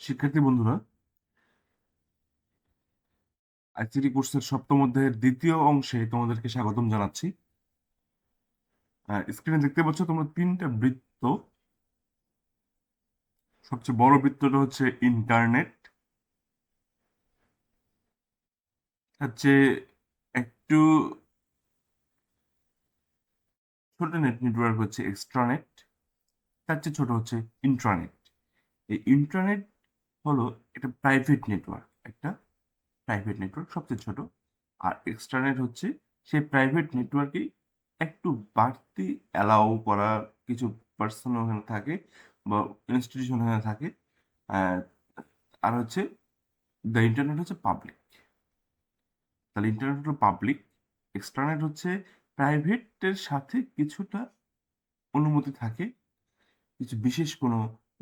শিক্ষার্থী বন্ধুরা, আইসিটি কোর্সের সপ্তম অধ্যায়ের দ্বিতীয় অংশে তোমাদেরকে স্বাগতম জানাচ্ছি। স্ক্রিনে দেখতে পাচ্ছ তোমরা তিনটা বৃত্ত। সবচেয়ে বড় বৃত্তটা হচ্ছে ইন্টারনেট, হচ্ছে একটু ছোট নেটওয়ার্ক হচ্ছে এক্সট্রানেট, তার চেয়ে ছোট হচ্ছে ইন্ট্রানেট। এই ইন্ট্রানেট হলো একটা প্রাইভেট নেটওয়ার্ক, সবচেয়ে ছোট। আর এক্সট্রানেট হচ্ছে সেই প্রাইভেট নেটওয়ার্কেই একটু বাড়তি অ্যালাউ করা কিছু পার্সন ওখানে থাকে বা ইনস্টিটিউশন ওখানে থাকে। আহ, আর হচ্ছে দ্য ইন্টারনেট হচ্ছে পাবলিক। তাহলে ইন্টারনেট হলো পাবলিক, এক্সট্রানেট হচ্ছে প্রাইভেটের সাথে কিছুটা অনুমতি থাকে কিছু বিশেষ কোনো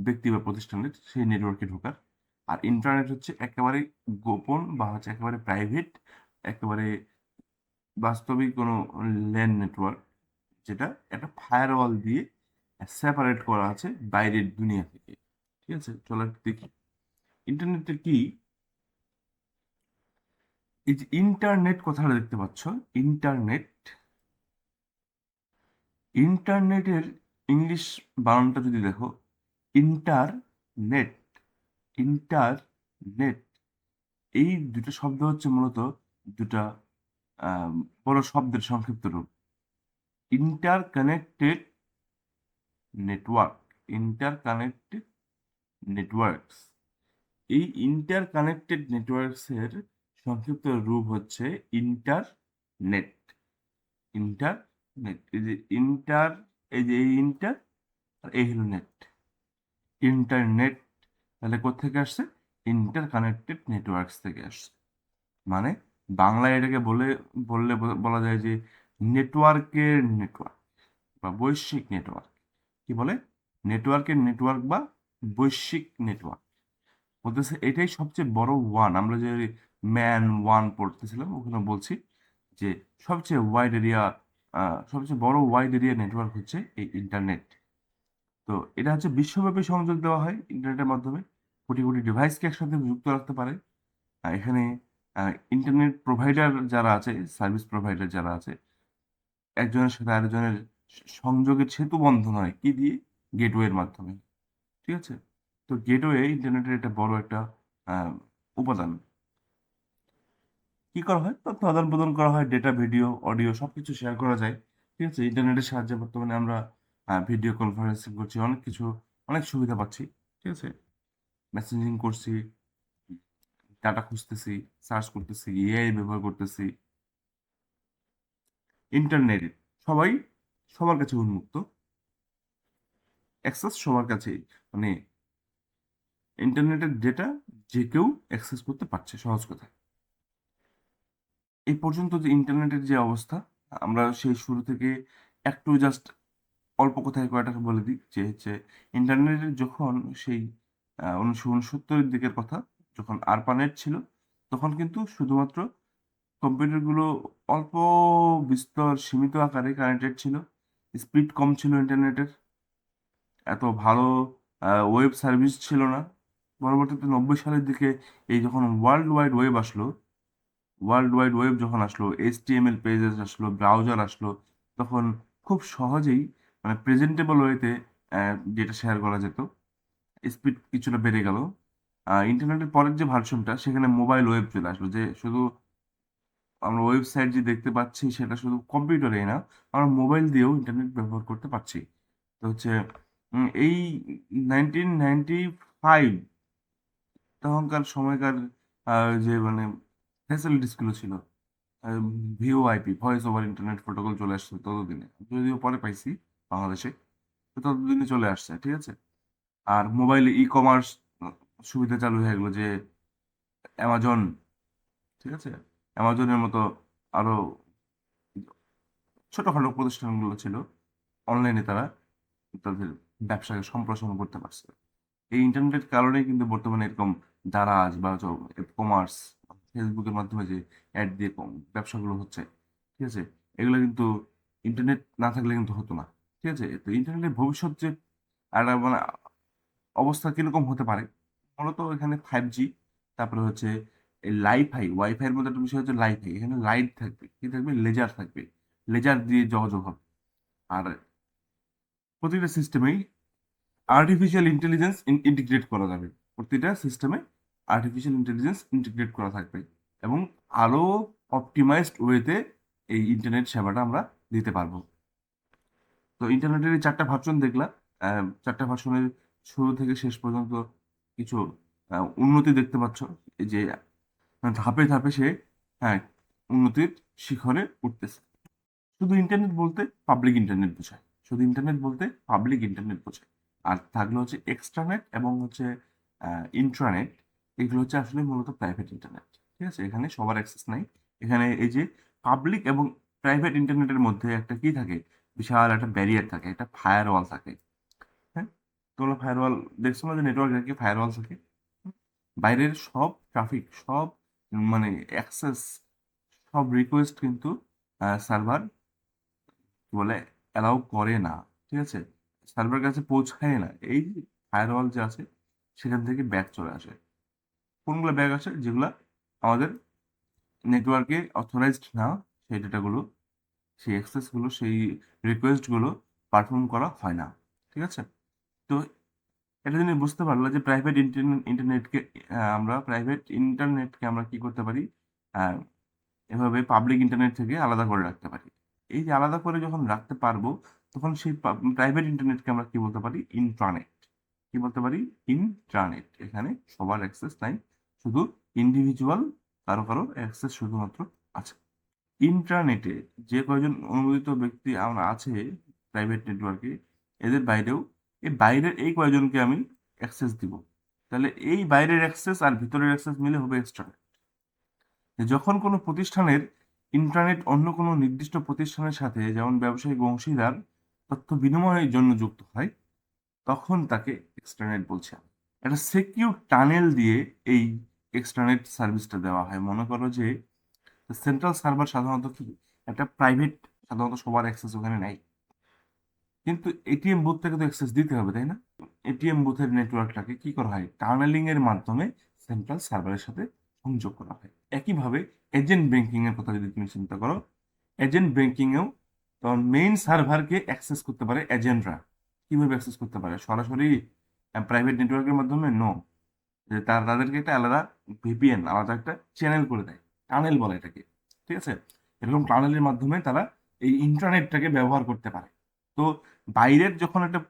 ব্যক্তি বা প্রতিষ্ঠানের সেই নেটওয়ার্কে ঢোকার। আর ইন্টারনেট হচ্ছে একেবারে গোপন বা হচ্ছে একেবারে প্রাইভেট, একেবারে বাস্তবিক কোনো ল্যান নেটওয়ার্ক, যেটা একটা ফায়ারওয়াল দিয়ে সেপারেট করা আছে বাইরের দুনিয়া থেকে। ঠিক আছে, চলো একটু দেখি ইন্টারনেটটা কি। এই যে ইন্টারনেট কথাটা দেখতে পাচ্ছ, ইন্টারনেট, ইন্টারনেটের ইংলিশ বানানটা যদি দেখো, ইন্টারনেট, ইন্টারনেট, এই দুটো শব্দ হচ্ছে মূলত দুটা আহ, বড় শব্দের সংক্ষিপ্ত রূপ। Inter connected network, interconnected networks. এই ইন্টার কানেক্টেড নেটওয়ার্কস এর সংক্ষিপ্ত রূপ হচ্ছে ইন্টারনেট। ইন্টারনেট, এই যে ইন্টার, এই যে এই ইন্টার আর এই হলো নেট, ইন্টারনেট। তাহলে কোত্থেকে আসছে? ইন্টার কানেক্টেড নেটওয়ার্কস থেকে আসছে। মানে বাংলায় এটাকে বললে বলা যায় যে নেটওয়ার্কের নেটওয়ার্ক বা বৈশ্বিক নেটওয়ার্ক। কি বলে? নেটওয়ার্কের নেটওয়ার্ক বা বৈশ্বিক নেটওয়ার্ক। বলতেছে এটাই সবচেয়ে বড় ওয়ান। আমরা যে ম্যান ওয়ান পড়তেছিলাম ওখানে বলছি যে সবচেয়ে ওয়াইড এরিয়া, সবচেয়ে বড় ওয়াইড এরিয়া নেটওয়ার্ক হচ্ছে এই ইন্টারনেট। তো এটা হচ্ছে বিশ্বব্যাপী সংযোগ দেওয়া হয় ইন্টারনেটের মাধ্যমে, কোটি কোটি ডিভাইসকে একসাথে যুক্ত রাখতে পারে। এখানে ইন্টারনেট প্রোভাইডার যারা আছে, সার্ভিস প্রোভাইডার যারা আছে, একজনের সাথে আরেকজনের সংযোগের সেতু বন্ধন হয় কি দিয়ে? গেটওয়ের মাধ্যমে। ঠিক আছে, তো গেটওয়ে ইন্টারনেটের একটা বড় একটা আহ, উপাদান। কি করা হয়? তথ্য আদান প্রদান করা হয়, ডেটা, ভিডিও, অডিও সবকিছু শেয়ার করা যায়। ঠিক আছে, ইন্টারনেটের সাহায্যে বর্তমানে আমরা ভিডিও কনফারেন্সিং করছি, অনেক কিছু, অনেক সুবিধা পাচ্ছি। ঠিক আছে, মেসেজিং করছি, ডাটা খুঁজতেছি, সার্চ করতেছি, এআই ব্যবহার করতেছি। ইন্টারনেট সবাই, সবার কাছে উন্মুক্ত, অ্যাক্সেস সবার কাছেই। মানে ইন্টারনেটের ডেটা যে কেউ অ্যাক্সেস করতে পারছে, সহজ কথা। এই পর্যন্ত যে ইন্টারনেটের যে অবস্থা, আমরা সেই শুরু থেকে একটু জাস্ট অল্প কথায় কয়টা বলে দিই যে হচ্ছে ইন্টারনেটের যখন সেই 1969-এর দিকের কথা, যখন আরপানেট ছিল, তখন কিন্তু শুধুমাত্র কম্পিউটারগুলো অল্প বিস্তর সীমিত আকারে কানেক্টেড ছিল, স্পিড কম ছিল ইন্টারনেটের, এত ভালো ওয়েব সার্ভিস ছিল না। পরবর্তীতে 90 সালের দিকে এই যখন ওয়ার্ল্ড ওয়াইড ওয়েব আসলো, ওয়ার্ল্ড ওয়াইড ওয়েব যখন আসলো, এইচটিএমএল পেজেস আসলো, ব্রাউজার আসলো, তখন খুব সহজেই মানে প্রেজেন্টেবল ওয়েতে ডেটা শেয়ার করা যেত, স্পিড কিছুটা বেড়ে গেল। ইন্টারনেটের পরের যে ভার্সনটা, সেখানে মোবাইল ওয়েব চলে আসলো, যে শুধু আমরা ওয়েবসাইট যে দেখতে পাচ্ছি সেটা শুধু কম্পিউটারেই না, আমরা মোবাইল দিয়েও ইন্টারনেট ব্যবহার করতে পারছি। তো হচ্ছে এই 1995 তখনকার সময়কার যে মানে ফ্যাসিলিটিস গুলো ছিল, VoIP, voice over internet protocol চলে আসছে ততদিনে, যদিও পরে পাইছি বাংলাদেশে, তো ততদিনে চলে আসছে। ঠিক আছে, আর মোবাইলে ই কমার্স সুবিধা চালু হয়ে গেলো, যে অ্যামাজন। ঠিক আছে, অ্যামাজনের মতো আরো ছোটখাটো প্রতিষ্ঠানগুলো ছিল, অনলাইনে তারা তাদের ব্যবসাকে সম্প্রসারণ করতে পারছে। এই ইন্টারনেটের কারণে কিন্তু বর্তমানে এরকম দারাজ বা কমার্স, ফেসবুকের মাধ্যমে যে অ্যাড দিয়ে ব্যবসাগুলো হচ্ছে। ঠিক আছে, এগুলো কিন্তু ইন্টারনেট না থাকলে কিন্তু হতো না। ঠিক আছে, তো ইন্টারনেটের ভবিষ্যৎ যে একটা মানে অবস্থা কিরকম হতে পারে, মূলত এখানে 5G, তারপরে হচ্ছে লাইফাই, ওয়াইফাই এর মধ্যে একটা বিষয় হচ্ছে লাইফাই, এখানে লাইট থাকবে, কি থাকবে, লেজার থাকবে, লেজার দিয়ে যোগাযোগ হবে। আর প্রতিটা সিস্টেমেই আর্টিফিশিয়াল ইন্টেলিজেন্স ইন্টিগ্রেট করা যাবে, প্রতিটা সিস্টেমে আর্টিফিশিয়াল ইন্টেলিজেন্স ইন্টিগ্রেট করা থাকবে, এবং আরো অপটিমাইজড ওয়েতে এই ইন্টারনেট সেবাটা আমরা দিতে পারবো। তো ইন্টারনেটের এই 4টা ভার্সন দেখলাম, 4টা ভার্সনের শুরু থেকে শেষ পর্যন্ত কিছু উন্নতি দেখতে পাচ্ছ, এই যে ধাপে ধাপে সে, হ্যাঁ, উন্নতির শিখরে উঠতেছে। শুধু ইন্টারনেট বলতে পাবলিক ইন্টারনেট বোঝায়, শুধু ইন্টারনেট বলতে পাবলিক ইন্টারনেট বোঝায়। আর থাকলে হচ্ছে এক্সট্রানেট এবং হচ্ছে ইন্ট্রানেট, এগুলো হচ্ছে আসলে মূলত প্রাইভেট ইন্টারনেট। ঠিক আছে, এখানে সবার অ্যাক্সেস নাই। এখানে এই যে পাবলিক এবং প্রাইভেট ইন্টারনেটের মধ্যে একটা কি থাকে, বিশাল একটা ব্যারিয়ার থাকে, একটা ফায়ার ওয়াল থাকে। হ্যাঁ, তোমরা ফায়ার ওয়াল দেখছো না, যে নেটওয়ার্কে ফায়ার ওয়াল থাকে। বাইরের সব ট্রাফিক, সব মানে অ্যাক্সেস, সব রিকোয়েস্ট কিন্তু সার্ভার বলে অ্যালাউ করে না। ঠিক আছে, সার্ভার কাছে পৌঁছায় না, এই যে ফায়ারওয়াল যে আছে সেখান থেকে ব্যাক চলে আসে। কোনগুলো ব্যাক আসে, যেগুলা আমাদের নেটওয়ার্কে অথরাইজড না, সেই ডেটাগুলো, সেই অ্যাক্সেসগুলো, সেই রিকোয়েস্টগুলো পারফর্ম করা হয় না। ঠিক আছে, তো এটা যদি বুঝতে পারলো যে প্রাইভেট ইন্টারনেটকে, আমরা কি করতে পারি, আহ, এভাবে পাবলিক ইন্টারনেট থেকে আলাদা করে রাখতে পারি। এই যে আলাদা করে যখন রাখতে পারবো, তখন সেই প্রাইভেট ইন্টারনেটকে আমরা কি বলতে পারি, ইন্ট্রানেট। কি বলতে পারি, ইন্ট্রানেট। এখানে সবার অ্যাক্সেস নাই, শুধু ইন্ডিভিজুয়াল কারো কারো অ্যাক্সেস শুধুমাত্র আছে। ইন্ট্রানেটে যে কয়জন অনুমোদিত ব্যক্তি আমরা আছে প্রাইভেট নেটওয়ার্কে, এদের বাইরেও, এই বাইরের এই কয়জনকে আমি অ্যাক্সেস দিব। তাহলে এই বাইরের অ্যাক্সেস আর ভিতরের অ্যাক্সেস মিলে হবে এক্সট্রা। যখন কোনো প্রতিষ্ঠানের ইন্টারনেট অন্য কোনো নির্দিষ্ট প্রতিষ্ঠানের সাথে, যেমন ব্যবসায়িক অংশীদার, তথ্য বিনিময়ের জন্য যুক্ত হয়, তখন তাকে এক্সট্রানেট বলছে। একটা সিকিউর টানেল দিয়ে এই এক্সট্রানেট সার্ভিসটা দেওয়া হয়। মনে করো যে সেন্ট্রাল সার্ভার সাধারণত কি, একটা প্রাইভেট, সাধারণত সবার অ্যাক্সেস ওখানে নাই, কিন্তু এটিএম বুথ থেকে তো অ্যাক্সেস দিতে হবে, তাই না? এটিএম বুথের নেটওয়ার্কটাকে কি করা হয়, টানেলিং এর মাধ্যমে সেন্ট্রাল সার্ভারের সাথে সংযোগ করা হয়। একইভাবে এজেন্ট ব্যাংকিং এর কথা যদি তুমি চিন্তা করো, এজেন্ট ব্যাংকিং এও তখন মেইন সার্ভারকে অ্যাক্সেস করতে পারে এজেন্টরা। কিভাবে অ্যাক্সেস করতে পারে, সরাসরি প্রাইভেট নেটওয়ার্কের মাধ্যমে? নো, যে তাদেরকে একটা আলাদা ভিপিএন, আলাদা একটা চ্যানেল করে দেয়, টানেল বলে এটাকে। ঠিক আছে, এরকম টানেলের মাধ্যমে তারা এই ইন্টারনেটটাকে ব্যবহার করতে পারে। তো বাইরের যখন একটা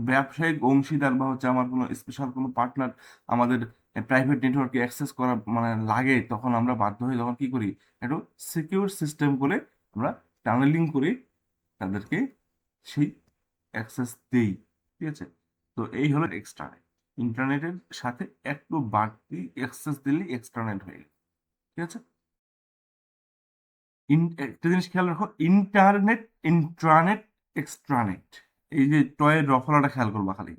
ব্যবসায়িক অংশীদার বা হচ্ছে আমার কোনো স্পেশাল কোনো পার্টনার আমাদের প্রাইভেট নেটওয়ার্কে অ্যাক্সেস করা মানে লাগে, তখন আমরা বাধ্য হয়ে তখন কি করি, একটু সিকিউর সিস্টেম করে আমরা টানেলিং করে তাদেরকে সেই অ্যাক্সেস দেই। ঠিক আছে, তো এই হলো এক্সট্রানেট। ইন্টারনেটের সাথে একটু বাড়তি অ্যাক্সেস দিলে এক্সট্রানেট হয়ে গেল। ঠিক আছে, একটা জিনিস খেয়াল রাখো, ইন্টারনেট, ইন্ট্রানেট, এক্সট্রানেট, এই যে টয়ের রফলাটা খেয়াল করবা খালি,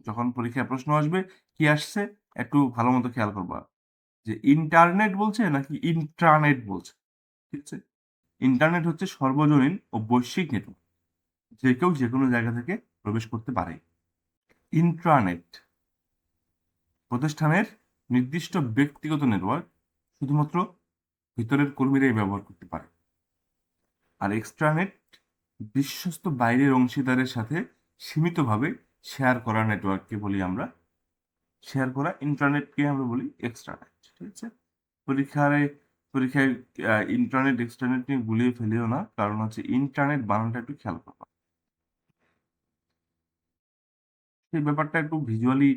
যখন পরীক্ষায় প্রশ্ন আসবে কি আসছে, একটু ভালো মতো খেয়াল করবা, যে ইন্টারনেট বলছে নাকি ইন্ট্রানেট বলছে। ঠিক আছে, ইন্টারনেট হচ্ছে সর্বজনীন ও বৈশ্বিক নেটওয়ার্ক, যে কেউ যে কোনো জায়গা থেকে প্রবেশ করতে পারে। ইন্ট্রানেট প্রতিষ্ঠানের নির্দিষ্ট ব্যক্তিগত নেটওয়ার্ক, শুধুমাত্র ভিতরের কর্মীরাই ব্যবহার করতে পারে। আর এক্সট্রানেট বিশ্বস্ত বাইরের অংশীদারের সাথে সীমিতভাবে শেয়ার করা নেটওয়ার্ককে বলি আমরা, শেয়ার করা ইন্টারনেটকে আমরা বলি এক্সট্রানেট। ঠিক আছে, পরীক্ষায় পরীক্ষায় ইন্টারনেট এক্সট্রানেট নিয়ে গুলিয়ে ফেলিও না, কারণ হচ্ছে ইন্টারনেট বানানটা একটু খেয়াল করবা, সেই ব্যাপারটা একটু ভিজুয়ালি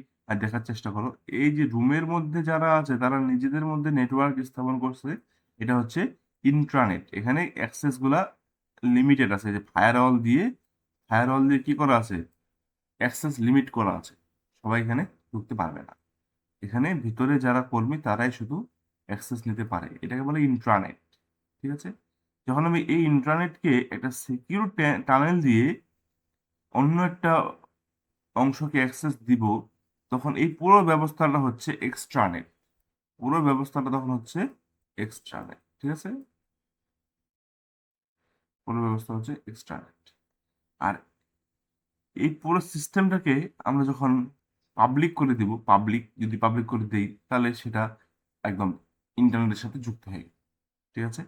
দেখার চেষ্টা করো। এই যে রুমের মধ্যে যারা আছে তারা নিজেদের মধ্যে নেটওয়ার্ক স্থাপন করছে, এটা হচ্ছে ইন্ট্রানেট। এখানে অ্যাক্সেস গুলা লিমিটেড আছে, যে ফায়ারওয়াল দিয়ে কি করা আছে, অ্যাক্সেস লিমিট করা আছে, সবাই এখানে ঢুকতে পারবে না। এখানে ভিতরে যারা কর্মী তারাই শুধু অ্যাক্সেস নিতে পারে, এটাকে বলে ইন্ট্রানেট। ঠিক আছে, যখন আমি এই ইন্ট্রানেটকে একটা সিকিউর টানেল দিয়ে অন্য একটা অংশকে অ্যাক্সেস দিব, তখন এই পুরো ব্যবস্থাটা হচ্ছে এক্সট্রানেট। পুরো ব্যবস্থাটা তখন হচ্ছে এক্সট্রানেট। ঠিক আছে, পুরো ব্যবস্থা হচ্ছে এক্সট্রানেট। আর এই পুরো সিস্টেমটাকে আমরা যখন পাবলিক করে দিব, যদি পাবলিক করে দেই তাহলে সেটা একদম ইন্টারনেটের সাথে যুক্ত হয়ে গেল। ঠিক আছে?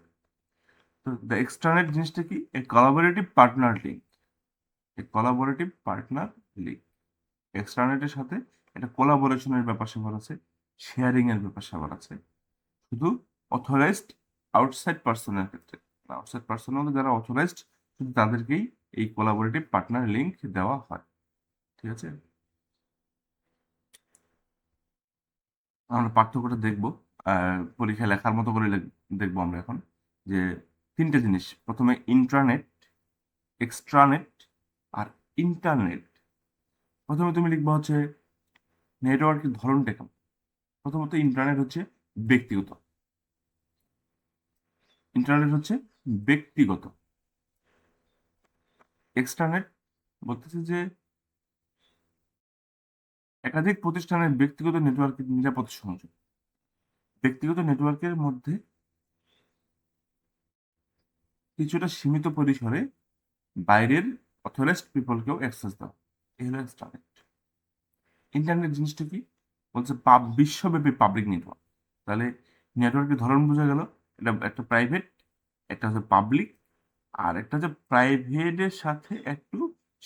তো দ্য এক্সট্রানেট জিনিসটা কি? A collaborative partner link. Collaborative partner link এক্সট্রানেটের সাথে একটা কোলাবোরেশনের ব্যাপার স্যাপার আছে, শেয়ারিং এর ব্যাপার স্যাপার আছে, শুধু অথরাইজড আউটসাইড পার্সনের ক্ষেত্রে। আউটসাইড পার্সন হলে যারা অথরাইজড, শুধু তাদেরকেই এই কোলাবোরেটিভ পার্টনার লিঙ্ক দেওয়া হয়। ঠিক আছে? আমরা পার্থক্যটা দেখবো, পরীক্ষায় লেখার মতো করে দেখবো আমরা এখন, যে তিনটে জিনিস। প্রথমে ইন্ট্রানেট, এক্সট্রানেট আর ইন্টারনেট। প্রথমে তুমি লিখবা হচ্ছে নেটওয়ার্কের ধরনটা কেমন। প্রথমত ইন্টারনেট হচ্ছে ব্যক্তিগত, ইন্টারনেট হচ্ছে ব্যক্তিগত। এক্সট্রানেট বলতেছে যে একাধিক প্রতিষ্ঠানের ব্যক্তিগত নেটওয়ার্কের নিরাপদ সংযোগ। ব্যক্তিগত নেটওয়ার্কের মধ্যে কিছুটা সীমিত পরিসরে বাইরের অথরাইজড পিপলকেও অ্যাক্সেস দেওয়া, এই হলো এক্সট্রানেট। ইন্টারনেট জিনিসটা কি? বলছে বিশ্বব্যাপী পাবলিক নেটওয়ার্ক। তাহলে নেটওয়ার্কের ধরন বোঝা গেল, এটা একটা প্রাইভেট, একটা হচ্ছে পাবলিক, আর একটা হচ্ছে প্রাইভেটের সাথে একটু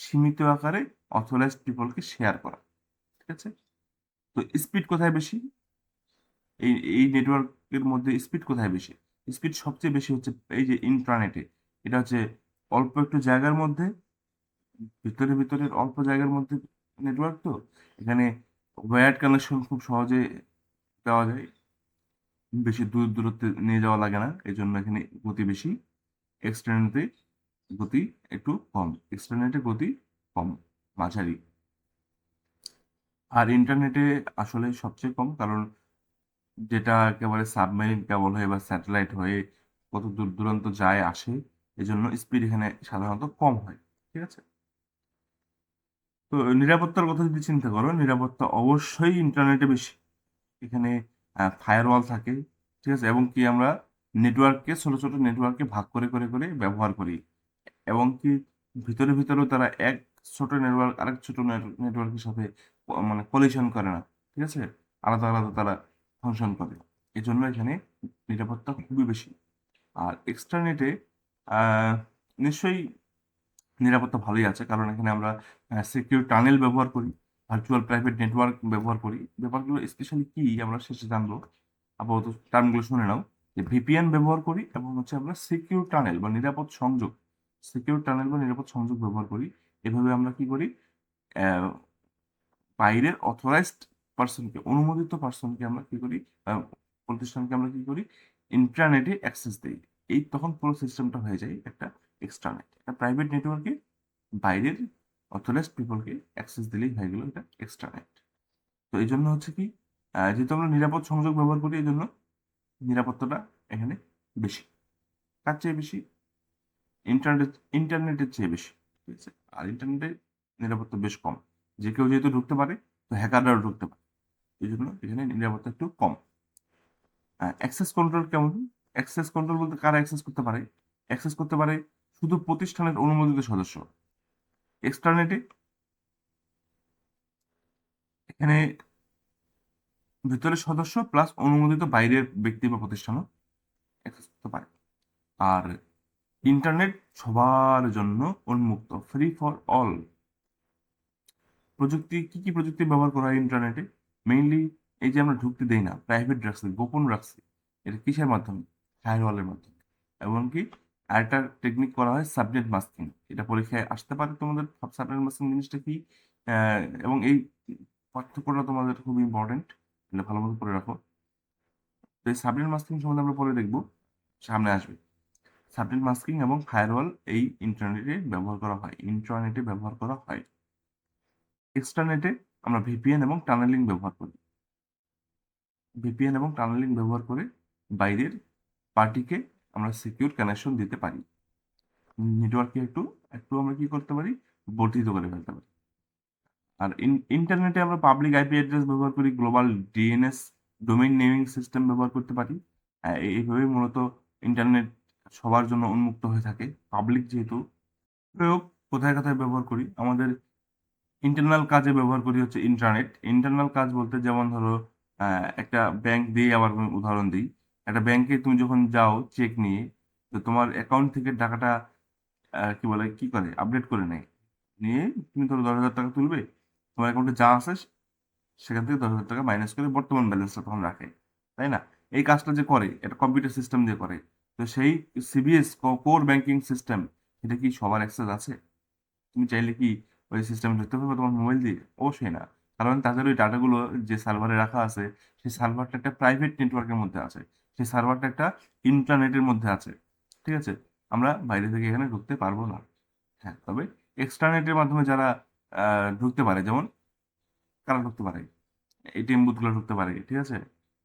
সীমিত আকারে অথরাইজড পিপলকে শেয়ার করা। ঠিক আছে? তো স্পিড কোথায় বেশি? এই এই নেটওয়ার্কের মধ্যে স্পিড কোথায় বেশি? স্পিড সবচেয়ে বেশি হচ্ছে এই যে ইন্ট্রানেটে। এটা হচ্ছে অল্প একটু জায়গার মধ্যে, ভিতরের অল্প জায়গার মধ্যে নেটওয়ার্ক, তো এখানে ওয়্যার্ড কানেকশন খুব সহজে দেওয়া যায়, বেশি দূরত্বে নিয়ে যাওয়া লাগে না, এই জন্য এখানে গতি বেশি। এক্সটার্নেটে গতি একটু কম, এক্সটার্নেটে গতি কম, মাঝারি। আর ইন্টারনেটে আসলে সবচেয়ে কম, কারণ যেটা একেবারে সাবমেরিন কেবল হয়ে বা স্যাটেলাইট হয়ে কত দূর দূরান্ত যায় আসে, এজন্য স্পিড এখানে সাধারণত কম হয়। ঠিক আছে? তো নিরাপত্তার কথা যদি চিন্তা করো, নিরাপত্তা অবশ্যই ইন্টারনেটে বেশি। এখানে ফায়ারওয়াল থাকে। ঠিক আছে? এবং কি আমরা নেটওয়ার্ককে, ছোট ছোট নেটওয়ার্ককে ভাগ করে করে করে ব্যবহার করি। এবং কি ভিতরেও তারা এক ছোট নেটওয়ার্ক আরেক ছোট নেটওয়ার্কের সাথে মানে কলিশন করে না। ঠিক আছে? আলাদা আলাদা তারা ফাংশন করে। এই জন্য এখানে নিরাপত্তা খুবই বেশি। আর এক্সট্রানেটে আহ নিশ্চয়ই নিরাপত্তা ভালোই আছে, কারণ এখানে আমরা সিকিউর টানেল ব্যবহার করি, ভার্চুয়াল প্রাইভেট নেটওয়ার্ক ব্যবহার করি। ব্যাপারগুলো স্পেশালি কি আমরা শেষে জানবো, আপাতত টার্মগুলো শুনে নাও। যে ভিপিএন ব্যবহার করি এবং হচ্ছে আমরা সিকিউর টানেল বা নিরাপদ সংযোগ, ব্যবহার করি। এভাবে আমরা কি করি, আহ, বাইরের অথরাইজড পার্সনকে, অনুমোদিত পার্সনকে আমরা কি করি, প্রতিষ্ঠানকে আমরা কি করি, ইন্টারনেটে অ্যাক্সেস দিই। এই তখন পুরো সিস্টেমটা হয়ে যায় একটা এক্সট্রানেট। একটা প্রাইভেট নেটওয়ার্কে বাইরের অথরাইজড পিপলকে অ্যাক্সেস দিলেই হয়ে গেল এটা এক্সট্রানেট। তো এই জন্য হচ্ছে কি, যেহেতু আমরা নিরাপদ সংযোগ ব্যবহার করি, এই জন্য নিরাপত্তাটা এখানে বেশি। কার চেয়ে বেশি? ইন্টারনেটের চেয়ে বেশি। ঠিক আছে? আর ইন্টারনেটে নিরাপত্তা বেশ কম। যে কেউ যেহেতু ঢুকতে পারে, তো হ্যাকাররাও ঢুকতে পারে, এই জন্য এখানে নিরাপত্তা একটু কম। অ্যাক্সেস কন্ট্রোল কেমন? অ্যাক্সেস কন্ট্রোল বলতে কারা অ্যাক্সেস করতে পারে? অ্যাক্সেস করতে পারে শুধু প্রতিষ্ঠানের অনুমোদিত সদস্য। এক্সটার্নেটে এখানে ভিতরের সদস্য প্লাস অনুমোদিত বাইরের ব্যক্তি বা প্রতিষ্ঠানও অ্যাক্সেস করতে পারে। আর ইন্টারনেট সবার জন্য উন্মুক্ত, ফ্রি ফর অল। কি প্রযুক্তি ব্যবহার করা হয় ইন্টারনেটে? মেইনলি এই যে আমরা ঢুকতে দেই না, প্রাইভেট রাখছি, গোপন রাখছি, এটা কিসের মাধ্যমে? ফায়ারওয়ালের মাধ্যমে। এমনকি আরেকটা টেকনিক করা হয় সাবনেট মাস্কিং। এটা পরীক্ষায় আসতে পারে তোমাদের, সাবনেট মাস্কিং জিনিসটা কি। এবং এই পার্থক্যটা তোমাদের খুব ইম্পর্টেন্ট, এটা ভালো মতো করে রাখো। তো এই সাবনেট মাস্কিং সম্বন্ধে আমরা পরে দেখবো, সামনে আসবে। সাবনেট মাস্কিং এবং ফায়ারওয়াল এই ইন্টারনেটে ব্যবহার করা হয়। এক্সটারনেটে আমরা ভিপিএন এবং টানেলিং ব্যবহার করি। ভিপিএন এবং টানেলিং ব্যবহার করে বাইরের পার্টিকে আমরা সিকিউর কানেকশন দিতে পারি। নেটওয়ার্কে একটু একটু আমরা কি করতে পারি, বর্ধিত করে ফেলতে পারি। আর ইন্টারনেটে আমরা পাবলিক আইপি অ্যাড্রেস ব্যবহার করি, global DNS, domain naming system ব্যবহার করতে পারি। এইভাবে মূলত ইন্টারনেট সবার জন্য উন্মুক্ত হয়ে থাকে, পাবলিক যেহেতু। প্রয়োগ কোথায় কোথায় ব্যবহার করি? আমাদের ইন্টারনাল কাজে ব্যবহার করি হচ্ছে ইন্টারনেট। ইন্টারনাল কাজ বলতে যেমন ধরো একটা ব্যাংক দিয়ে আবার আমি উদাহরণ দিই। একটা ব্যাংকে তুমি যখন যাও চেক নিয়ে, তো তোমার অ্যাকাউন্ট থেকে টাকাটা কি বলে কি করে আপডেট করে নেয়। নিয়ে তুমি ধরো 10,000 টাকা তুলবে, তোমার অ্যাকাউন্টে যা আছে সেখান থেকে 10,000 টাকা মাইনাস করে বর্তমান ব্যালেন্সটা তখন রাখে, তাই না? এই কাজটা যে করে এটা কম্পিউটার সিস্টেম দিয়ে করে। তো সেই সিবিএস কোর ব্যাংকিং সিস্টেম, এটা কি সবার অ্যাক্সেস আছে? তুমি চাইলে কি ওই সিস্টেমে ঢুকতে পারবে তোমার মোবাইল দিয়ে? অবশ্যই না। কারণ তাদের ওই ডাটাগুলো যে সার্ভারে রাখা আছে, সেই সার্ভারটা একটা প্রাইভেট নেটওয়ার্কের মধ্যে আছে, সেই সার্ভারটা একটা ইন্টারনেটের মধ্যে আছে। ঠিক আছে? আমরা বাইরে থেকে এখানে ঢুকতে পারবো না। হ্যাঁ, তবে এক্সটারনেটের মাধ্যমে যারা ঢুকতে পারে, যেমন কারা ঢুকতে পারে, এটিএম বুথগুলো ঢুকতে পারে, ঠিক আছে?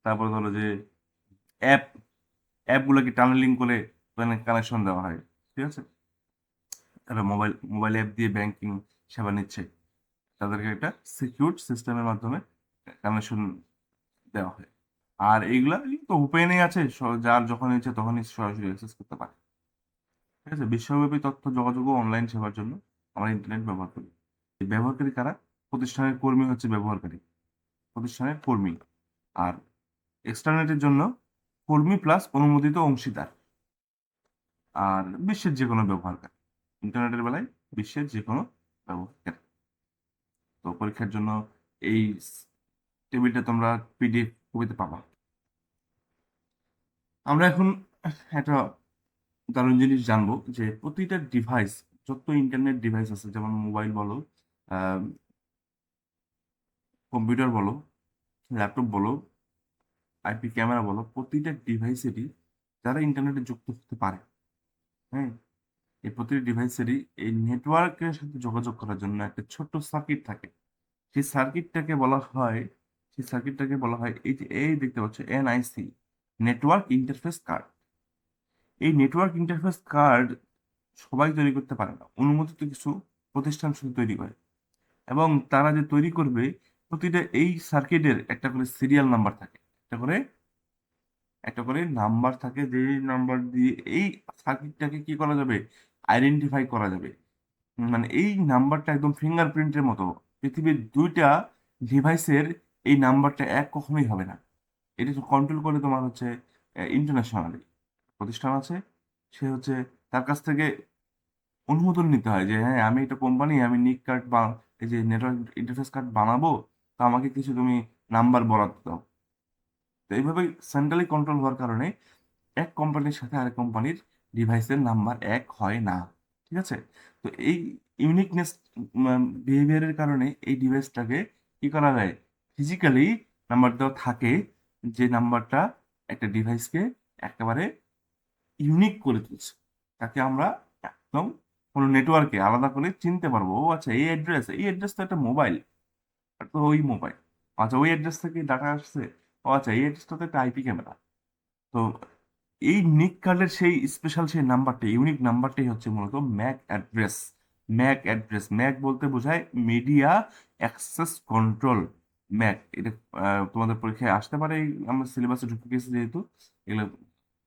তারপর ধরো যে অ্যাপ অ্যাপগুলোকে টানেলিং করে কানেকশন দেওয়া হয়, ঠিক আছে? তারা মোবাইল মোবাইল অ্যাপ দিয়ে ব্যাংকিং সেবা নিচ্ছে, তাদেরকে একটা সিকিউর সিস্টেমের মাধ্যমে কানেকশন দেওয়া হয়। আর এইগুলা তো ওপেনই আছে, যার যখন ইচ্ছে তখনই সরাসরি অ্যাক্সেস করতে পারে। ঠিক আছে? বিশ্বব্যাপী তথ্য যোগাযোগ ও অনলাইন সেবার জন্য আমরা ইন্টারনেট ব্যবহার করি। এই ব্যবহারকারী কারা? প্রতিষ্ঠানের কর্মী হচ্ছে ব্যবহারকারী, প্রতিষ্ঠানের কর্মী। আর এক্সটারনেটের জন্য কর্মী প্লাস অনুমোদিত অংশীদার। আর বিশ্বের যে কোনো ব্যবহারকারী, ইন্টারনেটের বেলায় বিশ্বের যে কোনো ব্যবহারকারী। তো পরীক্ষার জন্য এই টেবিলটা তোমরা পিডিএফ কপিতে পাবা। আমরা এখন একটা দারুণ জিনিস জানবো যে প্রতিটা ডিভাইস, যত ইন্টারনেট ডিভাইস আছে, যেমন মোবাইল বলো, কম্পিউটার বলো, ল্যাপটপ বলো, আইপি ক্যামেরা বলো, প্রতিটা ডিভাইসেরই যারা ইন্টারনেটে যুক্ত হতে পারে, হ্যাঁ, এই প্রতিটি ডিভাইসেরই এই নেটওয়ার্কের সাথে যোগাযোগ করার জন্য একটা ছোট্ট সার্কিট থাকে। সেই সার্কিটটাকে বলা হয় সেই সার্কিটটাকে বলা হয় এই যে এই দেখতে পাচ্ছ এনআইসি, নেটওয়ার্ক ইন্টারফেস কার্ড। এই নেটওয়ার্ক ইন্টারফেস কার্ড সবাই তৈরি করতে পারে না, অনুমোদিত কিছু প্রতিষ্ঠান শুধু তৈরি করে। এবং তারা যে তৈরি করবে, প্রতিটা এই সার্কিটের একটা করে সিরিয়াল নাম্বার থাকে, একটা করে নাম্বার থাকে, যে নাম্বার দিয়ে এই সার্কিটটাকে কি করা যাবে, আইডেন্টিফাই করা যাবে। মানে এই নাম্বারটা একদম ফিঙ্গারপ্রিন্টের মতো। পৃথিবীর দুইটা ডিভাইসের এই নাম্বারটা এক কখনোই হবে না। এটা কন্ট্রোল করে তোমার হচ্ছে ইন্টারন্যাশনালি প্রতিষ্ঠান আছে, সে হচ্ছে তার কাছ থেকে অনুমোদন নিতে হয় যে হ্যাঁ আমি একটা কোম্পানি, আমি নিক কার্ড বা এই যে নেটওয়ার্ক ইন্টারফেস কার্ড বানাবো, তো আমাকে কিছু তুমি নাম্বার বরাদ্দ দাও। তো এইভাবে সেন্ট্রালি কন্ট্রোল হওয়ার কারণে এক কোম্পানির সাথে আরেক কোম্পানির ডিভাইসের নাম্বার এক হয় না। ঠিক আছে? তো এই ইউনিকনেস বিহেভিয়ারের কারণে এই ডিভাইসটাকে কি করা যায়, ফিজিক্যালি নাম্বার দেওয়া থাকে, যে নাম্বারটা একটা ডিভাইসকে একেবারে ইউনিক করে তুলছে। তাকে আমরা একদম কোনো নেটওয়ার্কে আলাদা করে চিনতে পারবো, ও আচ্ছা এই অ্যাড্রেস তো একটা মোবাইল, তো ওই মোবাইল, আচ্ছা ওই অ্যাড্রেস থেকে ডাটা আসছে, ও আচ্ছা এই অ্যাড্রেসটা তো একটা আইপি ক্যামেরা। তো এই নিক কার্ডের সেই স্পেশাল সেই নাম্বারটা, ইউনিক নাম্বারটাই হচ্ছে মূলত ম্যাক অ্যাড্রেস। ম্যাক বলতে বোঝায় মিডিয়া অ্যাক্সেস কন্ট্রোল। ম্যাক এটা তোমাদের পরীক্ষায় আসতে পারে, আমরা সিলেবাসে ঢুকে গেছি যেহেতু, এগুলো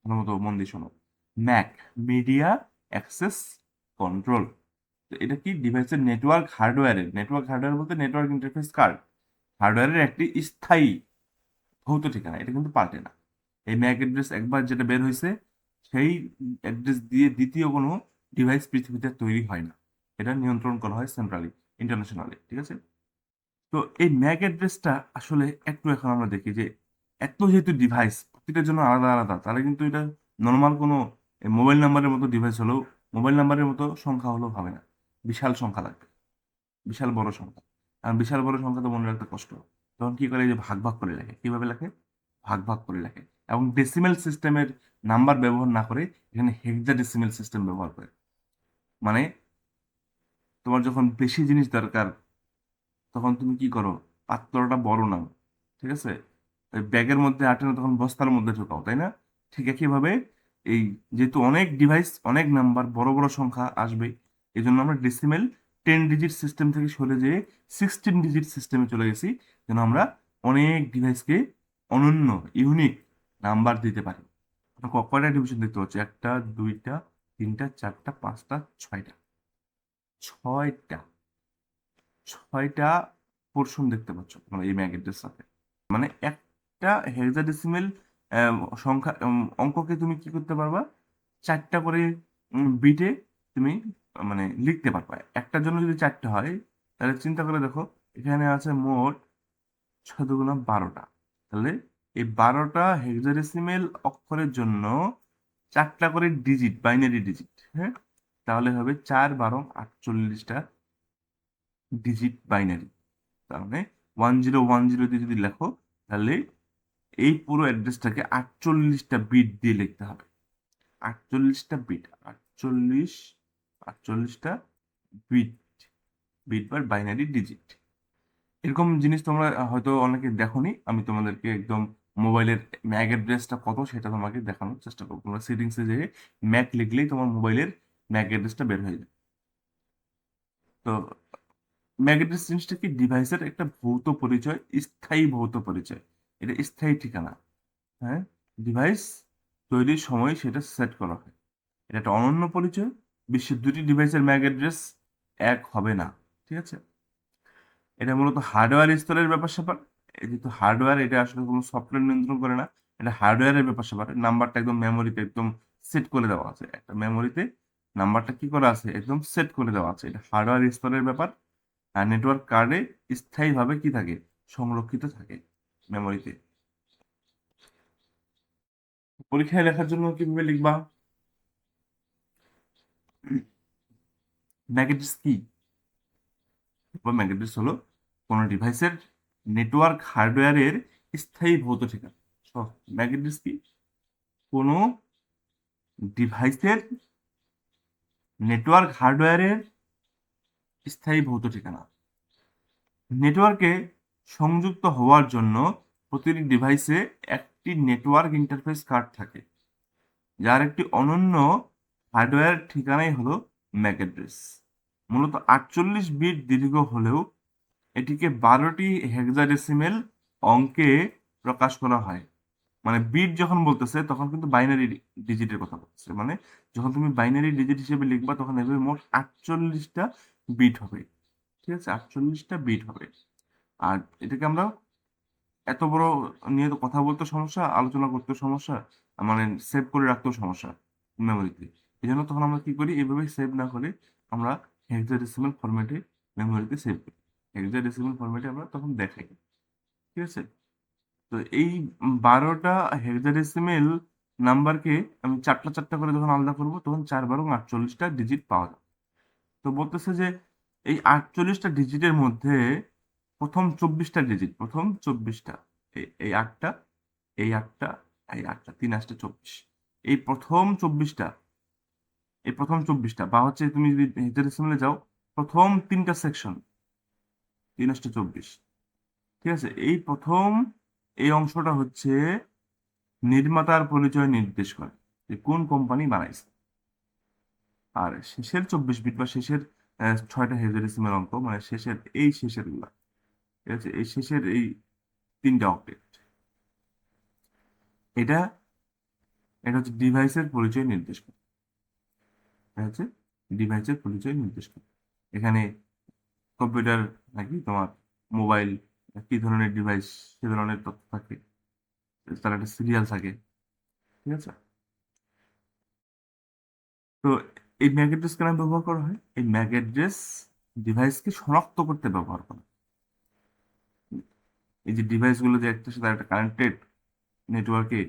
ভালো মতো মন দিয়ে শোনো। Mac, media access control. তো এটা কি ডিভাইসের নেটওয়ার্ক হার্ডওয়্যার বলতে নেটওয়ার্ক ইন্টারফেস কার্ড, হার্ডওয়্যারের একটি স্থায়ী ভৌত ঠিকানা, এটা কিন্তু পাল্টে না। এই ম্যাক অ্যাড্রেস একবার যেটা বের হয়েছে, সেই অ্যাড্রেস দিয়ে দ্বিতীয় কোনো ডিভাইস পৃথিবীতে তৈরি হয় না। এটা নিয়ন্ত্রণ করা হয় সেন্ট্রালি, ইন্টারন্যাশনালি। ঠিক আছে? তো এই ম্যাক অ্যাড্রেসটা আসলে একটু এখন আমরা দেখি যে এত যেহেতু ডিভাইস প্রতিটার জন্য আলাদা আলাদা, তাহলে কিন্তু এটা নর্মাল কোনো মোবাইল নাম্বারের মতো ডিভাইস হলেও, মোবাইল নাম্বারের মতো সংখ্যা হলেও হবে না, বিশাল সংখ্যা লাগবে, বিশাল বড় সংখ্যা। কারণ বিশাল বড় সংখ্যা তো মনে রাখতে কষ্ট। তখন কি করে, যে ভাগ ভাগ করে লেখে। কিভাবে লেখে? ভাগ ভাগ করে লেখে। এবং ডেসিমেল সিস্টেমের নাম্বার ব্যবহার না করে এখানে হেক্সাডেসিমেল সিস্টেম ব্যবহার করে। মানে তোমার যখন বেশি জিনিস দরকার, তখন তুমি কি করো, পাত্রটা বড় নাও, ঠিক আছে? ওই ব্যাগের মধ্যে আটে না, তখন বস্তার মধ্যে ঢোকাও, তাই না? ঠিক একইভাবে এই যেহেতু অনেক ডিভাইস, অনেক নাম্বার, বড় বড় সংখ্যা আসবে, এই জন্য আমরা ডেসিমেল 10 ডিজিট সিস্টেম থেকে সরে যেয়ে 16 ডিজিট সিস্টেমে চলে গেছি, যেন আমরা অনেক ডিভাইসকে অনন্য, ইউনিক নাম্বার দিতে পারি। কয়টা ডিভিশন দেখতে পাচ্ছি? একটা, দুইটা, তিনটা, চারটা, পাঁচটা, ছয়টা। ছয়টা। 6টা পোর্শন দেখতে পাচ্ছ মানে এই ম্যাক অ্যাড্রেস সাথে। মানে একটা হেক্সাডেসিমেল সংখ্যা অঙ্ককে তুমি কি করতে পারবা, 4টা করে বিটে তুমি মানে লিখতে পারবা। একটার জন্য যদি 4টা হয়, তাহলে চিন্তা করে দেখো, এখানে আছে মোট 6 × 12টা। তাহলে এই 12টা হেক্সাডেসিমেল অক্ষরের জন্য 4টা করে ডিজিট, বাইনারি ডিজিট। হ্যাঁ, তাহলে হবে 4 × 12 = 48টা ডিজিট বাইনারি। তার মানে 1010 দিয়ে যদি লেখো, তাহলে এই পুরো অ্যাড্রেসটাকে 48টা বিট দিয়ে লিখতে হবে। 48টা বিট, 48টা বিট, বিট বা বাইনারি ডিজিট। এরকম জিনিস তোমরা হয়তো অনেকে দেখোনি, আমি তোমাদেরকে একদম মোবাইলের ম্যাক অ্যাড্রেসটা কত সেটা তোমাকে দেখানোর চেষ্টা করবো। তোমরা সেটিংসে যেয়ে ম্যাক লিখলেই তোমার মোবাইলের ম্যাক অ্যাড্রেসটা বের হয়ে যাবে। তো ম্যাক অ্যাড্রেস জিনিসটা কি, ডিভাইসের একটা ভৌত পরিচয়, স্থায়ী ভৌত পরিচয়। এটা স্থায়ী ঠিকানা। হ্যাঁ, ডিভাইস তৈরির সময় সেটা সেট করা হয়। এটা একটা অনন্য পরিচয়। বিশ্বের দুটি ডিভাইসের ম্যাক অ্যাড্রেস এক হবে না। ঠিক আছে, এটা মূলত হার্ডওয়্যার স্তরের ব্যাপার স্যাপার। এই যেহেতু হার্ডওয়্যার, এটা আসলে কোনো সফটওয়্যার নিয়ন্ত্রণ করে না, এটা হার্ডওয়্যারের ব্যাপার স্যাপার। নাম্বারটা একদম মেমোরিতে একদম সেট করে দেওয়া আছে, একটা মেমোরিতে নাম্বারটা কি করা আছে, একদম সেট করে দেওয়া আছে। এটা হার্ডওয়্যার স্তরের ব্যাপার। আর নেটওয়ার্ক কার্ডে স্থায়ীভাবে কি থাকে, সংরক্ষিত থাকে মেমোরিতে। পরীক্ষায় লেখার জন্য কিভাবে লিখবা? ম্যাক অ্যাড্রেস কি? ম্যাক অ্যাড্রেস হলো কোনো ডিভাইসের নেটওয়ার্ক হার্ডওয়্যারের স্থায়ী ভৌত ঠিকানা। ম্যাক অ্যাড্রেস কি? কোনো ডিভাইসের নেটওয়ার্ক হার্ডওয়্যারের স্থায়ী ভৌত ঠিকানা। নেটওয়ার্কে সংযুক্ত হওয়ার জন্য প্রতিটি ডিভাইসে একটি নেটওয়ার্ক ইন্টারফেস কার্ড থাকে, যার একটি অনন্য হার্ডওয়্যার ঠিকানাই হলো ম্যাক অ্যাড্রেস। মূলত 48 বিট দীর্ঘ হলেও এটিকে 12টি হেক্সাডেসিমেল অঙ্কে প্রকাশ করা হয়। মানে বিট যখন বলতেছে তখন কিন্তু বাইনারি ডিজিটের কথা বলতেছে। মানে যখন তুমি বাইনারি ডিজিট হিসেবে লিখবা, তখন এভাবে মোট 48টা বিট হবে। ঠিক আছে, 48টা বিট হবে। আর এটাকে আমরা এত বড় নিয়ে তো কথা বলতে সমস্যা, আলোচনা করতে সমস্যা, মানে সেভ করে রাখতেও সমস্যা মেমোরিতে। এই জন্য তখন আমরা কি করি, এইভাবে সেভ না করে আমরা হেক্সাডেসিমাল ফরম্যাটে মেমোরিতে সেভ করি। হেক্সাডেসিমাল ফরম্যাটে আমরা তখন দেখাই। ঠিক আছে, তো এই 12টা হেক্সাডেসিমেল নাম্বারকে আমি চারটা চারটা করে যখন আলাদা করবো, তখন 4 × 48টা ডিজিট পাওয়া যাবে। তো বলতেছে যে এই 48টা ডিজিটের মধ্যে প্রথম 24টা ডিজিট, প্রথম 24টা, এই 8টা, এই 8টা, এই 8টা, 3 × 8 = 24। এই প্রথম 24টা, এই প্রথম 24টা বা হচ্ছে তুমি যদি হেক্সাডেসিমেলে যাও, প্রথম 3টা সেকশন, 3 × 8 = 24। ঠিক আছে, এই প্রথম এই অংশটা হচ্ছে নির্মাতার পরিচয় নির্দেশ করে যে কোন কোম্পানি বানাইছে। আর শেষের 24 বিট বা শেষের 6টা হেক্সাডেসিমেল অঙ্ক, মানে শেষের এই শেষের গুলা, ঠিক আছে, এই শেষের এই 3টা অক্টেট, এটা এটা হচ্ছে ডিভাইসের পরিচয় নির্দেশ করে। এটা হচ্ছে ডিভাইসের পরিচয় নির্দেশ করে। এখানে কম্পিউটার নাকি তোমার মোবাইল, কি ধরনের ডিভাইস, সে ধরনের তথ্য থাকে, তার একটা সিরিয়াল থাকে। ঠিক আছে, তো এই ম্যাক অ্যাড্রেস কেন ব্যবহার করা হয়? এই ম্যাক অ্যাড্রেস ডিভাইসকে শনাক্ত করতে ব্যবহার করা হয়। এই যে ডিভাইসগুলো যে একটার সাথে একটা কানেক্টেড নেটওয়ার্কে,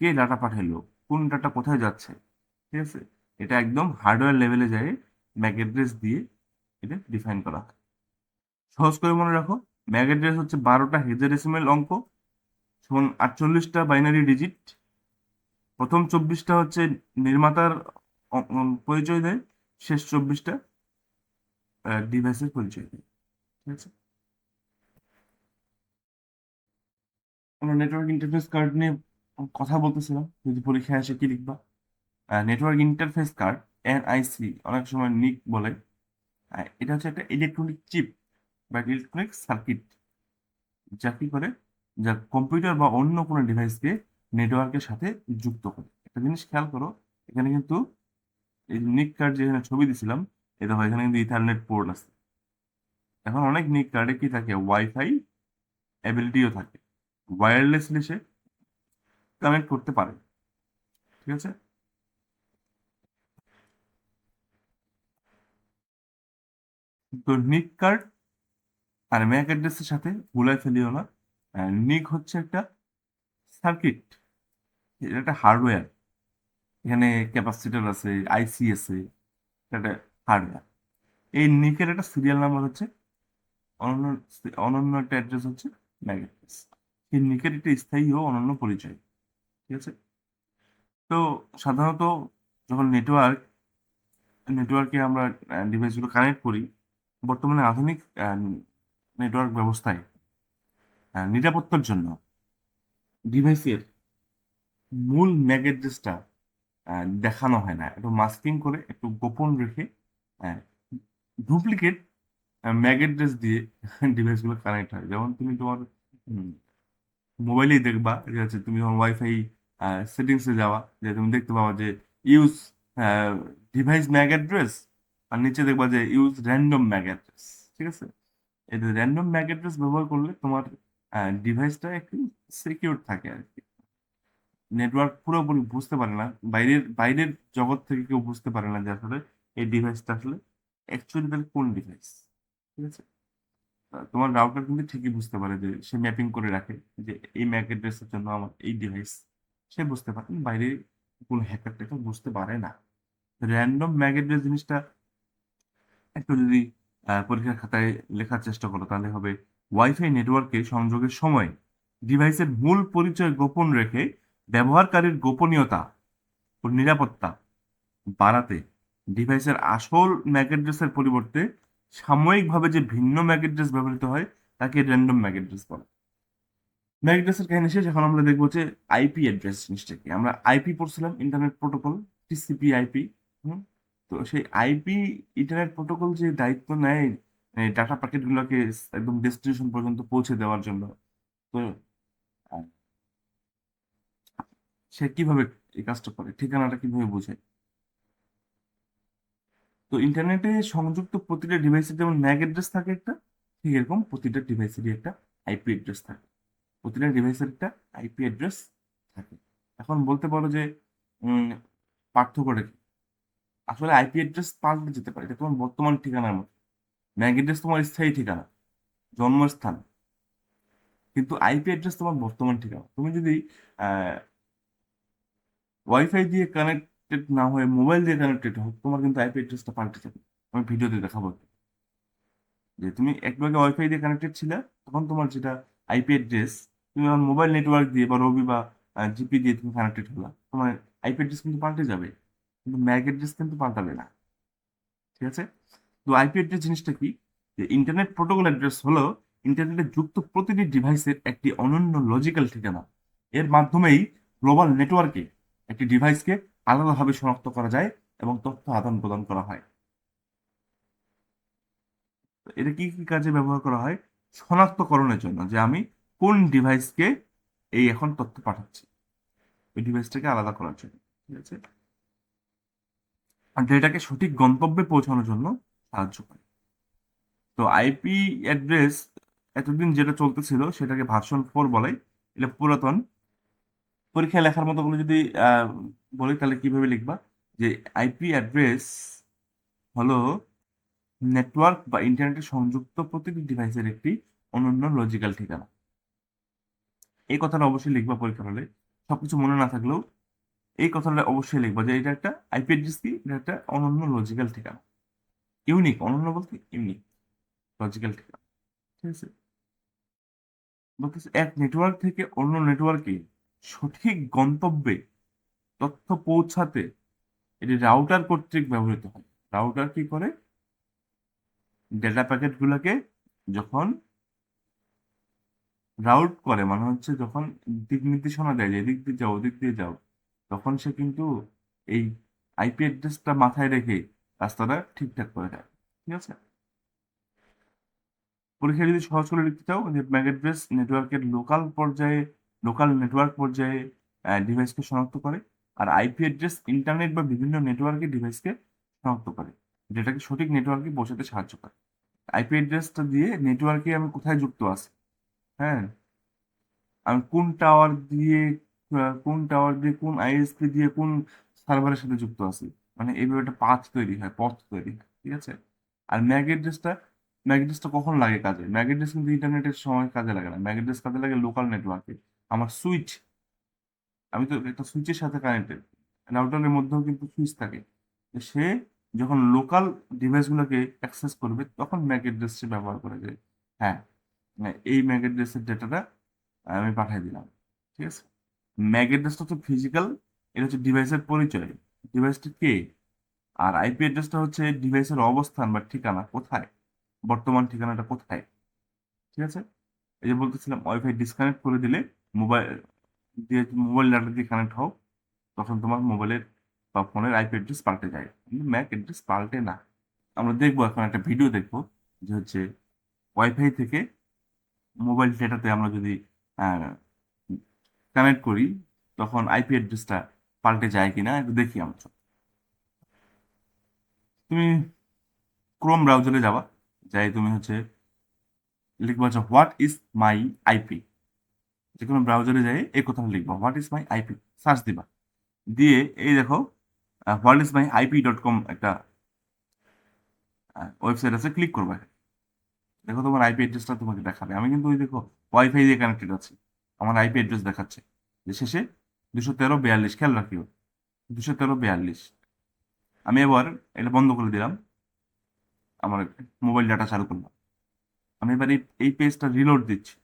কে ডাটা পাঠাইলো, কোন ডাটা কোথায় যাচ্ছে, ঠিক আছে, এটা একদম হার্ডওয়্যার লেভেলে যায় ম্যাক অ্যাড্রেস দিয়ে এটা ডিফাইন করা হয়। সহজ করে মনে রাখো, ম্যাক অ্যাড্রেস হচ্ছে 12টা হেক্সাডেসিমেল অঙ্ক সমান 48টা বাইনারি ডিজিট। প্রথম 24টা হচ্ছে নির্মাতার পরিচয় দেয়, শেষ 24টা ডিভাইসের পরিচয় দেয়। ঠিক আছে, আমরা নেটওয়ার্ক ইন্টারফেস কার্ড নিয়ে কথা বলতেছিলাম, যদি পরীক্ষায় আসে কি লিখবা? নেটওয়ার্ক ইন্টারফেস কার্ড, এনআইসি, অনেক সময় নিক বলে। এটা হচ্ছে একটা ইলেকট্রনিক চিপ বা ইলেকট্রনিক সার্কিট, যা কি করে, যা কম্পিউটার বা অন্য কোনো ডিভাইসকে নেটওয়ার্কের সাথে যুক্ত করে। একটা জিনিস খেয়াল করো, এখানে কিন্তু এই নিক কার্ড যেখানে ছবি দিছিলাম, এই দেখো এখানে কিন্তু ইথারনেট পোর্ট আছে। এখন অনেক নিক কার্ডে কি থাকে, ওয়াইফাই অ্যাবিলিটিও থাকে, ওয়্যারলেসলি সে কানেক্ট করতে পারে। ঠিক আছে। তো নিক কার্ড আর ম্যাক অ্যাড্রেসের সাথে ভুলাই ফেলিও না। নিক হচ্ছে একটা সার্কিট, এটা একটা হার্ডওয়্যার, এখানে ক্যাপাসিটর আছে, আইসি আছে, এটা একটা হার্ডওয়্যার। এই নিকের একটা সিরিয়াল নাম্বার হচ্ছে, অনন্য অনন্য একটা অ্যাড্রেস হচ্ছে ম্যাক অ্যাড্রেস। এই নিকের একটা স্থায়ী ও অনন্য পরিচয়। ঠিক আছে। তো সাধারণত যখন নেটওয়ার্কে আমরা ডিভাইসগুলো কানেক্ট করি, বর্তমানে আধুনিক নেটওয়ার্ক ব্যবস্থায় নিরাপত্তার জন্য ডিভাইসের মূল ম্যাক অ্যাড্রেসটা দেখানো হয় না, একটু মাস্কিং করে একটু গোপন রেখে ডুপ্লিকেট ম্যাক অ্যাড্রেস দিয়ে ডিভাইসগুলো কানেক্ট হয়। যেমন তুমি তোমার মোবাইলেই দেখবা যে হচ্ছে তুমি যখন ওয়াইফাই সেটিংসে যাওয়া, যে তুমি দেখতে পাবা যে ইউজ ডিভাইস ম্যাক অ্যাড্রেস, আর নিচে দেখবা যে ইউজ র্যান্ডম ম্যাক অ্যাড্রেস। ঠিক আছে। এই র্যান্ডম ম্যাক অ্যাড্রেস ব্যবহার করলে তোমার ডিভাইসটা একটু সিকিউর থাকে আর কি। নেটওয়ার্ক পুরোপুরি বুঝতে পারে না, বাইরের বাইরের জগৎ থেকে কেউ বুঝতে পারে না যে আসলে এই ডিভাইসটা আসলে অ্যাকচুয়ালি তাহলে কোন ডিভাইস। ঠিক আছে। তোমার রাউটার কিন্তু ঠিকই বুঝতে পারে, যে সে ম্যাপিং করে রাখে যে এই ম্যাক অ্যাড্রেসের জন্য আমার এই ডিভাইস, সে বুঝতে পারে, বাইরে কোনো হ্যাকার ট্যাকার বুঝতে পারে না। র্যান্ডম ম্যাক অ্যাড্রেস জিনিসটা একটু যদি পরীক্ষার খাতায় লেখার চেষ্টা করো, তাহলে হবে ওয়াইফাই নেটওয়ার্কে সংযোগের সময় ডিভাইসের মূল পরিচয় গোপন রেখে ব্যবহারকারীর গোপনীয়তা ও নিরাপত্তা বাড়াতে ডিভাইসের আসল ম্যাক অ্যাড্রেসের পরিবর্তে সাময়িকভাবে যে ভিন্ন ম্যাক অ্যাড্রেস ব্যবহৃত হয় তাকে র্যান্ডম ম্যাক অ্যাড্রেস বলে। ম্যাক অ্যাড্রেসের কাহিনী শেষ, এখন আমরা দেখবো যে আইপি অ্যাড্রেস জিনিসটা কি। আমরা আইপি পড়ছিলাম, ইন্টারনেট প্রোটোকল, টিসিপি আইপি। তো সেই আইপি ইন্টারনেট প্রোটোকল যে দায়িত্ব নেয় ডাটা প্যাকেট গুলোকে একদম ডেস্টিনেশন পর্যন্ত পৌঁছে দেওয়ার জন্য, তো আহ, সে কিভাবে এই কাজটা করে, ঠিকানাটা কিভাবে বোঝে। তো ইন্টারনেটে সংযুক্ত প্রতিটা ডিভাইসের যেমন ম্যাক অ্যাড্রেস থাকে একটা, ঠিক এরকম প্রতিটা ডিভাইসেরই একটা আইপি অ্যাড্রেস থাকে। প্রতিটা ডিভাইসের একটা আইপি অ্যাড্রেস থাকে। এখন বলতে পারো যে উম, পার্থক্যটা কি? আসলে আইপি অ্যাড্রেস পাল্টে যেতে পারে, এটা তোমার বর্তমান ঠিকানার মতো। ম্যাক অ্যাড্রেস তোমার স্থায়ী ঠিকানা, জন্মস্থান, কিন্তু আইপি অ্যাড্রেস তোমার বর্তমান ঠিকানা। তুমি যদি ওয়াইফাই দিয়ে কানেক্টেড না হয়ে মোবাইল দিয়ে কানেক্টেড হোক, তোমার কিন্তু আইপি অ্যাড্রেসটা পাল্টে যাবে। আমি ভিডিওতে দেখাবো যে তুমি একটু আগে ওয়াইফাই দিয়ে কানেক্টেড ছিলে, তখন তোমার যেটা আইপি অ্যাড্রেস, তুমি যখন মোবাইল নেটওয়ার্ক দিয়ে বা রবি বা জিপি দিয়ে তুমি কানেক্টেড হলা, তোমার আইপি অ্যাড্রেস কিন্তু পাল্টে যাবে, কিন্তু ম্যাক অ্যাড্রেস কিন্তু পাল্টাবে না। ঠিক আছে। তো আইপি অ্যাড্রেস জিনিসটা কি? যে ইন্টারনেট প্রোটোকল অ্যাড্রেস হলো ইন্টারনেটে যুক্ত প্রতিটি ডিভাইসের একটি অনন্য লজিক্যাল ঠিকানা। এর মাধ্যমেই গ্লোবাল নেটওয়ার্কে একটি ডিভাইসকে আলাদাভাবে শনাক্ত করা যায় এবং তথ্য আদান প্রদান করা হয়। তো এটা কি কি কাজে ব্যবহার করা হয়? শনাক্তকরণের জন্য, যে আমি কোন ডিভাইসকে এই এখন তথ্য পাঠাচ্ছি, ওই ডিভাইসটাকে আলাদা করার জন্য। ঠিক আছে। আর ডেটাকে সঠিক গন্তব্যে পৌঁছানোর জন্য সাহায্য করে। তো আইপি অ্যাড্রেস এতদিন যেটা চলতেছিল সেটাকে ভার্সন 4 বলে। এটা পুরাতন। পরীক্ষায় লেখার মতো করে যদি আহ, বলি তাহলে কিভাবে লিখবা, যে আইপি অ্যাড্রেস হলো নেটওয়ার্ক বা ইন্টারনেটে সংযুক্ত প্রতিটি ডিভাইসের একটি অনন্য লজিক্যাল ঠিকানা। এই কথাটা অবশ্যই লিখবা পরীক্ষার হলে। সবকিছু মনে না থাকলেও এই কথাটা অবশ্যই লিখবা যে এটা একটা আইপি অ্যাড্রেস কি, এটা একটা অনন্য লজিক্যাল ঠিকানা। ইউনিক, অনন্য বলতে ইউনিক, লজিক্যাল ঠিকানা। ঠিক আছে। বলতেছে এক নেটওয়ার্ক থেকে অন্য নেটওয়ার্কে সঠিক গন্তব্যে তথ্য পৌঁছাতে এটি রাউটার কর্তৃক ব্যবহৃত হয়। রাউটার কি করে? ডেটা প্যাকেট গুলাকে যখন রাউট করে, মানে হচ্ছে যখন দিক নির্দেশনা দেয় যে এদিক দিয়ে যাও ওদিক দিয়ে যাও, তখন সে কিন্তু এই আইপি অ্যাড্রেসটা মাথায় রেখে রাস্তাটা ঠিকঠাক করে দেয়। ঠিক আছে। পরীক্ষা যদি সহজ করে লিখতে চাও, যে ম্যাক অ্যাড্রেস নেটওয়ার্কের লোকাল নেটওয়ার্ক পর্যায়ে ডিভাইসকে শনাক্ত করে, আর আইপি অ্যাড্রেস ইন্টারনেট বা বিভিন্ন নেটওয়ার্কে ডিভাইসকে শনাক্ত করে, যেটাকে সঠিক নেটওয়ার্কে পৌঁছাতে সাহায্য করে। আইপি অ্যাড্রেসটা দিয়ে নেটওয়ার্কে আমি কোথায় যুক্ত আছি, হ্যাঁ, আমি কোন টাওয়ার দিয়ে কোন আইএসপি দিয়ে কোন সার্ভারের সাথে যুক্ত আছি, মানে এইভাবে একটা পথ তৈরি হয়, ঠিক আছে। আর ম্যাক অ্যাড্রেসটা কখন লাগে কাজে? ম্যাক অ্যাড্রেস কিন্তু ইন্টারনেটের সময় কাজে লাগে না, ম্যাক অ্যাড্রেস কাজে লাগে লোকাল নেটওয়ার্কে। আমার সুইচ, আমি তো একটা সুইচের সাথে কানেক্টেড, রাউটারের মধ্যেও কিন্তু সুইচ থাকে। তো সে যখন লোকাল ডিভাইসগুলোকে অ্যাক্সেস করবে তখন ম্যাক অ্যাড্রেসটি ব্যবহার করে যে হ্যাঁ, এই ম্যাক অ্যাড্রেসের ডেটাটা আমি পাঠিয়ে দিলাম, ঠিক আছে। ম্যাক অ্যাড্রেসটা হচ্ছে ফিজিক্যাল, এটা হচ্ছে ডিভাইসের পরিচয়, ডিভাইসটি কে। আর আইপি অ্যাড্রেসটা হচ্ছে ডিভাইসের অবস্থান বা ঠিকানা, কোথায়, বর্তমান ঠিকানাটা কোথায়, ঠিক আছে। এই যে বলতেছিলাম ওয়াইফাই ডিসকানেক্ট করে দিলে মোবাইল মোবাইল ডাটা দিয়ে কানেক্ট হও, তখন তোমার মোবাইলের বা ফোনের আইপি অ্যাড্রেস পাল্টে যায়, কিন্তু ম্যাক অ্যাড্রেস পাল্টে না। আমরা দেখবো এখন একটা ভিডিও দেখবো যে হচ্ছে ওয়াইফাই থেকে মোবাইল ডেটাতে আমরা যদি কানেক্ট করি তখন আইপি অ্যাড্রেসটা পাল্টে যায় কিনা একটু দেখি আমরা। তুমি ক্রোম ব্রাউজারে যাবা, যাই তুমি হচ্ছে লিখবা হচ্ছে হোয়াট ইজ মাই আইপি, যে কোনো ব্রাউজারে যাই এই কথাটা লিখবা what is my IP, search দিবা, দিয়ে এই দেখো হোয়াট ইজ মাই IP.com একটা ওয়েবসাইট আছে, ক্লিক করবে। দেখো তোমার আইপি অ্যাড্রেসটা তোমাকে দেখাবে, আমি কিন্তু ওই দেখো ওয়াইফাই দিয়ে কানেক্টেড আছি, আমার আইপি অ্যাড্রেস দেখাচ্ছে যে শেষে 213 42, খেয়াল রাখিও 213 42। আমি এবার এটা বন্ধ করে দিলাম, আমার মোবাইল ডাটা চালু করলাম, আমি এবার এই পেজটা রিলোড দিচ্ছি।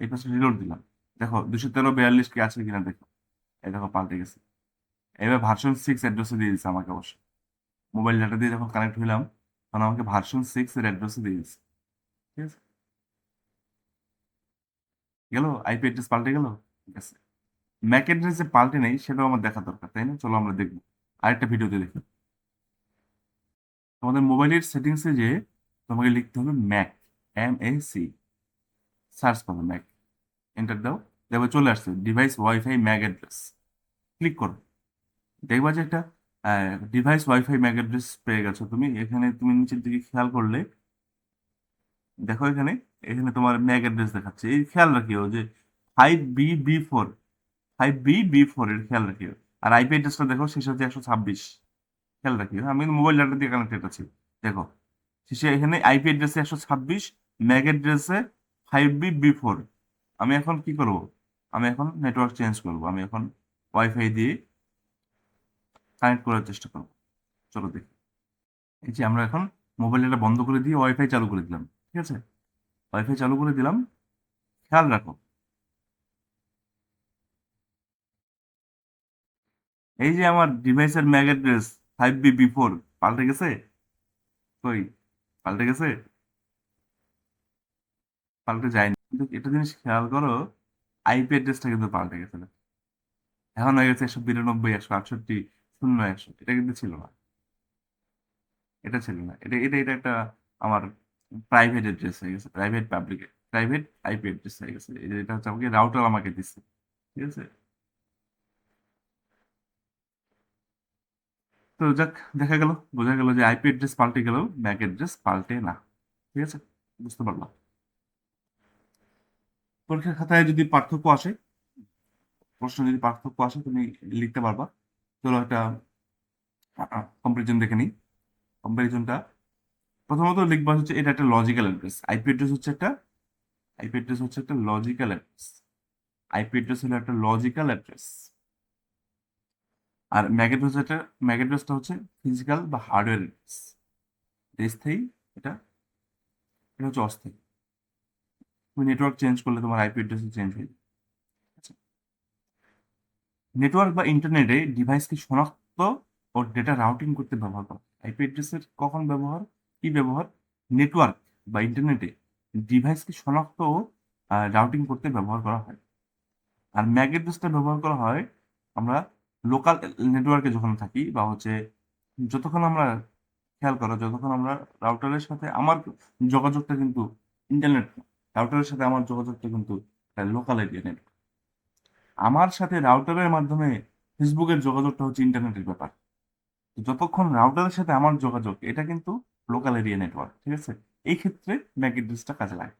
এই পেজটা রিলোড দিলাম, দেখো 213 42 কি আছে কিনা দেখো, এই দেখো পাল্টে গেছে। এবার ভার্সন 6 অ্যাড্রেসে দিয়ে দিচ্ছে আমাকে, অবশ্য মোবাইল ডাটা দিয়ে যখন কানেক্ট হইলাম তখন আমাকে ভার্সন 6 এর অ্যাড্রেসে দিয়ে দিচ্ছে, ঠিক আছে। গেল, আইপি অ্যাড্রেস পাল্টে গেল, ঠিক আছে। ম্যাক অ্যাড্রেস যে পাল্টে নেই সেটাও আমার দেখা দরকার, তাই না? চলো আমরা দেখবো আরেকটা ভিডিওতে দেখি। তোমাদের মোবাইলের সেটিংসে যে তোমাকে লিখতে হবে ম্যাক, MAC, সার্চ করো ম্যাক, এন্টার দাও, দেখবে চলে আসছে device wifi Mac address, click করো। দেখবা যে একটা ডিভাইস ওয়াইফাই ম্যাক অ্যাড্রেস পেয়ে গেছো তুমি। এখানে তুমি নিচের দিকে খেয়াল করলে দেখো এখানে এখানে তোমার ম্যাক অ্যাড্রেস দেখাচ্ছে, এই খেয়াল রাখিও যে 5BB4, 5BB4 এর খেয়াল রাখিও। আর আইপি অ্যাড্রেসটা দেখো শেষে হচ্ছে 126, খেয়াল রাখিও। আমি মোবাইল ডাটা দিয়ে কানেক্টেড আছি, দেখো শেষে এখানে আইপি অ্যাড্রেসে 126, ম্যাক অ্যাড্রেসে 5BB4। আমি এখন কি করব? আমি এখন নেটওয়ার্ক চেঞ্জ করব, আমি এখন ওয়াইফাই দিয়ে কানেক্ট করার চেষ্টা করব। চলো দেখি। এই যে আমরা এখন মোবাইল ডাটা বন্ধ করে দিয়ে ওয়াইফাই চালু করে দিলাম, ঠিক আছে। ওয়াইফাই চালু করে দিলাম, খেয়াল রাখো এই যে আমার ডিভাইসের ম্যাক অ্যাড্রেস 5BB4 পাল্টে গেছে, কই, পাল্টে গেছে? পাল্টে যায়নি, কিন্তু একটা জিনিস খেয়াল করো, আইপি অ্যাড্রেসটা কিন্তু পাল্টে গেছে না, এখন হয়ে গেছে 192.168.0.1, এটা কিন্তু ছিল না, এটা ছিল না, এটা একটা আমার প্রাইভেট অ্যাড্রেস হয়ে গেছে, প্রাইভেট আইপি অ্যাড্রেস হয়ে গেছে, এটা হচ্ছে আমাকে রাউটার আমাকে দিচ্ছে, ঠিক আছে। তো যাক, দেখা গেল, বোঝা গেল যে আইপি অ্যাড্রেস পাল্টে গেলেও ম্যাক অ্যাড্রেস পাল্টে না, ঠিক আছে, বুঝতে পারলাম। পরীক্ষার খাতায় যদি পার্থক্য আসে, প্রশ্ন যদি পার্থক্য আসে তুমি লিখতে পারবা। চলো একটা কম্পারিজন দেখে নিই। কম্পারিজনটা প্রথমত লিখবা হচ্ছে এটা একটা লজিক্যাল অ্যাড্রেস, আইপি অ্যাড্রেস হচ্ছে একটা লজিক্যাল অ্যাড্রেস, আইপি অ্যাড্রেস হলো একটা লজিক্যাল অ্যাড্রেস। আর ম্যাক অ্যাড্রেসটা হচ্ছে ফিজিক্যাল বা হার্ডওয়্যার অ্যাড্রেস, স্থায়ী, এটা এটা হচ্ছে অস্থায়ী। তুমি নেটওয়ার্ক চেঞ্জ করলে তোমার আইপি অ্যাড্রেস চেঞ্জ হয়ে যাবে। আচ্ছা, নেটওয়ার্ক বা ইন্টারনেটে ডিভাইসকে শনাক্ত ও ডেটা রাউটিং করতে ব্যবহার করা হয়। আইপি অ্যাড্রেসের কখন ব্যবহার, কি ব্যবহার? নেটওয়ার্ক বা ইন্টারনেটে ডিভাইসকে শনাক্ত ও রাউটিং করতে ব্যবহার করা হয়। আর ম্যাক অ্যাড্রেসটা ব্যবহার করা হয় আমরা লোকাল নেটওয়ার্কে যখন থাকি, বা হচ্ছে যতক্ষণ আমরা, খেয়াল করো, যতক্ষণ আমরা রাউটারের সাথে আমার যোগাযোগটা কিন্তু ইন্টারনেট, রাউটারের সাথে আমার যোগাযোগটা কিন্তু লোকাল এরিয়া নেট, আমার সাথে রাউটারের মাধ্যমে ফেসবুকের যোগাযোগটা হচ্ছে ইন্টারনেটের ব্যাপার। তো যতক্ষণ রাউটারের সাথে আমার যোগাযোগ, এটা কিন্তু লোকাল এরিয়া নেটওয়ার্ক, ঠিক আছে। এই ক্ষেত্রে ম্যাক অ্যাড্রেসটা কাজে লাগে।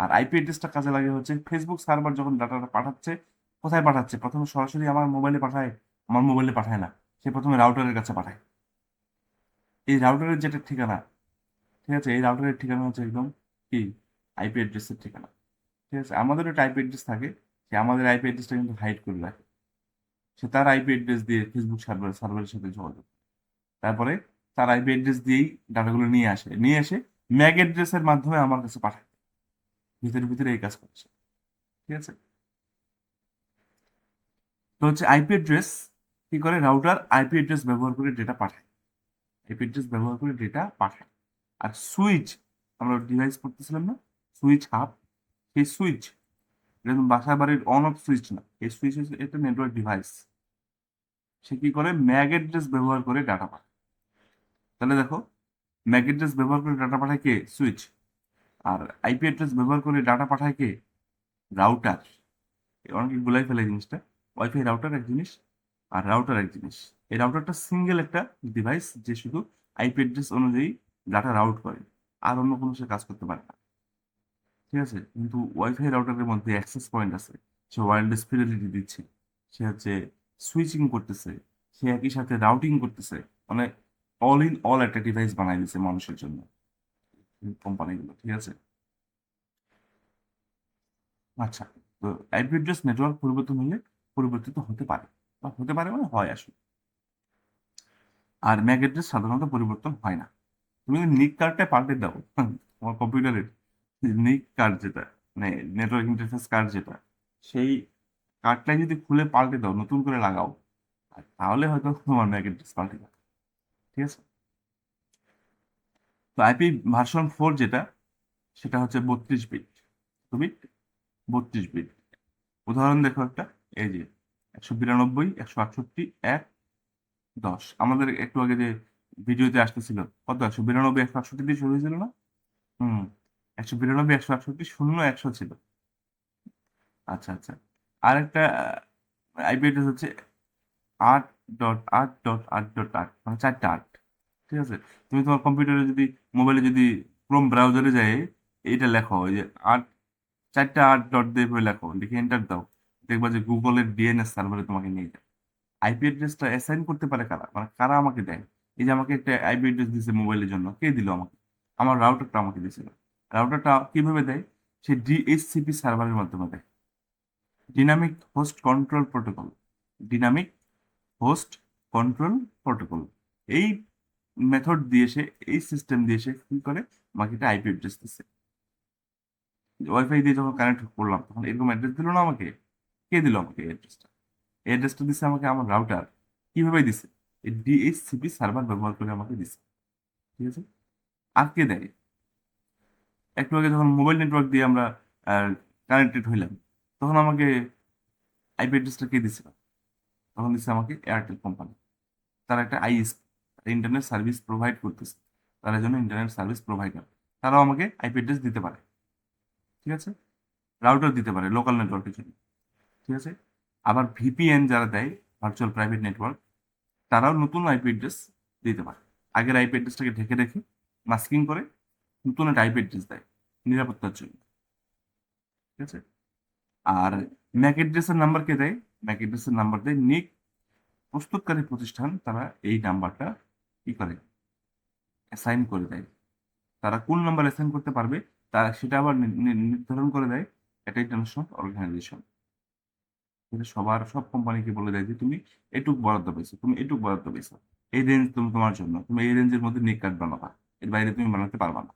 আর আইপি অ্যাড্রেসটা কাজে লাগে হচ্ছে ফেসবুক সার্ভার যখন ডাটাটা পাঠাচ্ছে, কোথায় পাঠাচ্ছে? প্রথমে সরাসরি আমার মোবাইলে পাঠায়? আমার মোবাইলে পাঠায় না, সে প্রথমে রাউটারের কাছে পাঠায়। এই রাউটারের যেটা ঠিকানা, ঠিক আছে, এই রাউটারের ঠিকানা হচ্ছে একদম কি আইপি অ্যাড্রেসের ঠিকানা, ঠিক আছে। আমাদেরও একটা আইপি অ্যাড্রেস থাকে, সে আমাদের আইপি অ্যাড্রেসটা কিন্তু হাইড করে রাখে। সে তার আইপি অ্যাড্রেস দিয়ে ফেসবুক সার্ভারের সাথে যোগাযোগ, তারপরে তার আইপি অ্যাড্রেস দিয়েই ডাটাগুলো নিয়ে এসে ম্যাক অ্যাড্রেসের মাধ্যমে আমার কাছে পাঠায়। ভিতরে ভিতরে এই কাজ করছে, ঠিক আছে। তো হচ্ছে আইপি অ্যাড্রেস কি করে? রাউটার আইপি অ্যাড্রেস ব্যবহার করে ডেটা পাঠায়, আইপি অ্যাড্রেস ব্যবহার করে ডেটা পাঠায়। আর সুইচ, আমরা ডিভাইস পড়তেছিলাম না, সুইচ হাব, সেই সুইচ, এটা কিন্তু বাসা বাড়ির অন অফ সুইচ না, এই সুইচ হচ্ছে একটা নেটওয়ার্ক ডিভাইস। সে কি করে? ম্যাক অ্যাড্রেস ব্যবহার করে ডাটা পাঠায়। তাহলে দেখো, ম্যাক অ্যাড্রেস ব্যবহার করে ডাটা পাঠায় কে? সুইচ। আর আইপি অ্যাড্রেস ব্যবহার করে ডাটা পাঠায় কে? রাউটার। অনেকে গুলাই ফেলে জিনিসটা, ওয়াইফাই রাউটার এক জিনিস আর রাউটার এক জিনিস। এই রাউটারটা সিঙ্গেল একটা ডিভাইস যে শুধু আইপি অ্যাড্রেস অনুযায়ী ডাটা রাউট করে, আর অন্য কোনো সে কাজ করতে পারে না, ঠিক আছে। কিন্তু ওয়াইফাই রাউটারের মধ্যে অ্যাক্সেস পয়েন্ট আছে, সে ওয়্যারলেস ফিডেলিটি দিচ্ছে, সে হচ্ছে সুইচিং করতেছে, সে একই সাথে রাউটিং করতেছে, মানে অল ইন অল একটা ডিভাইস বানাই দিচ্ছে মানুষের জন্য কোম্পানিগুলো, ঠিক আছে। আচ্ছা, তো আইপি অ্যাড্রেস নেটওয়ার্ক পরিবর্তন হলে পরিবর্তিত হতে পারে, বা হতে পারে মানে হয় আসলে। আর ম্যাক অ্যাড্রেস সাধারণত পরিবর্তন হয় না। তুমি যদি নিক কার্ডটা পাল্টে দাও, তোমার কম্পিউটারের নিক কার্ড যেটা, মানে নেটওয়ার্ক ইন্টারফেস কার্ড যেটা, সেই কার্ডটাই যদি খুলে পাল্টে দাও, নতুন করে লাগাও, আর তাহলে হয়তো তোমার ম্যাক অ্যাড্রেস পাল্টে যাবে, ঠিক আছে। তো আইপি ভার্সন 4 যেটা, সেটা হচ্ছে 32 বিট, বিট 32 বিট। উদাহরণ দেখো একটা, এই যে 192 168 110, আমাদের একটু আগে যে ভিডিওতে আসতেছিল, কত? 192 168 দিয়ে শুরু হয়েছিল না? হুম, 192 168 শূন্য 100 ছিল। আচ্ছা আচ্ছা। আর একটা আইপি অ্যাড্রেস হচ্ছে 8.8.8.8, মানে 4টা 8, ঠিক আছে। তুমি তোমার কম্পিউটারে যদি, মোবাইলে যদি ক্রোম ব্রাউজারে যায় এইটা লেখো, ওই যে 4টা 8 দিয়ে করে লেখো, লিখে এন্টার দাও, দেখবা যে গুগলের ডিএনএস সার্ভারে তোমাকে নিয়ে যায়। আইপি অ্যাড্রেসটা অ্যাসাইন করতে পারে কারা? মানে কারা আমাকে দেয়? এই যে আমাকে একটা আইপি অ্যাড্রেস দিছে মোবাইলের জন্য, কে দিল আমাকে? আমার রাউটারটা আমাকে দিয়েছিল। রাউটারটা কিভাবে দেয়? সে ডিএইচসিপি সার্ভারের মাধ্যমে দেয়, dynamic host control protocol, dynamic host control protocol. এই মেথড দিয়ে সে, এই সিস্টেম দিয়ে সে কি করে? আমাকে একটা আইপি অ্যাড্রেস দিচ্ছে। ওয়াইফাই দিয়ে যখন কানেক্ট করলাম তখন এরকম অ্যাড্রেস দিল না আমাকে? কে দিল আমাকে এই অ্যাড্রেসটা? এই অ্যাড্রেসটা দিচ্ছে আমাকে আমার রাউটার। কিভাবে দিছে? এই ডিএইচসিপি সার্ভার ব্যবহার করে আমাকে দিছে, ঠিক আছে। আর কে দেয়? একটু আগে যখন মোবাইল নেটওয়ার্ক দিয়ে আমরা কানেক্টেড হইলাম, তখন আমাকে আইপি অ্যাড্রেসটা কে দিছিল? তখন দিচ্ছে আমাকে এয়ারটেল কোম্পানি। তারা একটা আইএসপি, ইন্টারনেট সার্ভিস প্রোভাইড করতেছে, তারা জন্য ইন্টারনেট সার্ভিস প্রোভাইডার, তারাও আমাকে আইপি অ্যাড্রেস দিতে পারে, ঠিক আছে। রাউটার দিতে পারে লোকাল নেটওয়ার্কের জন্য, ঠিক আছে। আবার ভিপিএন যারা দেয়, ভার্চুয়াল প্রাইভেট নেটওয়ার্ক, তারাও নতুন আইপি অ্যাড্রেস দিতে পারে। আগের আইপি অ্যাড্রেসটাকে ঢেকে রেখে মাস্কিং করে নতুন একটা আইপি অ্যাড্রেস দেয় নিরাপত্তার জন্য, ঠিক আছে। আর ম্যাক অ্যাড্রেসের নাম্বার কে দেয়? ম্যাক অ্যাড্রেসের নাম্বার দেয় নিক প্রস্তুতকারী প্রতিষ্ঠান, তারা এই নাম্বারটা কি করে? অ্যাসাইন করে দেয়। তারা কোন নাম্বার অ্যাসাইন করতে পারবে, তারা সেটা আবার নির্ধারণ করে দেয় একটা ইন্টারন্যাশনাল অর্গানাইজেশন। এটা সব কোম্পানিকে বলে দেয় যে তুমি এটুক বরাদ্দ পেয়েছো, তুমি এটুক বরাদ্দ পেয়েছো, এই রেঞ্জ তুমি তোমার জন্য, তুমি এই রেঞ্জের মধ্যে নিক কার্ড বানাবা, এর বাইরে তুমি বানাতে পারবা না।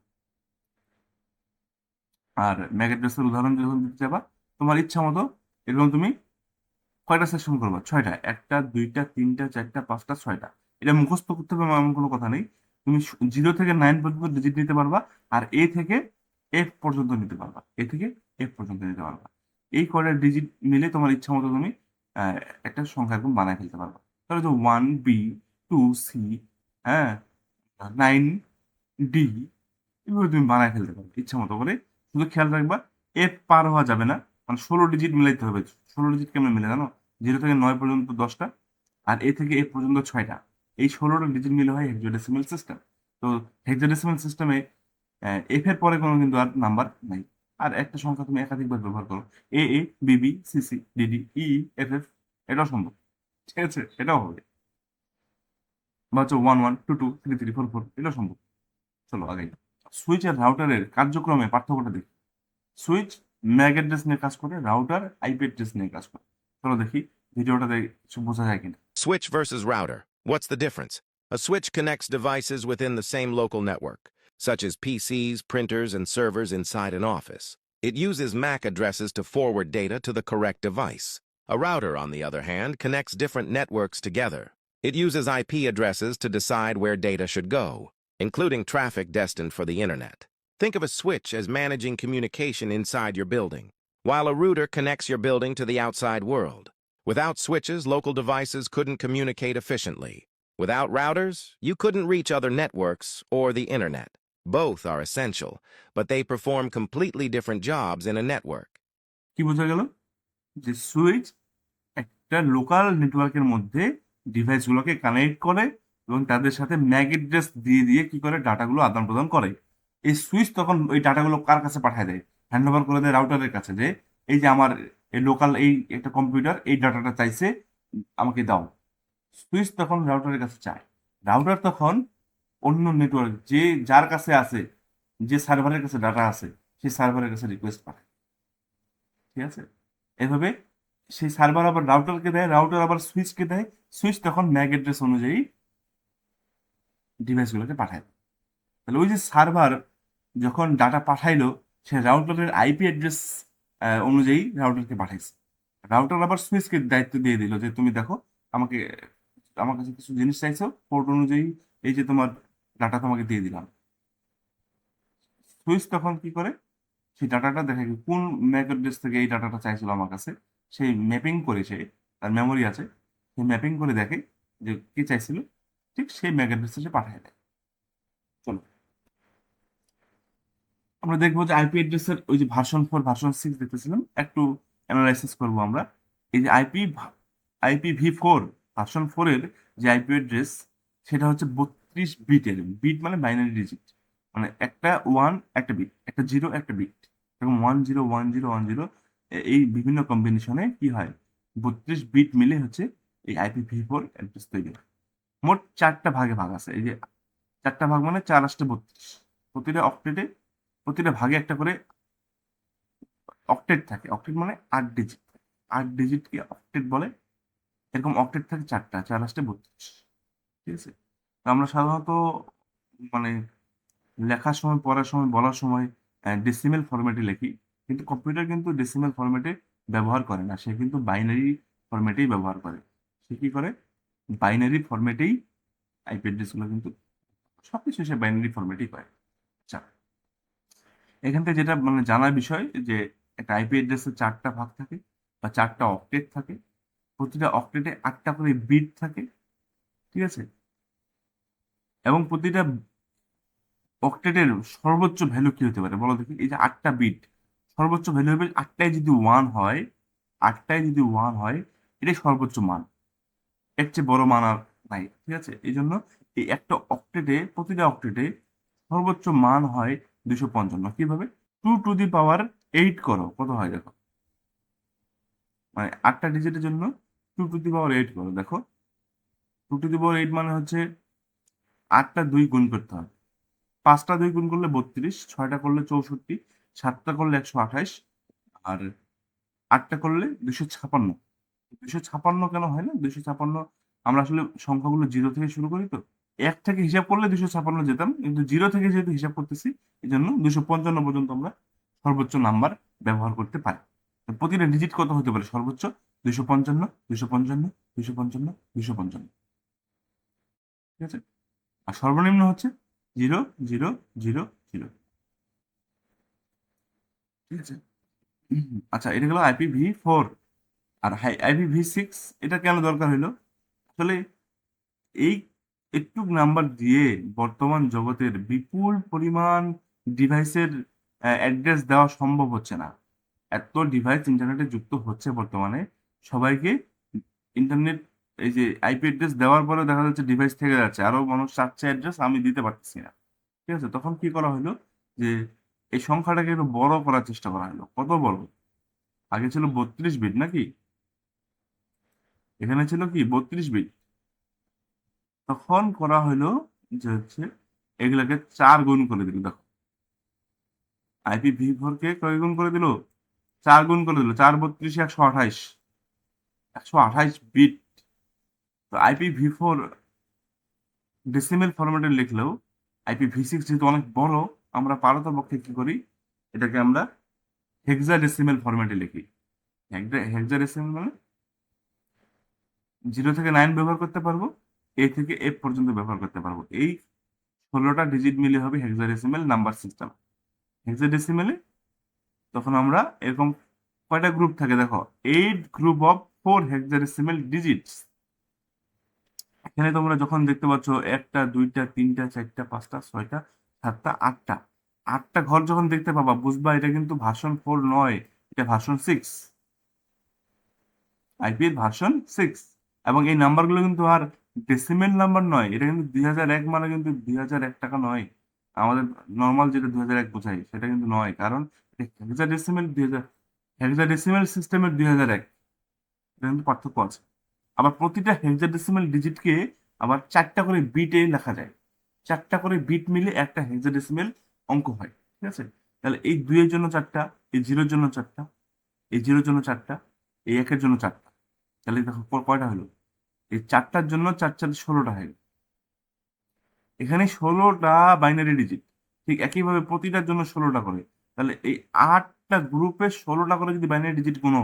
আর ম্যাক অ্যাড্রেসের উদাহরণ যখন দিতে যাবা, তোমার ইচ্ছা মতো এরকম তুমি কয়টা সেকশন করবা? 6টা, 1টা 2টা 3টা 4টা 5টা 6টা। এটা মুখস্থ করতে হবে এমন কোনো কথা নেই। তুমি 0 থেকে 9 পর্যন্ত ডিজিট নিতে পারবা, আর এ থেকে এফ পর্যন্ত নিতে পারবা, এ থেকে এফ পর্যন্ত নিতে পারবা। এই কয়টা ডিজিট মিলে তোমার ইচ্ছা মতো তুমি আহ, একটা সংখ্যা একদম বানায় ফেলতে পারবা। তাহলে তো 1 B 2 C, হ্যাঁ, 9 D, এভাবে তুমি বানায় ফেলতে পারবে ইচ্ছা মতো করে। শুধু খেয়াল রাখবা, এফ পার হওয়া যাবে না, মানে 16 ডিজিট মিলাইতে হবে। 16 ডিজিট কেমন মিলে জানো? 0 থেকে 9 পর্যন্ত 10টা, আর এ থেকে এফ পর্যন্ত 6টা। এই 16টা ডিজিট মিলে হয় হেক্সাডেসিমাল সিস্টেম। তো হেক্সাডেসিমাল সিস্টেমে এফ এর পরে কোনো কিন্তু আর নাম্বার নাই। আর একটা সংখ্যা তুমি একাধিকবার ব্যবহার করো, এ এ বিবি CC DD E F F, এটাও সম্ভব, ঠিক আছে, এটাও হবে। বা হচ্ছে 11 22 33 44, এটাও সম্ভব। চলো আগে সুইচ আর রাউটারের কার্যক্রমে পার্থক্যটা দেখি। সুইচ ম্যাক অ্যাড্রেস নিয়ে কাজ করে, রাউটার আইপি অ্যাড্রেস নিয়ে কাজ করে। চলো দেখি ভিডিওটা দেখে কিছু বোঝা যায় কিনা। Switch versus router. What's the difference? A switch connects devices within the same local network, such as PCs, printers, and servers inside an office. It uses MAC addresses to forward data to the correct device. A router, on the other hand, connects different networks together. It uses IP addresses to decide where data should go, including traffic destined for the internet. Think of a switch as managing communication inside your building, while a router connects your building to the outside world. Without switches, local devices couldn't communicate efficiently. Without routers, you couldn't reach other networks or the internet. Both are essential, but they perform completely different jobs in a network. কি বোঝা গেল? যে switch একটা local নেটওয়ার্কের মধ্যে ডিভাইসগুলোকে connect করে এবং তাদের সাথে ম্যাক অ্যাড্রেস দিয়ে দিয়ে কি করে ডাটাগুলো আদান প্রদান করে। এই সুইচ তখন ওই ডাটাগুলো কার কাছে পাঠায় দেয়? হ্যান্ড ওভার করে দেয় রাউটারের কাছে, যে এই যে আমার এই লোকাল এই একটা কম্পিউটার এই ডাটাটা চাইছে, আমাকে দাও। সুইচ তখন রাউটারের কাছে চায়, রাউটার তখন অন্য নেটওয়ার্ক যে যার কাছে আছে, যে সার্ভারের কাছে ডাটা আছে, সেই সার্ভারের কাছে রিকোয়েস্ট পাঠায়, ঠিক আছে। এভাবে সেই সার্ভার আবার রাউটারকে দেয়, রাউটার আবার সুইচকে দেয়, সুইচ তখন ম্যাক অ্যাড্রেস অনুযায়ী ডিভাইসগুলোকে পাঠায়। তাহলে ওই যে সার্ভার যখন ডাটা পাঠাইলো, সে রাউটারের আইপি অ্যাড্রেস অনুযায়ী রাউটারকে পাঠাইছে। রাউটার আবার সুইচকে দায়িত্ব দিয়ে দিল যে তুমি দেখো, আমাকে আমার কাছে কিছু জিনিস চাইছো, পোর্ট অনুযায়ী এই যে তোমার ডাটা তোমাকে দিয়ে দিলাম। সুইচ তখন কি করে, সেই ডাটাটা দেখে কোন ম্যাক অ্যাড্রেস থেকে এই ডাটাটা চাইছিল আমার কাছে, সেই ম্যাপিং করে, সে তার মেমোরি আছে, সেই ম্যাপিং করে দেখে যে কি চাইছিল, ঠিক সেই ম্যাক অ্যাড্রেসে সে পাঠিয়ে দেয়। চলো আমরা দেখবো যে আইপি অ্যাড্রেসের ওই যে ভার্সন 4 ভার্সন 6 দেখতেছিলাম, একটু অ্যানালাইসিস করবো আমরা। এই যে IPv4 ভার্সন 4-এর যে আইপি অ্যাড্রেস, সেটা হচ্ছে 32 বিটের। বিট মানে বাইনারি ডিজিট, মানে একটা ওয়ান একটা বিট, একটা জিরো একটা বিট, এরকম 10 10 10 10, এই বিভিন্ন কম্বিনেশনে কি হয়, 32 বিট মিলে হচ্ছে এই IPv4 অ্যাড্রেস তৈরি হয়। মোট 4টা ভাগে ভাগ আছে। এই যে 4টা ভাগ মানে 4 8 32, প্রতিটা অক্টেটে, প্রতিটা ভাগে একটা করে অক্টেট থাকে। অক্টেট মানে 8 ডিজিট, 8 ডিজিটকে অক্টেট বলে। এরকম অক্টেট থাকে 4টা, 4 8 32, ঠিক আছে। তো আমরা সাধারণত মানে লেখার সময়, পড়ার সময়, বলার সময় ডেসিমেল ফরম্যাটে লিখি, কিন্তু কম্পিউটার কিন্তু ডেসিমেল ফরম্যাটে ব্যবহার করে না, সে কিন্তু বাইনারি ফরম্যাটেই ব্যবহার করে। সে কি করে, বাইনারি ফরম্যাটেই আইপি অ্যাড্রেসগুলো কিন্তু সবকিছু সে বাইনারি ফরম্যাটেই পায়। আচ্ছা, এখান থেকে যেটা মানে জানার বিষয় যে একটা আইপি অ্যাড্রেসের 4টা ভাগ থাকে বা 4টা অক্টেট থাকে, প্রতিটা অক্টেটে 8টা করে বিট থাকে, ঠিক আছে। এবং প্রতিটা অক্টেটের সর্বোচ্চ ভ্যালু কি হতে পারে বলো দেখি? এই যে 8টা বিট, সর্বোচ্চ ভ্যালু হবে 8টায় যদি ওয়ান হয়, 8টায় যদি ওয়ান হয়, এটাই সর্বোচ্চ মান, এর চেয়ে বড় মান আর নাই, ঠিক আছে। এই জন্য এই একটা অক্টেটে, প্রতিটা অক্টেটে সর্বোচ্চ মান হয় 255। কিভাবে? 2 টু দি পাওয়ার 8 করো, কত হয় দেখো, মানে 8টা ডিজিটের জন্য 2 টু দি পাওয়ার 8 করো, দেখো 2 টু দি পাওয়ার 8 মানে হচ্ছে 8টা 2 গুণ করতে হবে, 5টা 2 গুণ করলে 32, 6টা করলে 64, 7টা করলে 128, আর 8টা করলে 256। 256 কেন হয় না? 256 আমরা আসলে সংখ্যাগুলো জিরো থেকে শুরু করি, তো 1 থেকে হিসাব করলে 256 যেতাম, কিন্তু জিরো থেকে যেহেতু হিসাব করতেছি, এই জন্য 255 পর্যন্ত আমরা সর্বোচ্চ নাম্বার ব্যবহার করতে পারি। তো প্রতিটা ডিজিট কত হতে পারে? সর্বোচ্চ 255, 255, 255, 255, ঠিক আছে। আর সর্বনিম্ন হচ্ছে 0 0 0 0, ঠিক আছে। আচ্ছা, এটা গেল IPv4। আর IPv6 এটা কেন দরকার হইলো? আসলে এই একটু নাম্বার দিয়ে বর্তমান জগতের বিপুল পরিমাণ ডিভাইসের অ্যাড্রেস দেওয়া সম্ভব হচ্ছে না। এত ডিভাইস ইন্টারনেটে যুক্ত হচ্ছে বর্তমানে, সবাইকে ইন্টারনেট এই যে আইপি অ্যাড্রেস দেওয়ার পরে দেখা যাচ্ছে ডিভাইস থেকে যাচ্ছে, আরো মানুষ চাচ্ছে অ্যাড্রেস, আমি দিতে পারতেছি না। ঠিক আছে, তখন কি করা হলো যে এই সংখ্যাটাকে একটু বড় করার চেষ্টা করা হলো। কত বড়? আগে ছিল 32 বিট নাকি, এখানে ছিল কি 32 বিট। তখন করা হলো যে হচ্ছে এগুলাকে 4 গুণ করে দিল। দেখো IPv4 কে কয় গুণ করে দিল? 4 গুণ করে দিল। 4 32 128, 128 বিট। তো IPv4 ডেসিমেল ফরম্যাটে লিখলেও IPv6 যেহেতু অনেক বড়, আমরা পারতপক্ষে কি করি, এটাকে আমরা হেক্সাডেসিমেল ফরম্যাটে লিখি। হেক্সাডেসিমেল মানে 0 থেকে 9 ব্যবহার করতে পারবো, A থেকে F পর্যন্ত ব্যবহার করতে পারবো। এই 16টা ডিজিট মিলে হবে হেক্সাডেসিমেল নাম্বার সিস্টেম। হেক্সাডেসিমেলে তখন আমরা এরকম কয়টা গ্রুপ থাকে দেখো, 8 গ্রুপ অফ 4 হেক্সাডেসিমেল ডিজিটস। এখানে তোমরা যখন দেখতে পাচ্ছ 1টা 2টা 3টা 4টা 5টা 6টা 7টা 8টা, 8টা ঘর যখন দেখতে পাবা বুঝবা এটা কিন্তু ভার্সন 4 নয়, এটা ভার্সন 6, আইপিএর ভার্সন 6। এবং এই নাম্বারগুলো কিন্তু আর ডেসিমেল নাম্বার নয়, এটা কিন্তু 2001 মানে কিন্তু 2001 টাকা নয়। আমাদের নর্মাল যেটা 2001 বোঝায় সেটা কিন্তু নয়, কারণ হেক্সাডেসিমেল 2000, হেক্সাডেসিমেল সিস্টেমের 2001, এটা কিন্তু পার্থক্য আছে। আবার প্রতিটা হেক্সাডেসিমেল ডিজিটকে আবার 4টা করে বিটে লেখা যায়। 4টা করে বিট মিলে একটা হেক্সাডেসিমেল অঙ্ক হয়। ঠিক আছে, তাহলে এই 2 এর জন্য 4টা, এই 0-এর জন্য 4টা, এই 0-এর জন্য 4টা, এই 1-এর জন্য 4টা। তাহলে দেখো কয়টা হলো, এই 4টার জন্য 4 16টা হয়। এখানে 16টা বাইনারি ডিজিট, ঠিক একইভাবে প্রতিটার জন্য 16টা করে। তাহলে এই 8টা গ্রুপে 16টা করে যদি বাইনারি ডিজিট গুণো,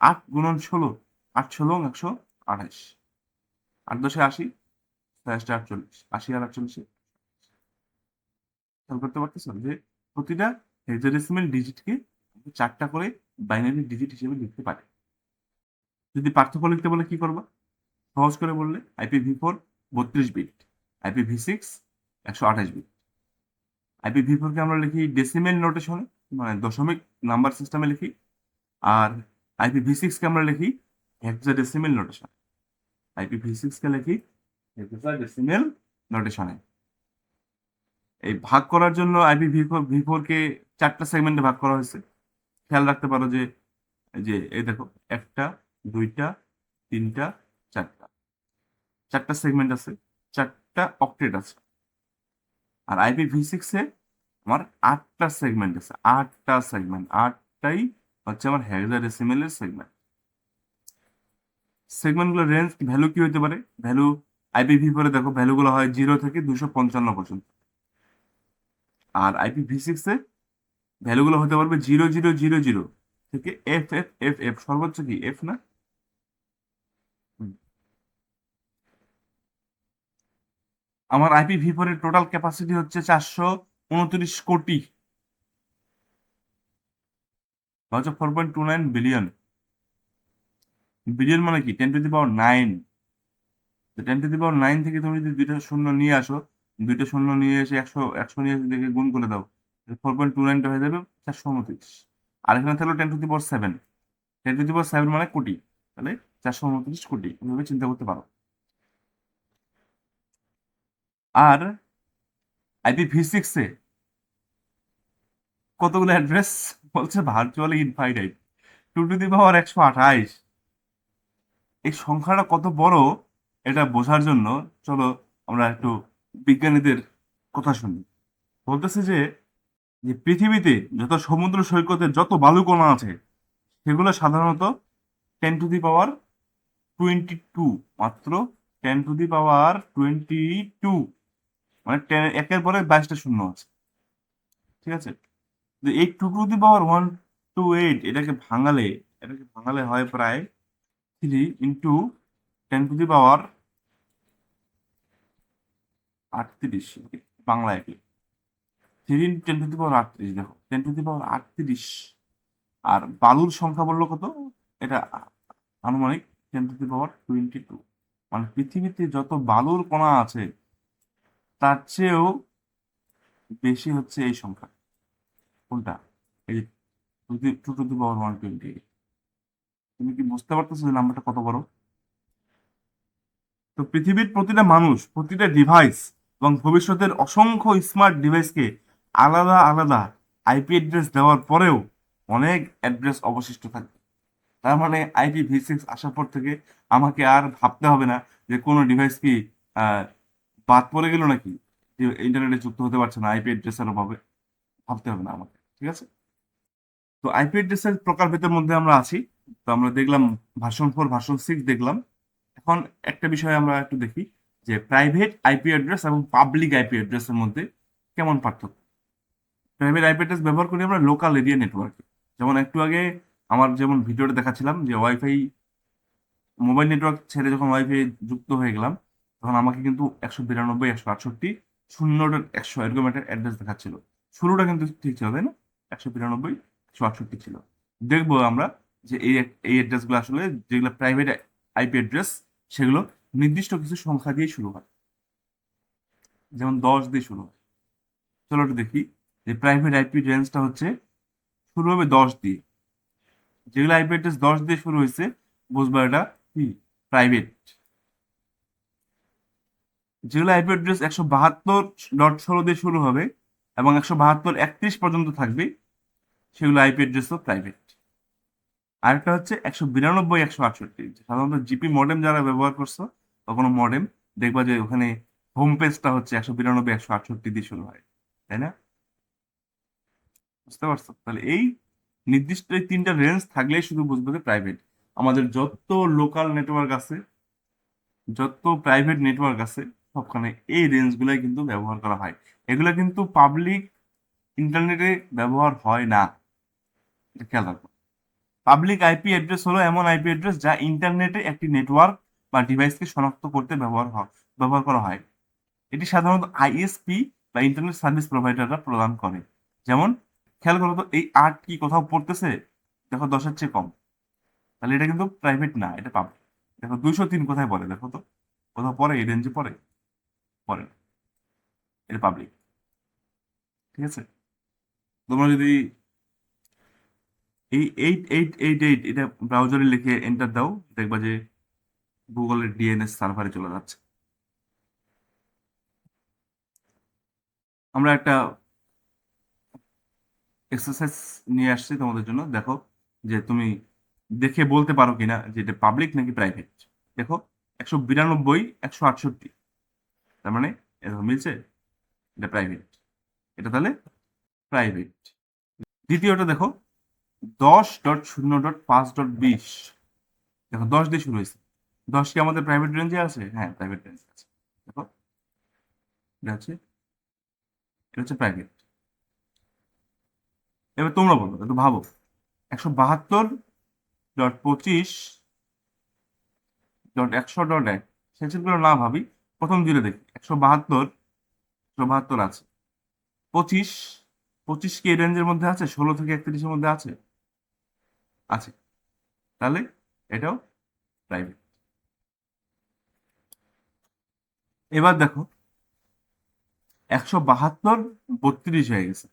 8 গুণন 16, 8 16 128, 8 10 80, 48, 80 আর 48। খেয়াল করতে পারতেছো যে প্রতিটা হেক্সাডেসিমেল ডিজিটকে 4টা করে বাইনারি ডিজিট হিসেবে লিখতে পারে। যদি পার্থক্য লিখতে বলে কি করবা, সহজ করে বললে IPv4 32 bit, IPv6 128 bit. IPv4 কে আমরা লিখি ডেসিমেল নোটেশনে, মানে দশমিক নাম্বার সিস্টেমে লিখি। আর IPv6 কে আমরা লিখি হেক্সাডেসিমেল নোটেশন। IPv6 কে লিখি হেক্সাডেসিমেল নোটেশনে। এই ভাগ করার জন্য IPv4 কে 4টা সেগমেন্টে ভাগ করা হয়েছে। খেয়াল রাখতে পারো যে এই যে এই দেখো 1টা 2টা 3টা 4টা, 4টা সেগমেন্ট আছে, 4টা অক্টেট আছে। আর IPv6 এ আমার 8টা সেগমেন্ট আছে, 8টা সেগমেন্ট, 8টাই হচ্ছে আমার হেক্সাডেসিমেলের সেগমেন্ট। সেগমেন্টগুলোর রেঞ্জ ভ্যালু কি হতে পারে? ভ্যালু IPv4 দেখো ভ্যালুগুলো হয় 0 থেকে 255 পর্যন্ত। আর IPv6 এ ভ্যালুগুলো হতে পারবে 0000 থেকে FFFF, সর্বোচ্চ কি এফ না? হুম। আমার IPv4 এর টোটাল ক্যাপাসিটি হচ্ছে 429 কোটি, হচ্ছে 4.29 বিলিয়ন। বিলিয়ন মানে কি 10⁻৯। 10⁻৯ থেকে তুমি যদি 2টা শূন্য নিয়ে আসো, 2টা শূন্য নিয়ে এসে 100 100 নিয়ে এসে দেখে গুণ করে দাও, 4.29টা হয়ে যাবে 429। আর এখানে থাকলো 10⁻7, 10⁻7 মানে কোটি, তাহলে 429 কোটি, এভাবে চিন্তা করতে পারো। আর IPv6 এ কতগুলো অ্যাড্রেস বলছে ভার্চুয়ালি ইনফাইনাইট, 2⁻128। এই সংখ্যাটা কত বড় এটা বোঝার জন্য চলো আমরা একটু বিজ্ঞানীদের কথা শুনি। বলতেছে যে যে পৃথিবীতে যত সমুদ্র সৈকতে যত বালুকণা আছে সেগুলো সাধারণত 10⁻22, মাত্র 10⁻22, মানে 1-এর পরে 22টা শূন্য আছে। ঠিক আছে, তো এই 2⁻128 এটাকে ভাঙালে হয় প্রায় 3 × 10⁻38, বাংলায় কি 3 × 10⁻38, দেখো 10⁻38। আর বালুর সংখ্যা বললো কত, এটা আনুমানিক 10⁻22, মানে পৃথিবীতে যত বালুর কণা আছে তার চেয়েও বেশি হচ্ছে এই সংখ্যা। কোনটা? এই 2⁻128। তুমি কি বুঝতে পারতেছো যে নাম্বারটা কত বড়? তো পৃথিবীর প্রতিটা মানুষ, প্রতিটা ডিভাইস এবং ভবিষ্যতের অসংখ্য স্মার্ট ডিভাইসকে আলাদা আলাদা আইপি অ্যাড্রেস দেওয়ার পরেও অনেক অ্যাড্রেস অবশিষ্ট থাকবে। তার মানে IPv6 আসার পর থেকে আমাকে আর ভাবতে হবে না যে কোনো ডিভাইস কি আহ, বাদ পড়ে গেল নাকি, যে ইন্টারনেটে যুক্ত হতে পারছে না আইপি অ্যাড্রেসের অভাবে। ভাবতে হবে না আমাকে, ঠিক আছে? তো আইপি অ্যাড্রেসের প্রকারভেদের মধ্যে আমরা আছি। তো আমরা দেখলাম ভার্সন 4, ভার্সন 6 দেখলাম। এখন একটা বিষয় আমরা একটু দেখি যে প্রাইভেট আইপি অ্যাড্রেস এবং পাবলিক আইপি অ্যাড্রেসের মধ্যে কেমন পার্থক্য। প্রাইভেট আইপি অ্যাড্রেস ব্যবহার করি আমরা লোকাল এরিয়া নেটওয়ার্কে। যেমন একটু আগে আমার যেমন ভিডিওটা দেখাচ্ছিলাম যে ওয়াইফাই, মোবাইল নেটওয়ার্ক ছেড়ে যখন ওয়াইফাই যুক্ত হয়ে গেলাম, তখন আমাকে কিন্তু 192.168.0.100 এরকম একটা অ্যাড্রেস দেখাচ্ছিল। শুরুটা কিন্তু ঠিক ছিল, তাই না? 192.168 ছিল। দেখবো আমরা যে এই অ্যাড্রেসগুলো আসলে যেগুলো প্রাইভেট আইপি অ্যাড্রেস, সেগুলো নির্দিষ্ট কিছু সংখ্যা দিয়ে শুরু হয়, যেমন 10 দিয়ে শুরু হয়। চলো একটু দেখি যে প্রাইভেট আইপি রেঞ্জটা হচ্ছে শুরু হবে 10 দিয়ে। যেগুলো আইপি অ্যাড্রেস 10 দিয়ে শুরু হয়েছে, বুঝবা এটা কি প্রাইভেট। যেগুলো আইপি অ্যাড্রেস 172.16 দিয়ে শুরু হবে এবং 172.31 পর্যন্ত থাকবে, সেগুলো আইপি অ্যাড্রেসও প্রাইভেট। আরেকটা হচ্ছে 192.168, সাধারণত জিপি মডেম যারা ব্যবহার করছো, তখন মডেম দেখবা যে ওখানে হোম পেজটা হচ্ছে 192.168 দিয়ে শুরু হয়, তাই না? বুঝতে পারছো? তাহলে এই নির্দিষ্ট এই তিনটা রেঞ্জ থাকলেই শুধু বুঝবে যে প্রাইভেট। আমাদের যত লোকাল নেটওয়ার্ক আছে, যত প্রাইভেট নেটওয়ার্ক আছে, সবখানে এই রেঞ্জগুলাই কিন্তু ব্যবহার করা হয়। এগুলো কিন্তু পাবলিক ইন্টারনেটে ব্যবহার হয় না, এটা খেয়াল রাখবো। পাবলিক আইপি অ্যাড্রেস হলো এমন আইপি অ্যাড্রেস যা ইন্টারনেটে একটি নেটওয়ার্ক বা ডিভাইসকে শনাক্ত করতে ব্যবহার করা হয়। এটি সাধারণত আইএসপি বা ইন্টারনেট সার্ভিস প্রোভাইডাররা প্রদান করে। যেমন খেয়াল করো তো, এই 8 কি কোথাও পড়তেছে? দেখো 10-এর চেয়ে কম, তাহলে এটা কিন্তু প্রাইভেট না, এটা পাবলিক। দেখো 203 কোথায় পড়ে, দেখো তো কোথাও পড়ে এই রেঞ্জে? পড়ে? পড়ে না, এটা পাবলিক। ঠিক আছে? তোমরা যদি এই 8888 এটা ব্রাউজারে লিখে এন্টার দাও, দেখবা যে গুগলের ডিএনএস সার্ভারে চলে যাচ্ছে। আমরা একটা এক্সারসাইজ নিয়ে আসছি তোমাদের জন্য, দেখো যে তুমি দেখে বলতে পারো কিনা যে এটা পাবলিক নাকি প্রাইভেট। দেখো 192.168, তার মানে এটা মিলছে, এটা প্রাইভেট। এটা তাহলে প্রাইভেট। দ্বিতীয়টা দেখো 10.0.5.20, দেখো 10 দিয়ে শুরু হয়েছে। 10 কি আমাদের প্রাইভেট রেঞ্জে আছে? হ্যাঁ, প্রাইভেট রেঞ্জে আছে। দেখো এটা হচ্ছে প্রাইভেট। এবার তোমরা বলো, একটু ভাবো, 172.25.100.1 সেগুলো না ভাবি, প্রথম দিকে দেখি 172 আছে। 25, 25 কি এই রেঞ্জের মধ্যে আছে? 16 থেকে 31-এর মধ্যে আছে? আছে, তাহলে এটাও প্রাইভেট। এবার দেখো 172.32 হয়ে গেছে।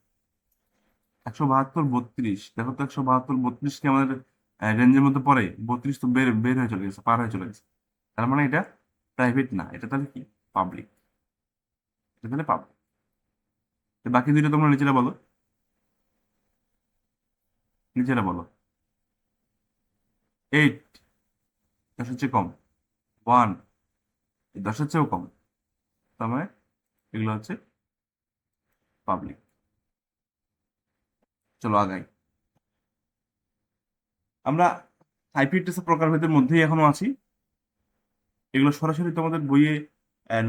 172.32, দেখো তো 172.32 কি আমাদের রেঞ্জের মধ্যে পড়ে? 32 তো বের বের হয়ে চলে গেছে, পার হয়ে চলে গেছে। তার মানে এটা প্রাইভেট না, এটা তাহলে কি? পাবলিক। এটা তাহলে পাবলিক। বাকি দুইটা তোমরা নিজেরা বলো, নিজেরা বলো। 8, 10-এর চেয়ে কম। 1, 10-এর চেয়েও কম। তার মানে এগুলো হচ্ছে পাবলিক। চলো আগাই। আমরা আইপি অ্যাড্রেসের প্রকারভেদের মধ্যেই এখনো আছি। এগুলো সরাসরি তোমাদের বইয়ে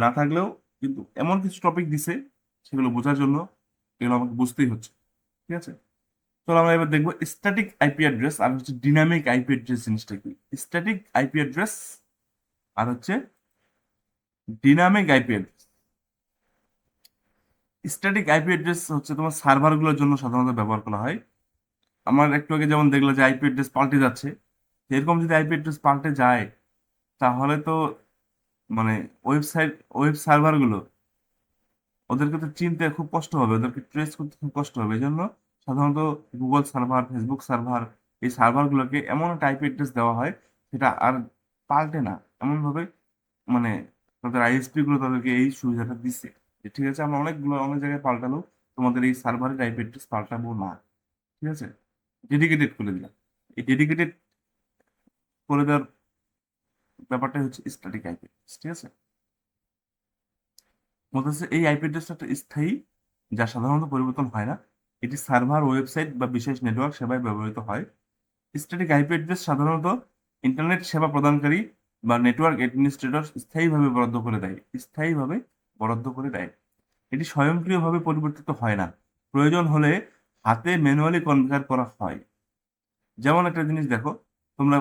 না থাকলেও কিন্তু এমন কিছু টপিক দিছে, সেগুলো বোঝার জন্য এগুলো আমাকে বুঝতেই হচ্ছে। ঠিক আছে? চলো আমরা এবার দেখবো স্ট্যাটিক আইপি অ্যাড্রেস আর হচ্ছে ডিনামিক আইপি অ্যাড্রেস জিনিসটা কি। স্ট্যাটিক আইপি অ্যাড্রেস আর হচ্ছে dynamic IP address. Static IP address হচ্ছে তোমার সার্ভারগুলোর জন্য সাধারণত ব্যবহার করা হয়। আমার একটু আগে যেমন দেখলো যে আইপি অ্যাড্রেস পাল্টে যাচ্ছে, এরকম যদি আইপি অ্যাড্রেস পাল্টে যায়, তাহলে তো মানে ওয়েব সার্ভারগুলো, ওদেরকে তো চিনতে খুব কষ্ট হবে, ওদেরকে ট্রেস করতে খুব কষ্ট হবে। এই জন্য সাধারণত গুগল সার্ভার, ফেসবুক সার্ভার, এই সার্ভারগুলোকে এমন একটা আইপি অ্যাড্রেস দেওয়া হয় সেটা আর পাল্টে না, এমন ভাবে মানে তাদের আইএসপি গুলো তাদেরকে এই সুবিধাটা দিচ্ছে যে ঠিক আছে আমরা অনেক জায়গায় পাল্টালো, তোমাদের এই সার্ভারের আইপি অ্যাড্রেস পাল্টাবো না, ঠিক আছে, ডেডিকেটেড করে দিলাম। এই ডেডিকেটেড করে দেওয়ার ব্যাপারটা হচ্ছে স্ট্যাটিক আইপি অ্যাড্রেস, ঠিক আছে। বলতেছে এই আইপি অ্যাড্রেসটা একটা স্থায়ী, যা সাধারণত পরিবর্তন হয় না। এটি সার্ভার, ওয়েবসাইট বা বিশেষ নেটওয়ার্ক সেবায় ব্যবহৃত হয়। স্ট্যাটিক আইপি অ্যাড্রেস সাধারণত ইন্টারনেট সেবা প্রদানকারী বা নেটওয়ার্ক অ্যাডমিনিস্ট্রেটর স্থায়ীভাবে বরাদ্দ করে দেয়। এটি স্বয়ংক্রিয়ভাবে পরিবর্তিত হয় না, প্রয়োজন হলে হাতে ম্যানুয়ালি কনফিগার করা হয়। যেমন একটা জিনিস দেখো, তোমরা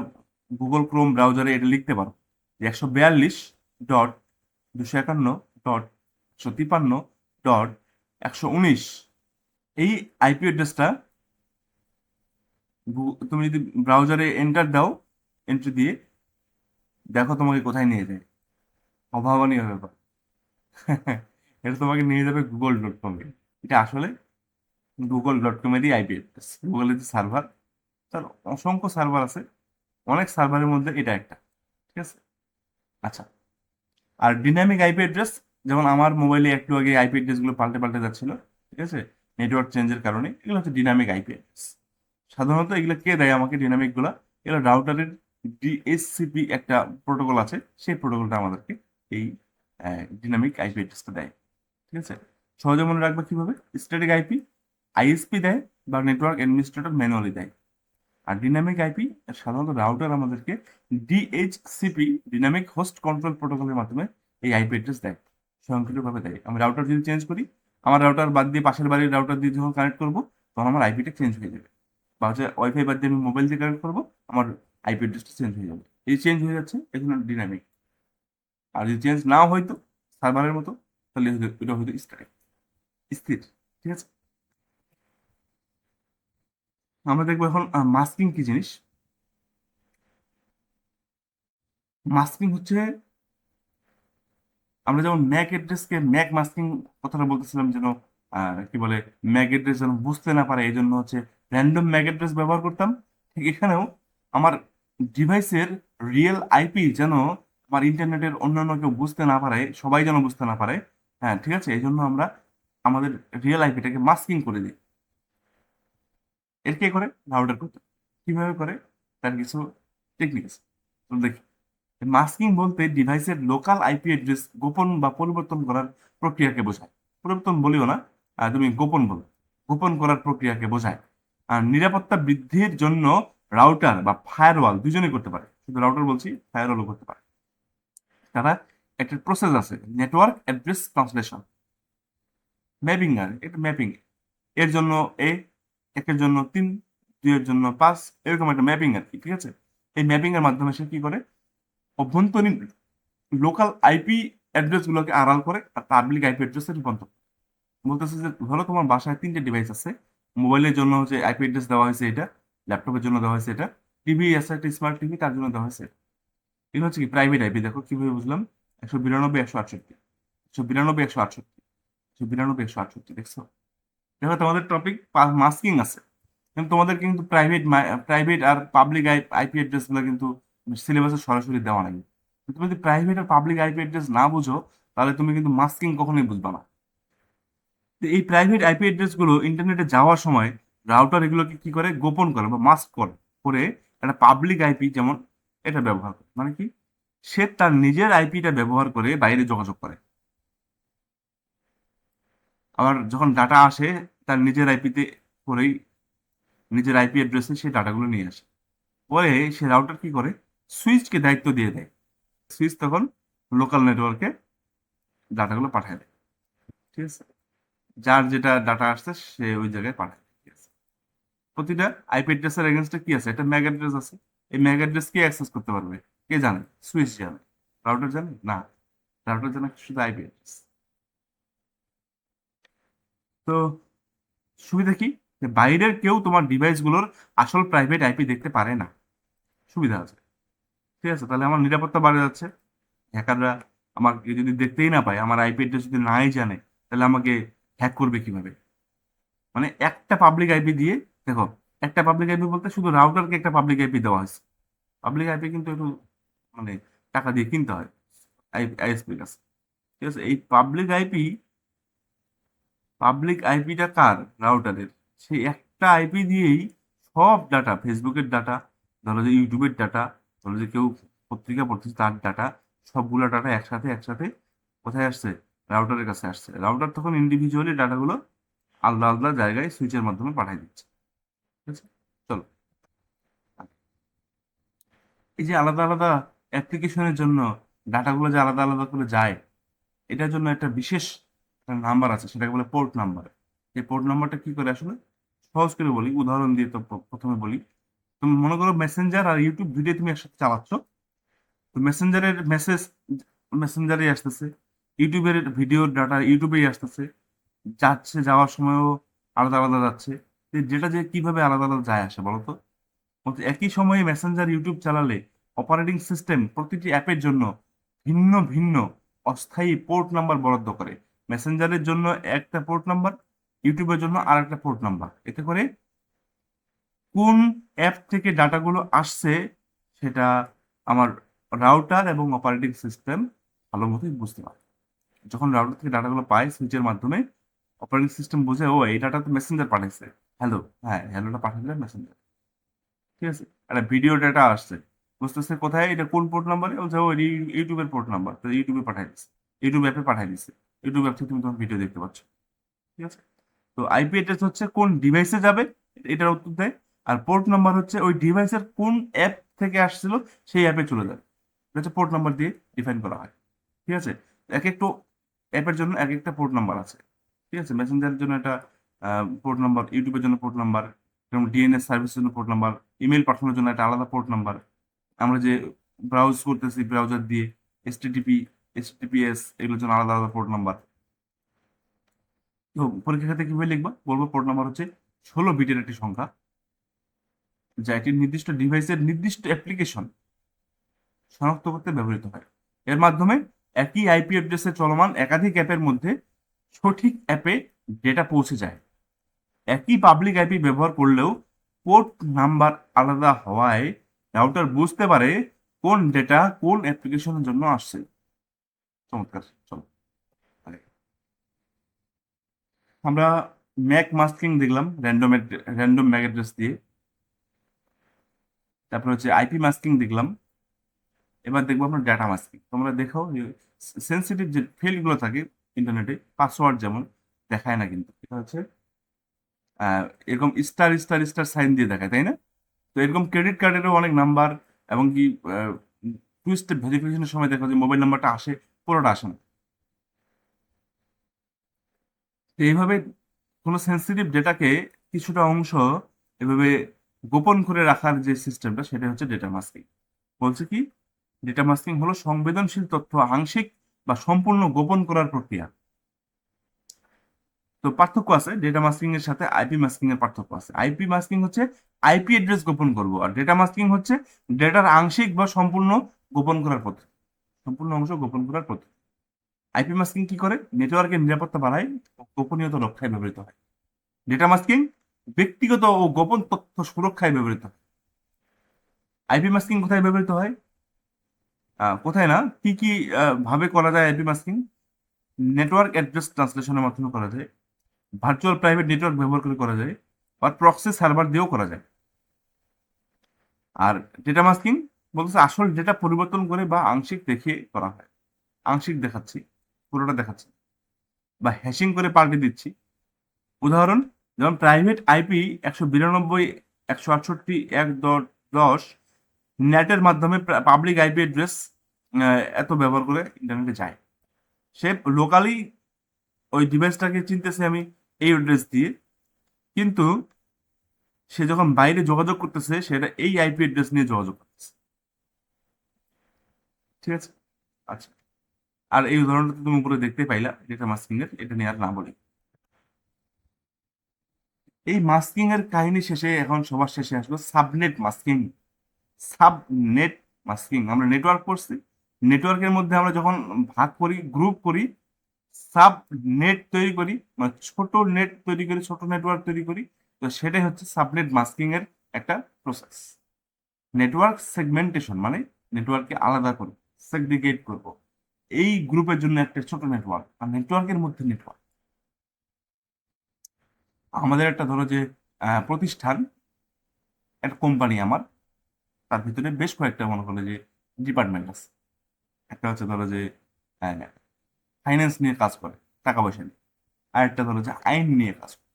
গুগল ক্রোম ব্রাউজারে এটা লিখতে পারো যে 142.251.153.119 এই আইপি অ্যাড্রেসটা তুমি যদি ব্রাউজারে এন্টার দাও, এন্ট্রি দিয়ে দেখো তোমাকে কোথায় নিয়ে যায়। অভাবনীয় ব্যাপার। এটা তোমাকে নিয়ে যাবে google.com-এ। এটা আসলে google.com-এরই আইপি অ্যাড্রেস। গুগলের যে সার্ভার, তার অসংখ্য সার্ভার আছে, অনেক সার্ভারের মধ্যে এটা একটা, ঠিক আছে। আচ্ছা, আর ডিনামিক আইপি অ্যাড্রেস, যেমন আমার মোবাইলে একটু আগে আইপি অ্যাড্রেস গুলো পাল্টে পাল্টে যাচ্ছিল, ঠিক আছে, নেটওয়ার্ক চেঞ্জের কারণে, এগুলো হচ্ছে ডিনামিক আইপি অ্যাড্রেস। সাধারণত এগুলো কে দেয় আমাকে ডিনামিক গুলা? এগুলো রাউটারের ডিএসসিপি একটা প্রোটোকল আছে, সেই প্রোটোকলটা আমাদেরকে এই ডিনামিক আইপি অ্যাড্রেসটা দেয়, ঠিক আছে। সহজে মনে রাখবে কিভাবে, স্ট্যাটিক আইপি আইএসপি দেয় বা নেটওয়ার্ক অ্যাডমিনিস্ট্রেটর ম্যানুয়ালি দেয়। আর ডিনামিক আইপি সাধারণত রাউটার আমাদেরকে ডিএইচসিপি, ডিনামিক হোস্ট কন্ট্রোল প্রোটোকলের মাধ্যমে এই আইপি অ্যাড্রেস দেয়, স্বয়ংক্রিয়ভাবে দেয়। আমি রাউটার যদি চেঞ্জ করি, আমার রাউটার বাদ দিয়ে পাশের বাড়ির রাউটার দিয়ে যখন কানেক্ট করবো, তখন আমার আইপিটা চেঞ্জ হয়ে যাবে। বা হচ্ছে ওয়াইফাই বাদ দিয়ে আমি মোবাইল দিয়ে কানেক্ট করবো, আমার আইপি অ্যাড্রেসটা চেঞ্জ হয়ে যাবে। এই চেঞ্জ হয়ে যাচ্ছে, এখানে ডিনামিক। আর যদি চেঞ্জ নাও হয়তো সার্ভারের মতো, তাহলে এটা হয়তো স্ট্যাটিক, স্থির, ঠিক আছে। আমরা দেখবো এখন মাস্কিং কি জিনিস। মাস্কিং হচ্ছে, আমরা যেমন ম্যাক অ্যাড্রেসকে ম্যাক মাস্কিং কথাটা বলতেছিলাম, যেন কি বলে, ম্যাক অ্যাড্রেস যেন বুঝতে না পারে এই জন্য হচ্ছে র্যান্ডম ম্যাক অ্যাড্রেস ব্যবহার করতাম। ঠিক এখানেও আমার ডিভাইসের রিয়েল আইপি যেন আমার ইন্টারনেটের অন্যান্য কেউ বুঝতে না পারে, সবাই যেন বুঝতে না পারে, হ্যাঁ ঠিক আছে, এই জন্য আমরা আমাদের রিয়েল আইপিটাকে মাস্কিং করে দিই। এর কে করে? রাউটার করতে। কিভাবে করে? তার কিছু টেকনিক আছে, তো দেখি। মাস্কিং বলতে ডিভাইসের লোকাল আইপি অ্যাড্রেস গোপন বা পরিবর্তন করার প্রক্রিয়াকে বোঝায়। পরিবর্তন বলিও না, তুমি গোপন বলো। গোপন করার প্রক্রিয়াকে বোঝায়। আর নিরাপত্তা বৃদ্ধির জন্য রাউটার বা ফায়ারওয়াল দুজনেই করতে পারে, শুধু রাউটার বলছি, ফায়ারওয়ালও করতে পারে। তারা একটা প্রসেস আছে, নেটওয়ার্ক অ্যাড্রেস ট্রান্সলেশন, ম্যাপিং, আর এটা ম্যাপিং। এর জন্য এ, একের জন্য 3, 2 এর জন্য 5, এরকম একটা ম্যাপিং আর কি, ঠিক আছে। এই ম্যাপিং এর মাধ্যমে সে কি করে, অভ্যন্তরীণ লোকাল আইপি অ্যাড্রেস গুলোকে আড়াল করে আর পাবলিক আইপি অ্যাড্রেসে রূপান্তর করে। বলতেছে যে ধরো তোমার বাসায় 3টে ডিভাইস আছে, মোবাইলের জন্য হচ্ছে আইপি অ্যাড্রেস দেওয়া হয়েছে এটা, ল্যাপটপের জন্য দেওয়া হয়েছে এটা, টিভি আছে একটা স্মার্ট টিভি, তার জন্য দেওয়া হয়েছে এটা। এগুলো হচ্ছে কি প্রাইভেট আইপি। দেখো কিভাবে বুঝলাম, 192.168, 192.168, 192.168, দেখছো? দেখো তোমাদের টপিক মাস্কিং আছে, কিন্তু তোমাদের কিন্তু প্রাইভেট আর পাবলিক আইপি অ্যাড্রেস গুলো কিন্তু সিলেবাসে সরাসরি দেওয়া নাই। তুমি যদি প্রাইভেট আর পাবলিক আইপি অ্যাড্রেস না বুঝো, তাহলে তুমি কিন্তু মাস্কিং কখনোই বুঝবা না। তো এই প্রাইভেট আইপি অ্যাড্রেস গুলো ইন্টারনেটে যাওয়ার সময় রাউটার এগুলোকে কি করে, গোপন করে বা মাস্ক করে, করে একটা পাবলিক আইপি যেমন এটা ব্যবহার করে। মানে কি, সে তার নিজের আইপিটা ব্যবহার করে বাইরে যোগাযোগ করে। আবার যখন ডাটা আসে, তার নিজের আইপিতে করেই, নিজের আইপি অ্যাড্রেসে সেই ডাটাগুলো নিয়ে আসে। পরে সে রাউটার কি করে, সুইচকে দায়িত্ব দিয়ে দেয়। সুইচ তখন লোকাল নেটওয়ার্কে ডাটাগুলো পাঠায় দেয়, ঠিক আছে। যার যেটা ডাটা আসছে সে ওই জায়গায় পাঠায়, ঠিক আছে। প্রতিটা আইপি অ্যাড্রেসের এগেনস্টে কি আছে, একটা ম্যাক অ্যাড্রেস আছে। এই ম্যাক অ্যাড্রেস কে অ্যাক্সেস করতে পারবে? কে জানে? সুইচ জানে। রাউটার জানে না, রাউটার জানে শুধু আইপি অ্যাড্রেস। তো সুবিধা কি, যে বাইরের কেউ তোমার ডিভাইসগুলোর আসল প্রাইভেট আইপি দেখতে পারে না। সুবিধা আছে, ঠিক আছে। তাহলে আমার নিরাপত্তা বাড়ে যাচ্ছে। হ্যাকাররা আমাকে যদি দেখতেই না পায়, আমার আইপি অ্যাড্রেস যদি নাই জানে, তাহলে আমাকে হ্যাক করবে কিভাবে? মানে একটা পাবলিক আইপি দিয়ে, দেখো, একটা পাবলিক আইপি বলতে শুধু রাউটারকে একটা পাবলিক আইপি দেওয়া হয়েছে। পাবলিক আইপি কিন্তু একটু মানে টাকা দিয়ে কিনতে হয়। আইএসপির কাছে। ঠিক আছে, এই পাবলিক আইপিটা কার? রাউটারের। সেই একটা আইপি দিয়েই সব ডাটা, ফেসবুকের ডাটা, ধরো যে ইউটিউবের ডাটা, ধরো যে কেউ পত্রিকা পড়তেছে তার ডাটা, সবগুলো ডাটা একসাথে একসাথে কোথায় আসছে? রাউটারের কাছে আসছে। রাউটার তখন ইন্ডিভিজুয়ালি ডাটাগুলো আলাদা আলাদা জায়গায় সুইচের মাধ্যমে পাঠিয়ে দিচ্ছে। ঠিক আছে, চলো। এই যে আলাদা আলাদা অ্যাপ্লিকেশনের জন্য ডাটাগুলো যে আলাদা আলাদা করে যায়, এটার জন্য একটা বিশেষ নাম্বার আছে, সেটাকে বলে পোর্ট নাম্বার। এই পোর্ট নাম্বারটা কি করে আসলে? সহজ করে বলি, উদাহরণ দিয়ে তো প্রথমে বলি। তুমি মনে করো মেসেঞ্জার আর ইউটিউব ভিডিও তুমি একসাথে চালাচ্ছ। তো মেসেঞ্জারের মেসেঞ্জারে আসতেছে, ইউটিউবের ভিডিওর ডাটা ইউটিউবেই আসতেছে, যাচ্ছে, যাওয়ার সময়ও আলাদা আলাদা যাচ্ছে। তো যেটা যে কিভাবে আলাদা আলাদা যায় আসে বলো তো? বলতে একই সময়ে মেসেঞ্জার ইউটিউব চালালে অপারেটিং সিস্টেম প্রতিটি অ্যাপের জন্য ভিন্ন ভিন্ন অস্থায়ী পোর্ট নাম্বার বরাদ্দ করে। মেসেঞ্জারের জন্য একটা পোর্ট নাম্বার, ইউটিউবের জন্য আর একটা পোর্ট নাম্বার। এতে করে কোন অ্যাপ থেকে ডাটাগুলো আসছে সেটা আমার রাউটার এবং অপারেটিং সিস্টেম ভালো মতোই বুঝতে পারে। যখন রাউটার থেকে ডাটাগুলো পায় সুইচের মাধ্যমে, অপারেটিং সিস্টেম বুঝে ও এই ডাটা তো মেসেঞ্জার পাঠাইছে, হ্যালো, হ্যাঁ হ্যালোটা পাঠালে মেসেঞ্জার। ঠিক আছে, একটা ভিডিও ডেটা আসছে, বুঝতেছে কোথায় এটা কোন পোর্ট নাম্বারে, ও যে ও ইউটিউবের পোর্ট নাম্বার, তো ইউটিউবে পাঠাই দিচ্ছে, ইউটিউব অ্যাপে পাঠাই দিচ্ছে, ইউটিউব অ্যাপ থেকে তুমি তোমার ভিডিও দেখতে পাচ্ছ। ঠিক আছে, তো আইপি অ্যাড্রেস হচ্ছে কোন ডিভাইসে যাবে এটার উত্তর দেয়, আর পোর্ট নাম্বার হচ্ছে ওই ডিভাইসের কোন অ্যাপ থেকে আসছিল সেই অ্যাপে চলে যাবে। এটা হচ্ছে পোর্ট নাম্বার দিয়ে ডিফাইন করা হয়। ঠিক আছে, এক একটা অ্যাপের জন্য এক একটা পোর্ট নাম্বার আছে। ঠিক আছে, মেসেঞ্জারের জন্য একটা পোর্ট নাম্বার, ইউটিউবের জন্য পোর্ট নাম্বার, যেমন ডিএনএস সার্ভিসের জন্য পোর্ট নাম্বার, ইমেল পাঠানোর জন্য একটা আলাদা পোর্ট নাম্বার, আমরা যে ব্রাউজ করতেছি ব্রাউজার দিয়ে এসটিটিপি, এইচটিটিপিএস, এগুলোর জন্য আলাদা আলাদা পোর্ট নাম্বার। তো পরীক্ষার ক্ষেত্রে কিভাবে লিখবা? বলবো পোর্ট নাম্বার হচ্ছে 16 বিটের একটি সংখ্যা, যা একটি নির্দিষ্ট ডিভাইসের নির্দিষ্ট অ্যাপ্লিকেশন শনাক্ত করতে ব্যবহৃত হয়। এর মাধ্যমে একই আইপি অ্যাড্রেসে চলমান একাধিক অ্যাপের মধ্যে সঠিক অ্যাপে ডেটা পৌঁছে যায়। একই পাবলিক আইপি ব্যবহার করলেও পোর্ট নাম্বার আলাদা হওয়ায় রাউটার বুঝতে পারে কোন ডেটা কোন অ্যাপ্লিকেশনের জন্য আসছে। চমৎকার, চলো আগে। আমরা ম্যাক মাস্কিং দেখলাম, র্যান্ডম ম্যাক অ্যাড্রেস দিয়ে। তারপর হচ্ছে আইপি মাস্কিং দেখলাম। এবার দেখবো আমরা ডাটা মাস্কিং। তোমরা দেখো সেন্সিটিভ যে ফিল্ডগুলো থাকে ইন্টারনেটে, পাসওয়ার্ড যেমন দেখায় না, কিন্তু এটা হচ্ছে এরকম স্টার স্টার স্টার সাইন দিয়ে দেখায়, তাই না? তো এরকম ক্রেডিট কার্ডেরও অনেক নাম্বার, এবং কি টু স্টেপ ভেরিফিকেশনের সময় দেখো যে মোবাইল নাম্বারটা আসে, পুরোটা আসে না। তো এইভাবে কোনো সেন্সিটিভ ডেটাকে কিছুটা অংশ এভাবে গোপন করে রাখার যে সিস্টেমটা, সেটা হচ্ছে ডেটা মাস্কিং। বলছে কি, ডেটা মাস্কিং হলো সংবেদনশীল তথ্য আংশিক বা সম্পূর্ণ গোপন করার প্রক্রিয়া। তো পার্থক্য আছে ডেটা মাস্কিং এর সাথে আইপি মাস্কিং এর, পার্থক্য আছে। আইপি মাস্কিং হচ্ছে আইপি অ্যাড্রেস গোপন করব, আর ডেটা মাস্কিং হচ্ছে ডেটার আংশিক বা সম্পূর্ণ গোপন করার পদ্ধতি, সম্পূর্ণ অংশ গোপন করার পদ্ধতি। আইপি মাস্কিং কি করে? নেটওয়ার্কের নিরাপত্তা বাড়ায় ও গোপনীয়তা রক্ষায় ব্যবহৃত হয়। ডেটা মাস্কিং ব্যক্তিগত ও গোপন তথ্য সুরক্ষায় ব্যবহৃত হয়। আইপি মাস্কিং কোথায় ব্যবহৃত হয়? কোথায় না, কি কি ভাবে করা যায় আইপি মাস্কিং? নেটওয়ার্ক অ্যাড্রেস ট্রান্সলেশনের মাধ্যমে করা যায়, ভার্চুয়াল প্রাইভেট নেটওয়ার্ক ব্যবহার করে করা যায়, আর প্রক্সি সার্ভার দিয়েও করা যায়। আর ডেটা মাস্কিং বলতেছে আসল ডেটা পরিবর্তন করে বা আংশিক দেখিয়ে করা হয়। আংশিক দেখাচ্ছি, পুরোটা দেখাচ্ছি, বা হ্যাশিং করে পাল্টে দিচ্ছি। উদাহরণ, যেমন প্রাইভেট আইপি 192.168.1.10 নেটের মাধ্যমে পাবলিক আইপি অ্যাড্রেস এত ব্যবহার করে ইন্টারনেটে যায়। সে লোকালি ওই ডিভাইসটাকে চিনতেছে আমি এই অ্যাড্রেস দিয়ে, কিন্তু সে যখন বাইরে যোগাযোগ করতেছে সেটা এই আইপি অ্যাড্রেস নিয়ে যোগাযোগ করতেছে। ঠিক আছে, আচ্ছা। আর এই উদাহরণটা তো তুমি উপরে দেখতে পাইলা ডেটা মাস্কিং এর, এটা নিয়ে আর না বলি। এই মাস্কিং এর কাহিনী শেষে এখন সবার শেষে আসলো সাবনেট মাস্কিং। সাবনেট মাস্কিং, আমরা নেটওয়ার্ক করছি, নেটওয়ার্কের মধ্যে আমরা যখন ভাগ করি, গ্রুপ করি, সাব নেট তৈরি করি, মানে ছোট নেট তৈরি করি, ছোট নেটওয়ার্ক তৈরি করি, তো সেটাই হচ্ছে সাবনেট মাস্কিং এর একটা প্রসেস। নেটওয়ার্ক সেগমেন্টেশন মানে নেটওয়ার্ককে আলাদা করব, সেগ্রিগেট করব। এই গ্রুপের জন্য একটা ছোট নেটওয়ার্ক, আর নেটওয়ার্কের মধ্যে নেটওয়ার্ক। আমাদের একটা ধরো যে প্রতিষ্ঠান, একটা কোম্পানি আমার, তার ভিতরে বেশ কয়েকটা মনে করো যে ডিপার্টমেন্ট আছে। একটা হচ্ছে ধরো যে ফাইন্যান্স নিয়ে কাজ করে, টাকা পয়সা নিয়ে। আর একটা ধরো যে আইন নিয়ে কাজ করে।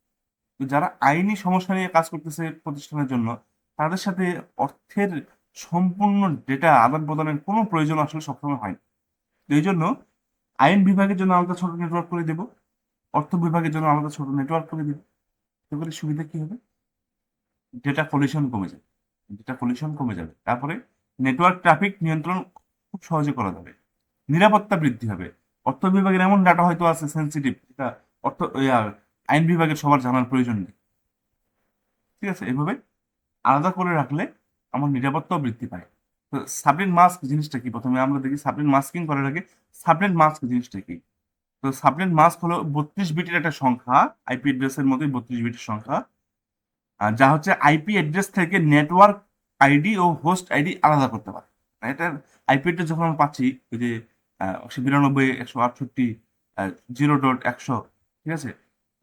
তো যারা আইনি সমস্যা নিয়ে কাজ করতেছে প্রতিষ্ঠানের জন্য, তাদের সাথে অর্থের সম্পূর্ণ ডেটা আদান প্রদানের কোনো প্রয়োজন আসলে সবসময় হয় না। তো এই জন্য আইন বিভাগের জন্য আলাদা ছোট নেটওয়ার্ক করে দেব, অর্থ বিভাগের জন্য আলাদা ছোট নেটওয়ার্ক করে দেব। এগুলোর সুবিধা কি হবে? ডেটা কলিশন কমে যাবে, ডেটা কলিশন কমে যাবে। তারপরে নেটওয়ার্ক ট্রাফিক নিয়ন্ত্রণ খুব সহজে করা যাবে, নিরাপত্তা বৃদ্ধি হবে। অর্থ বিভাগের এমন ডাটা হয়তো আছে সেন্সিটিভ, যেটা অর্থ আইন বিভাগের সবার জানার প্রয়োজন নেই। ঠিক আছে, এভাবে আলাদা করে রাখলে আমার নিরাপত্তাও বৃদ্ধি পায়। তো সাবনেট মাস্ক জিনিসটা কি? প্রথমে আমরা দেখি সাবনেট মাস্কিং করার আগে সাবনেট মাস্ক জিনিসটা কি। তো সাবনেট মাস্ক হলো 32 বিটের একটা সংখ্যা, আইপি অ্যাড্রেসের মতোই 32 বিটের সংখ্যা, আর যা হচ্ছে আইপি অ্যাড্রেস থেকে নেটওয়ার্ক আইডি ও হোস্ট আইডি আলাদা করতে পারে। এটার আইপি অ্যাড্রেস যখন আমরা পাচ্ছি, ওই যে 192.168 0.100, ঠিক আছে,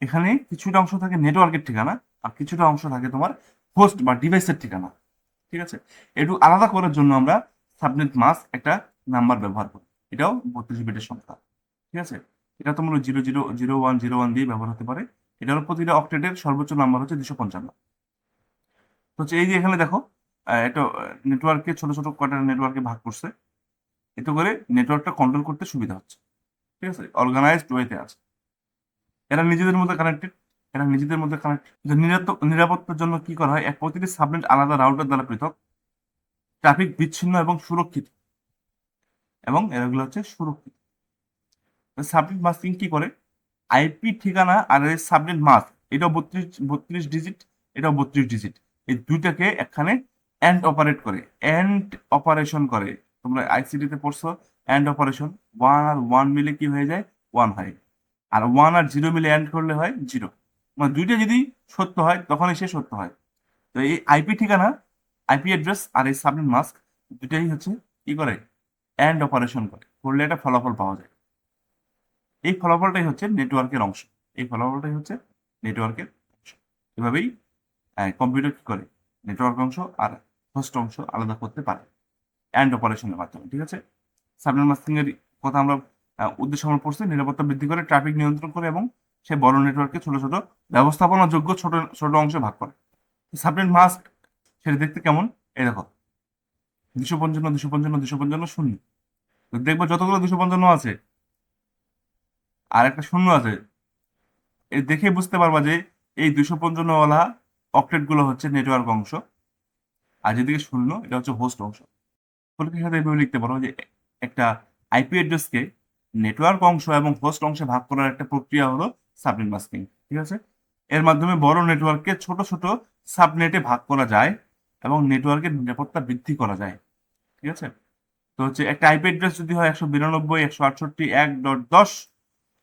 এখানে কিছুটা অংশ থাকে নেটওয়ার্কের ঠিকানা, আর কিছুটা অংশ থাকে তোমার হোস্ট বা ডিভাইসের ঠিকানা। ঠিক আছে, একটু আলাদা করার জন্য আমরা সাবনেট মাস্ক একটা নাম্বার ব্যবহার করি, এটাও 32 বিটের সংখ্যা। ঠিক আছে, এটা তোমার 000101 দিয়ে ব্যবহার হতে পারে। এটার প্রতিটা অক্টেটের সর্বোচ্চ নাম্বার হচ্ছে 255। তো হচ্ছে এই যে এখানে দেখো, এটা নেটওয়ার্কে ছোট ছোট কয়টা নেটওয়ার্কে ভাগ করছে, এতে করে নেটওয়ার্কটা কন্ট্রোল করতে সুবিধা হচ্ছে। ঠিক আছে, অর্গানাইজড ওয়েতে আছে। এরা নিজেদের মধ্যে কানেক্টেড, এরা নিজেদের মধ্যে কানেক্টেড। নিরাপত্তার জন্য কি করা হয়, প্রতিটি সাবনেট আলাদা রাউটার দ্বারা পৃথক, ট্রাফিক বিচ্ছিন্ন এবং সুরক্ষিত, এবং এগুলো হচ্ছে সুরক্ষিত। সাবনেট মাস্কিং কি করে, আইপি ঠিকানা আর এই সাবনেট মাস্ক, এটাও 32 ডিজিট, এটাও 32 ডিজিট, এই দুইটাকে এখানে অ্যান্ড অপারেট করে, অ্যান্ড অপারেশন করে। তোমরা আইসিডি তে পড়ছো অ্যান্ড অপারেশন, 1 আর 1 মিলে কি হয়ে যায়, 1 হয়। আর 1 আর 0 মিলে অ্যান্ড করলে হয় 0। মানে দুইটা যদি সত্য হয় তখনই সে সত্য হয়। তো এই আইপি ঠিকানা, আইপি অ্যাড্রেস আর এই সাবনেট মাস্ক দুটাই হচ্ছে কি করে, অ্যান্ড অপারেশন করে, করলে একটা ফলাফল পাওয়া যায়। এই ফলাফলটাই হচ্ছে নেটওয়ার্কের অংশ, এই ফলাফলটাই হচ্ছে নেটওয়ার্কের অংশ। এভাবেই কম্পিউটার কি করে, নেটওয়ার্ক অংশ আর হোস্ট অংশ আলাদা করতে পারে অ্যান্ড অপারেশনের মাধ্যমে। ঠিক আছে, সাবনেট মাস্কিং এর কথা আমরা উদ্দেশ্য আমরা পড়ছি, নিরাপত্তা বৃদ্ধি করে, ট্রাফিক নিয়ন্ত্রণ করে, এবং সে বড় নেটওয়ার্কে ছোট ছোট ব্যবস্থাপনা যোগ্য ছোট ছোট অংশে ভাগ করে। সাবনেট মাস্ক সেটা দেখতে কেমন, এই দেখো, 255 255 255 শূন্য। তো দেখবো যতগুলো 255 আছে আর একটা শূন্য আছে, এই দেখে বুঝতে পারবা যে এই 255 ওয়ালা অক্টেট গুলো হচ্ছে নেটওয়ার্ক অংশ, আর যেদিকে শূন্য এটা হচ্ছে হোস্ট অংশ। পরীক্ষার সাথে এভাবে লিখতে পারো যে একটা আইপি অ্যাড্রেসকে নেটওয়ার্ক অংশ এবং হোস্ট অংশে ভাগ করার একটা প্রক্রিয়া হলো সাবনেট মাস্কিং। ঠিক আছে, এর মাধ্যমে বড় নেটওয়ার্ককে ছোট ছোট সাবনেটে ভাগ করা যায় এবং নেটওয়ার্কের নিরাপত্তা বৃদ্ধি করা যায়। ঠিক আছে, তো হচ্ছে একটা আইপি অ্যাড্রেস যদি হয় 192.168.1.10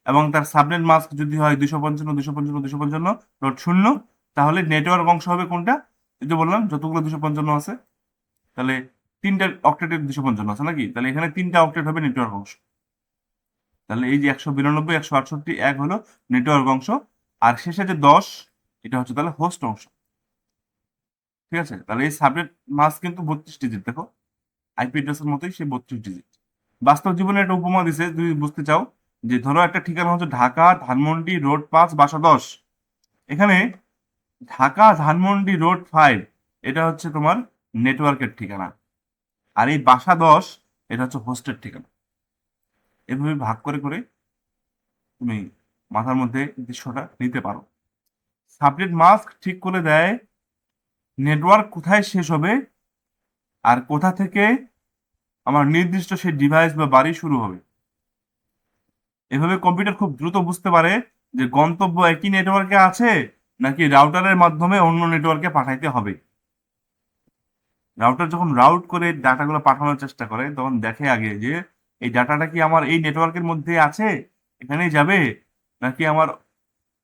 এবং তার সাবনেট মাস্ক যদি হয় 255.255.255.0, তাহলে নেটওয়ার্ক অংশ হবে কোনটা? এই যে বললাম যতগুলো 255 আছে, তাহলে তিনটা অক্টেটের 255 আছে নাকি, তাহলে এখানে তিনটা অক্টেট হবে নেটওয়ার্ক অংশ। তাহলে এই যে 192.168.1 হলো নেটওয়ার্ক অংশ, আর শেষে যে 10, এটা হচ্ছে তাহলে হোস্ট অংশ। ঠিক আছে, তাহলে এই সাবনেট মাস্ক কিন্তু 32 ডিজিট, দেখো আইপি অ্যাড্রেসের মতোই সে 32 ডিজিট। বাস্তব জীবনে একটা উপমা দিছে, যদি বুঝতে চাও, যে ধরো একটা ঠিকানা হচ্ছে ঢাকা ধানমন্ডি রোড 5 বাসা 10। এখানে ঢাকা ধানমন্ডি রোড 5 এটা হচ্ছে তোমার নেটওয়ার্কের ঠিকানা, আর এই বাসা 10 এটা হচ্ছে হোস্টের ঠিকানা। এভাবে ভাগ করে করে তুমি মাথার মধ্যে দৃশ্যটা নিতে পারো। সাবনেট মাস্ক ঠিক করে দেয় নেটওয়ার্ক কোথায় শেষ হবে আর কোথা থেকে আমার নির্দিষ্ট সেই ডিভাইস বা বাড়ি শুরু হবে। এভাবে কম্পিউটার খুব দ্রুত বুঝতে পারে যে গন্তব্য একই নেটওয়ার্কে আছে নাকি রাউটারের মাধ্যমে অন্য নেটওয়ার্কে পাঠাইতে হবে। রাউটার যখন রাউট করে ডাটাগুলো পাঠানোর চেষ্টা করে, তখন দেখে আগে যে এই ডাটাটা কি আমার এই নেটওয়ার্কের মধ্যে আছে, এখানেই যাবে, নাকি আমার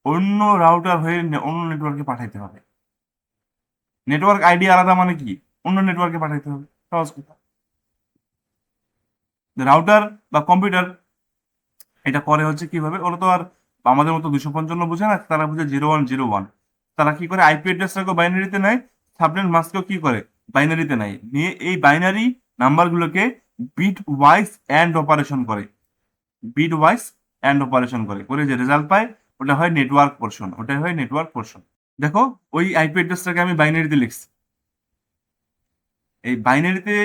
অন্য রাউটার হয়ে অন্য নেটওয়ার্কে পাঠাইতে হবে। নেটওয়ার্ক আইডি আলাদা মানে কি, অন্য নেটওয়ার্কে পাঠাইতে হবে, সহজ কথা। রাউটার বা কম্পিউটার এটা করে হচ্ছে কিভাবে, ওরা তো আর আমাদের মতো 255 বুঝে না, তারা বুঝে 0101। তারা কি করে, আইপি অ্যাড্রেসটাকে বাইনারিতে নেয়, সাবনেট মাস্ককেও কি করে বাইনারিতে নেয়, নিয়ে এই বাইনারি নাম্বারগুলোকে বিট ওয়াইজ অ্যান্ড অপারেশন করে, বিট ওয়াইজ অ্যান্ড অপারেশন করে করে যে রেজাল্ট পায় ওটা হয় নেটওয়ার্ক পোর্শন, ওটাই হয় নেটওয়ার্ক পোর্শন। দেখো ওই আইপি অ্যাড্রেসটাকে আমি বাইনারিতে লিখছি, এই বাইনারিতে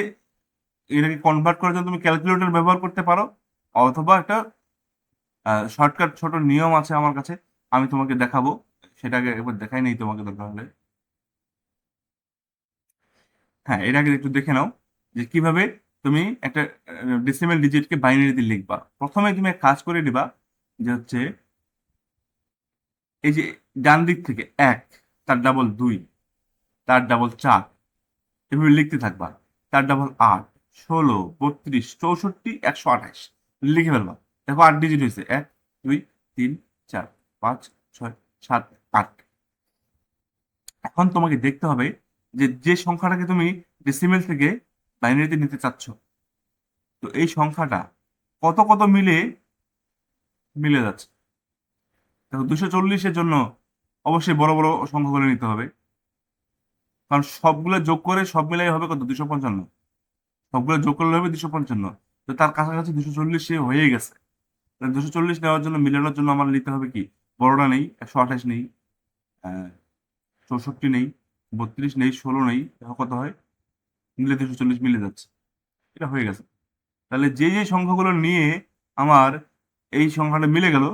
এটাকে কনভার্ট করার জন্য তুমি ক্যালকুলেটর ব্যবহার করতে পারো, অথবা একটা শর্টকাট ছোট নিয়ম আছে আমার কাছে, আমি তোমাকে দেখাবো, সেটাকে একবার দেখাই নেই তোমাকে দরকার হলে। হ্যাঁ, এটাকে একটু দেখে নাও যে কিভাবে তুমি একটা ডেসিমেল ডিজিটকে বাইনারিতে লিখবা। প্রথমে তুমি এক কাজ করে দিবা, যে হচ্ছে এই যে ডান দিক থেকে 1, তার ডাবল 2, তার ডাবল 4, এভাবে লিখতে থাকবা। তার ডাবল 8, 16, 32, 64, 128 লিখে ফেলবা। দেখো 8 ডিজিট হয়েছে, 1, 2, 3, 4, 5, 6, 7, 8। এখন তোমাকে দেখতে হবে যে যে সংখ্যাটাকে তুমি ডেসিমেল থেকে বাইনারিতে নিতে চাচ্ছ, তো এই সংখ্যাটা কত কত মিলে মিলে যাচ্ছে। দেখো 240-এর জন্য অবশ্যই বড় বড় সংখ্যাগুলো নিতে হবে, কারণ সবগুলো যোগ করে সব মিলাই হবে কত, 255। সবগুলো যোগ করলে হবে 255, তো তার কাছাকাছি 240 সে হয়ে গেছে। 240 নেওয়ার জন্য, মিলানোর জন্য আমার নিতে হবে কি, বড়টা নেই, 128 নেই, 64 নেই, 32 নেই, 16 নেই, দেখো কত হয়, মিলে 240 মিলে যাচ্ছে, এটা হয়ে গেছে। তাহলে যে যে সংখ্যাগুলো নিয়ে আমার এই সংখ্যাটা মিলে গেল,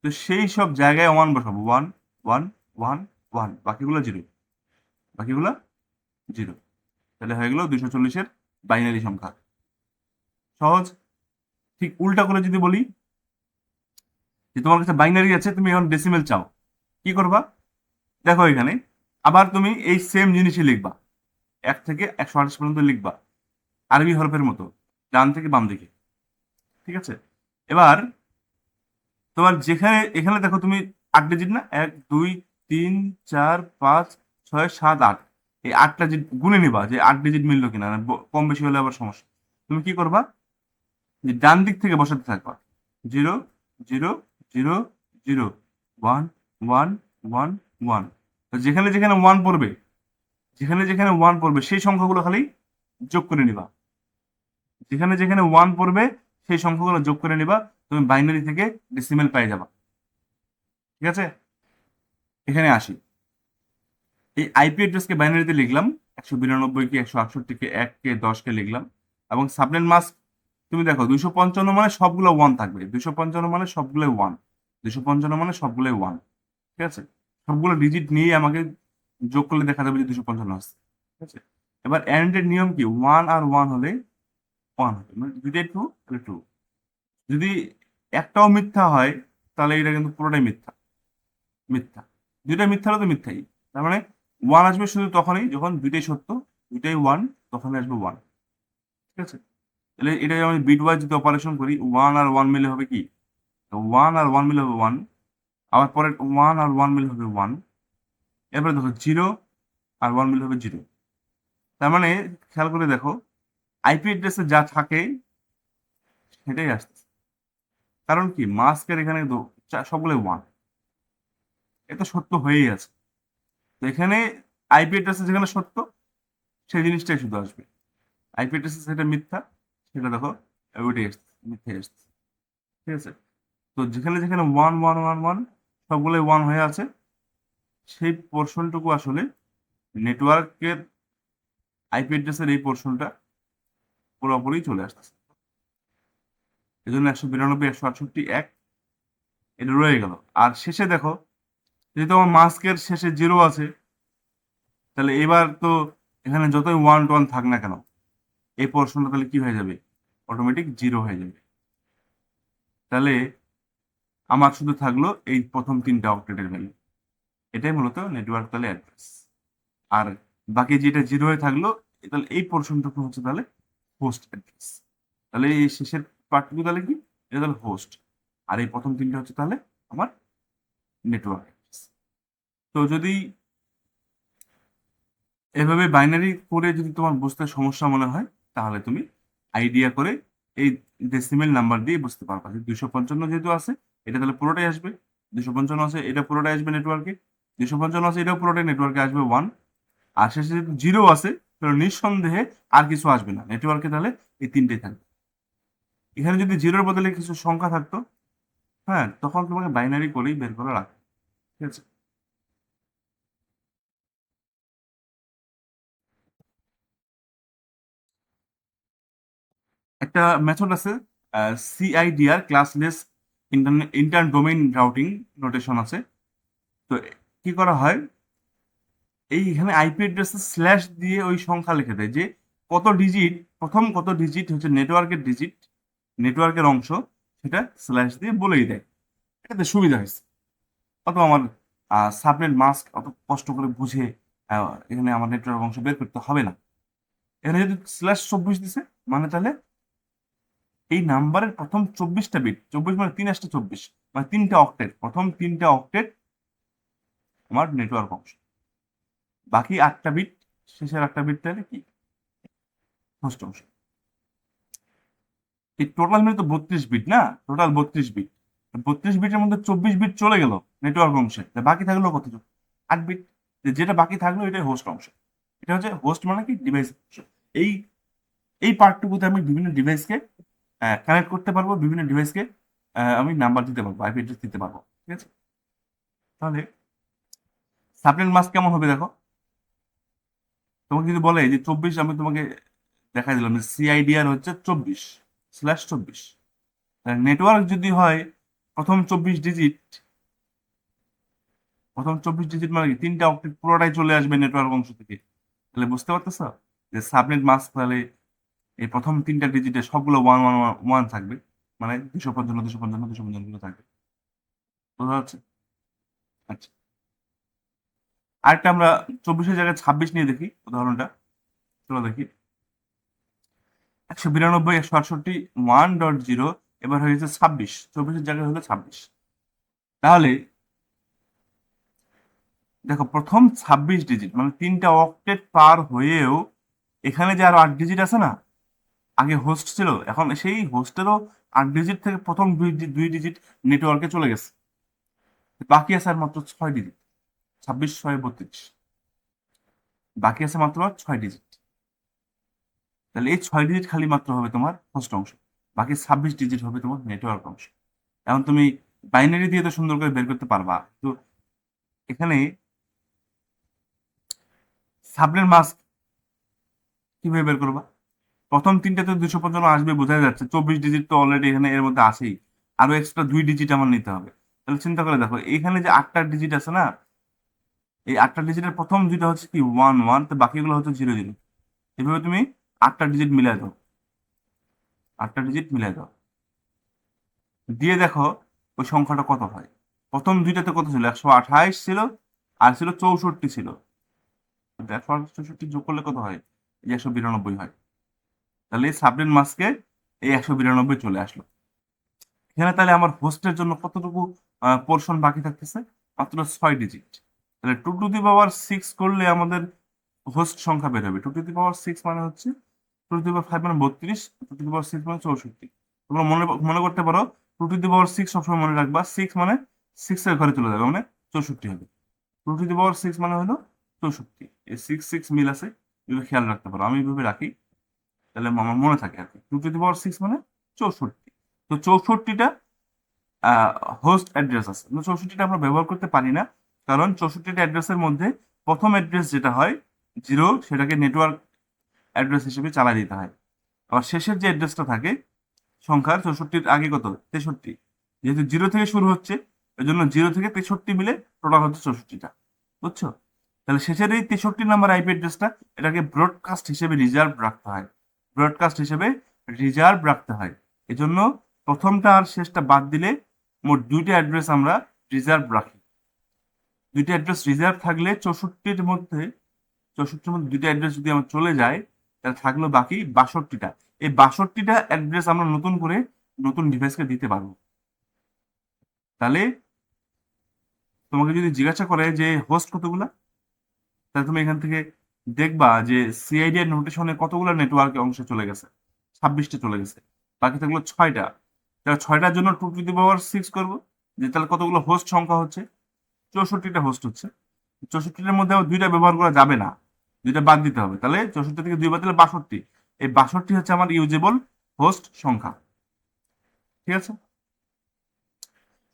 তো সেই সব জায়গায় ওয়ান বসাবো, 1 1 1 1, বাকিগুলো জিরো, বাকিগুলো জিরো। তাহলে হয়ে গেল 240-এর বাইনারি সংখ্যা। সহজ। ঠিক উল্টা করে যদি বলি, যে তোমার কাছে বাইনারি আছে, তুমি এখন ডেসিমেল চাও, কি করবা, দেখো এখানে আবার তুমি এই সেম জিনিসই লিখবা, 1 থেকে 128 পর্যন্ত লিখবা, আরবি হরফের মতো, ডান থেকে বাম দিকে। ঠিক আছে, এবার তোমার যেখানে এখানে দেখো তুমি 8 ডিজিট না, 1 2 3 4 5 6 7 8, এই 8টা গুনে নিবা যে 8 ডিজিট মিললো কিনা, না কম বেশি হলে আবার সমস্যা। তুমি কি করবা, যে ডান দিক থেকে বসাতে থাকবা, 0 0 0 0 1 1 1 1। যেখানে যেখানে ওয়ান পড়বে, যেখানে যেখানে ওয়ান পড়বে সেই সংখ্যাগুলো খালি যোগ করে নিবা, যেখানে যেখানে ওয়ান পড়বে সেই সংখ্যাগুলো যোগ করে নিবা, তুমি বাইনারি থেকে ডেসিমেল পেয়ে যাবা। ঠিক আছে, এখানে আসি, এই আইপি অ্যাড্রেসকে বাইনারিতে লিখলাম, 192 কে 168 কে 1 কে 10 কে লিখলাম, এবং সাবনেট মাস্ক তুমি দেখো 255 মানে সবগুলো ওয়ান থাকবে, 255 মানে সবগুলোই ওয়ান, 255 মানে সবগুলোই ওয়ান। ঠিক আছে, সবগুলো ডিজিট নিয়ে আমাকে যোগ করলে দেখা যাবে যে 255 আসছে। ঠিক আছে, এবার এন্ড এর নিয়ম কি, ওয়ান আর ওয়ান হলে ওয়ান হবে, মানে দুইটাই ট্রু তাহলে ট্রু, যদি একটাও মিথ্যা হয় তাহলে এটা কিন্তু পুরোটাই মিথ্যা, মিথ্যা, দুইটা মিথ্যা হলে তো মিথ্যাই। তার মানে ওয়ান আসবে শুধু তখনই যখন দুইটাই সত্য, দুইটাই ওয়ান, তখনই আসবে ওয়ান। ঠিক আছে, তাহলে এটা আমি বিট ওয়াইজ যদি অপারেশন করি, ওয়ান আর ওয়ান মিলে হবে কি, ওয়ান আর ওয়ান মিলে হবে ওয়ান, আবার পরে ওয়ান আর ওয়ান মিলে হবে ওয়ান, এরপরে দেখো জিরো আর ওয়ান মিলে হবে জিরো। তার মানে খেয়াল করে দেখো, আইপি অ্যাড্রেসে যা থাকে সেটাই আসছে, কারণ কি মাস্কের এখানে সবগুলো ওয়ান, এটা সত্য হয়েই আছে। তো এখানে আইপি অ্যাড্রেসে যেখানে সত্য সেই জিনিসটাই শুধু আসবে, আইপি অ্যাড্রেসে সেটা মিথ্যা, সেটা দেখো ওইটাই আসছে, মিথ্যাই আসছে। ঠিক আছে, তো যেখানে যেখানে ওয়ান ওয়ান ওয়ান ওয়ান সবগুলোই ওয়ান হয়ে আছে, সেই পোর্শনটুকু আসলে নেটওয়ার্কের আইপি অ্যাড্রেসের এই পোর্শনটা পুরোপুরি চলে আসতেছে, এই জন্য 192 168 1 এটা রয়ে গেল। আর শেষে দেখো, যেহেতু আমার মাস্কের শেষে জিরো আছে, তাহলে এবার তো এখানে যতই ওয়ান টোয়ান থাক না কেন, এই পোর্শনটা তাহলে কি হয়ে যাবে, অটোমেটিক জিরো হয়ে যাবে। তাহলে আমার শুধু থাকলো এই প্রথম 3টা অক্টেটের ভ্যালু, এটাই মূলত নেটওয়ার্ক তাহলে অ্যাড্রেস। আর বাকি যেটা জিরো হয়ে থাকলো, তাহলে এই পোর্শনটুকু হচ্ছে তাহলে হোস্ট অ্যাড্রেস। তাহলে এই শেষের পার্টটুকু তাহলে কি, এটা তাহলে হোস্ট, আর এই প্রথম 3টা হচ্ছে তাহলে আমার নেটওয়ার্ক অ্যাড্রেস। তো যদি এভাবে বাইনারি করে যদি তোমার বুঝতে সমস্যা মনে হয়, তাহলে তুমি আইডিয়া করে এই ডেসিমেল নাম্বার দিয়ে বুঝতে পারবা যে 255 যেহেতু আছে এটা তাহলে পুরোটাই আসবে, 255 আছে এটা পুরোটাই আসবে নেটওয়ার্কে, 255 আছে এটাও পুরোটাই নেটওয়ার্কে আসবে 1, আর শেষে যদি 0 আছে তাহলে নিঃসন্দেহে আর কিছু আসবে না নেটওয়ার্কে, তাহলে এই তিনটেই থাকবে। এখানে যদি 0-র বদলে কিছু সংখ্যা থাকতো, হ্যাঁ, তখন তোমাকে বাইনারি করেই বের করে রাখবে, ঠিক আছে। একটা মেথড আছে CIDR, classless inter domain routing notation আছে। তো কি করা হয়, এইখানে আইপি অ্যাড্রেসে স্ল্যাশ দিয়ে ওই সংখ্যা লিখে দেয় যে কত ডিজিট, প্রথম কত ডিজিট হচ্ছে নেটওয়ার্কের ডিজিট, নেটওয়ার্কের অংশ, সেটা স্ল্যাশ দিয়ে বলেই দেয়। এটাতে সুবিধা হয়েছে, অত আমার সাবনেট মাস্ক অত কষ্ট করে বুঝে এখানে আমার নেটওয়ার্ক অংশ বের করতে হবে না। এখানে যদি /24 দিছে মানে তাহলে এই নাম্বারের প্রথম 24টা বিট, 24 মানে 3 * 24 মানে 3টা অক্টেট, প্রথম 3টা অক্টেট আমার নেটওয়ার্ক অংশ, বাকি 8টা বিট, শেষের 8টা বিট তাহলে কি হোস্ট অংশ। এই টোটাল মিলে তো 32 বিট না, টোটাল 32 বিট, 32 বিটের মধ্যে 24 বিট চলে গেল নেটওয়ার্ক অংশে, তা বাকি থাকলো কতটুকু, 8 বিট। যেটা বাকি থাকলো এটাই হোস্ট অংশ। এটা হচ্ছে হোস্ট মানে কি ডিভাইস অংশ। এই এই পার্টটুকুতে আমি বিভিন্ন ডিভাইসকে কানেক্ট করতে পারবো, বিভিন্ন ডিভাইসকে আমি নাম্বার দিতে পারবো, আইপি অ্যাড্রেস দিতে পারবো, ঠিক আছে। তাহলে সাবনেট মাস্ক কেমন হবে দেখো, তোমাকে যদি বলে যে 24, আমি তোমাকে দেখাই দিলাম যে সিআইডিআর হচ্ছে 24/24। নেটওয়ার্ক যদি হয় প্রথম 24 ডিজিট, প্রথম 24 ডিজিট মানে কি 3টা অক্টেট পুরোটাই চলে আসবে নেটওয়ার্ক অংশ থেকে, তাহলে বুঝতে পারতেছ যে সাবনেট মাস্ক তাহলে এই প্রথম 3টা ডিজিটে সবগুলো 1 1 1 থাকবে, মানে 255 255 255 থাকবে, বোঝা যাচ্ছে। আচ্ছা, আরেকটা আমরা 24-এর জায়গায় 26 নিয়ে দেখি উদাহরণটা, চলো দেখি। 192 168 1.0 এবার হয়ে গেছে 26, 24-এর জায়গায় হলো 26। তাহলে দেখো প্রথম 26 ডিজিট মানে 3টা অক্টেট পার হয়েও এখানে যে আরো 8 ডিজিট আছে না, আগে হোস্ট ছিল, এখন সেই হোস্টেরও 8 ডিজিট থেকে প্রথম দুই ডিজিট নেটওয়ার্কে চলে গেছে, বাকি আছে আর মাত্র 6 ডিজিট, 26 6 32, বাকি আছে মাত্র 6 ডিজিট। তাহলে এই 6 ডিজিট খালি মাত্র হবে তোমার হোস্ট অংশ, বাকি 26 ডিজিট হবে তোমার নেটওয়ার্ক অংশ। এখন তুমি বাইনারি দিয়ে তো সুন্দর করে বের করতে পারবা, তো এখানে সাবনেট মাস্ক কিভাবে বের করবা, প্রথম 3টাতে 255 আসবে বোঝা যাচ্ছে, 24 ডিজিট তো অলরেডি এখানে এর মধ্যে আসেই, আরো এক্সট্রা 2 ডিজিট আমার নিতে হবে। তাহলে চিন্তা করে দেখো এখানে যে 8টা ডিজিট আছে না, এই 8টা ডিজিটের প্রথম দুইটা হচ্ছে কি 1 1, তো বাকিগুলো হচ্ছে 0 0। এভাবে তুমি 8টা ডিজিট মিলাই দাও, 8টা ডিজিট মিলাই দাও, দিয়ে দেখো ওই সংখ্যাটা কত হয়। প্রথম দুইটাতে কত ছিল, 128 ছিল, আর ছিল 64 ছিল, 164 যোগ করলে কত হয়, এই 192 হয়। তাহলে এই সাবনেট মাস্কে এই 192 চলে আসলো। এখানে তাহলে আমার হোস্টের জন্য কতটুকু পোর্শন বাকি থাকতেছে, মাত্র 6 ডিজিট। তাহলে 2 টু দি পাওয়ার 6 করলে আমাদের হোস্ট সংখ্যা বের হবে। 2 টু দি পাওয়ার 6 মানে হচ্ছে 2 টু দি পাওয়ার 5 মানে 32, 2 টু দি পাওয়ার 6 মানে 64। তোমরা মনে মনে করতে পারো 2 টু দি পাওয়ার 6 সবসময় মনে রাখবা, 6 মানে 6 এর ঘরে চলে যাবে মানে 64 হবে। 2 টু দি পাওয়ার 6 মানে হলো 64, এই 6 6 মিল আছে, এগুলো খেয়াল রাখতে পারো, আমি এইভাবে রাখি, তাহলে আমার মনে থাকে আর কি। 2 টু দি পাওয়ার 6 মানে 64। তো 64টা হোস্ট অ্যাড্রেস আছে, কিন্তু 64টা আমরা ব্যবহার করতে পারি না, কারণ 64টা অ্যাড্রেসের মধ্যে প্রথম অ্যাড্রেস যেটা হয় 0, সেটাকে নেটওয়ার্ক অ্যাড্রেস হিসেবে চালাই দিতে হয়। আবার শেষের যে অ্যাড্রেসটা থাকে সংখ্যার 64-র আগে কত 63, যেহেতু 0 থেকে শুরু হচ্ছে এই জন্য 0 থেকে 63 মিলে টোটাল হচ্ছে 64টা, বুঝছো। তাহলে শেষের এই 63 নাম্বার আইপি অ্যাড্রেসটা এটাকে ব্রডকাস্ট হিসেবে রিজার্ভ রাখতে হয়, ব্রডকাস্ট হিসেবে রিজার্ভ রাখতে হয়। এজন্য প্রথমটা আর শেষটা বাদ দিলে মোট 2টা অ্যাড্রেস আমরা রিজার্ভ রাখি। 2টা অ্যাড্রেস রিজার্ভ থাকলে 64-র মধ্যে 2টা অ্যাড্রেস যদি আমার চলে যায় তাহলে থাকলো বাকি 62টা। এই 62টা অ্যাড্রেস আমরা নতুন করে নতুন ডিভাইসকে দিতে পারবো। তাহলে তোমাকে যদি জিজ্ঞাসা করে যে হোস্ট কতগুলা, তাহলে তুমি এখান থেকে দেখবা যে সিআইডি এর নোটেশনে কতগুলো নেটওয়ার্ক অংশে চলে গেছে, 26টা চলে গেছে। বাকি থাকলো 6টা। তাহলে 6টার জন্য 2 to the power 6 করবো, যে তাহলে কতগুলো হোস্ট সংখ্যা হচ্ছে? 64টা হোস্ট হচ্ছে। 64টার মধ্যে আবার 2টা ব্যবহার করা যাবে না, 2টা বাদ দিতে হবে। তাহলে 64 থেকে 2 বাদ দিলে 62। এই 62 হচ্ছে আমার ইউজেবল হোস্ট সংখ্যা। ঠিক আছে,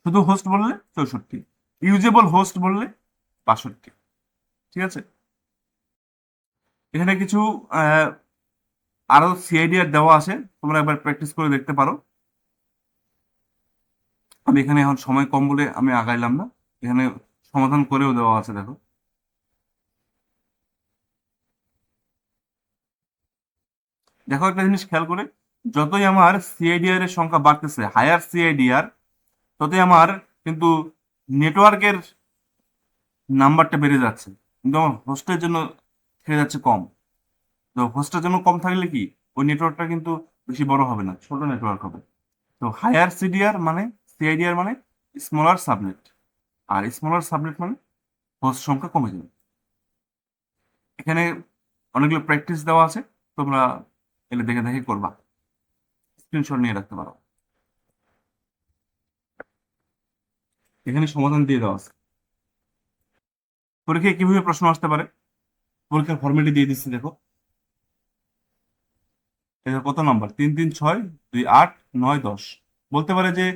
শুধু হোস্ট বললে 64, ইউজেবল হোস্ট বললে 62। ঠিক আছে, এখানে কিছু আরো সিআইডিআর দেওয়া আছে, তোমরা একবার প্র্যাকটিস করে দেখতে পারো। আমি এখানে এখন সময় কম বলে আমি আগাইলাম না, এখানে সমাধান করেও দেওয়া আছে। দেখো, দেখো একটা জিনিস খেয়াল করে, যতই আমার সিআইডিআর এর সংখ্যা বাড়তেছে, হায়ার সিআইডিআর, ততই আমার কিন্তু নেটওয়ার্কের নাম্বারটা বেড়ে যাচ্ছে, কিন্তু আমার হোস্টের জন্য থেকে যাচ্ছে কম। তো হোস্টের জন্য কম থাকলে কি ওই নেটওয়ার্কটা কিন্তু বেশি বড় হবে না, ছোট নেটওয়ার্ক হবে। তো হায়ার সিডিআর মানে, সিআইডিআর মানে স্মলার সাবনেট, আর স্মলার সাবনেট মানে হোস্ট সংখ্যা কমে যাবে। এখানে অনেকগুলো প্র্যাকটিস দেওয়া আছে, তোমরা এলে দেখে দেখে করবা, স্ক্রিনশট নিয়ে রাখতে পারো। এখানে সমাধান দিয়ে দেওয়া আছে। পরীক্ষায় কিভাবে প্রশ্ন আসতে পারে, পরীক্ষার ফর্মেটে দিয়ে দিচ্ছি। দেখো, এটা কত নাম্বার? 3 3 6 2 8 9 10। বলতে পারে যে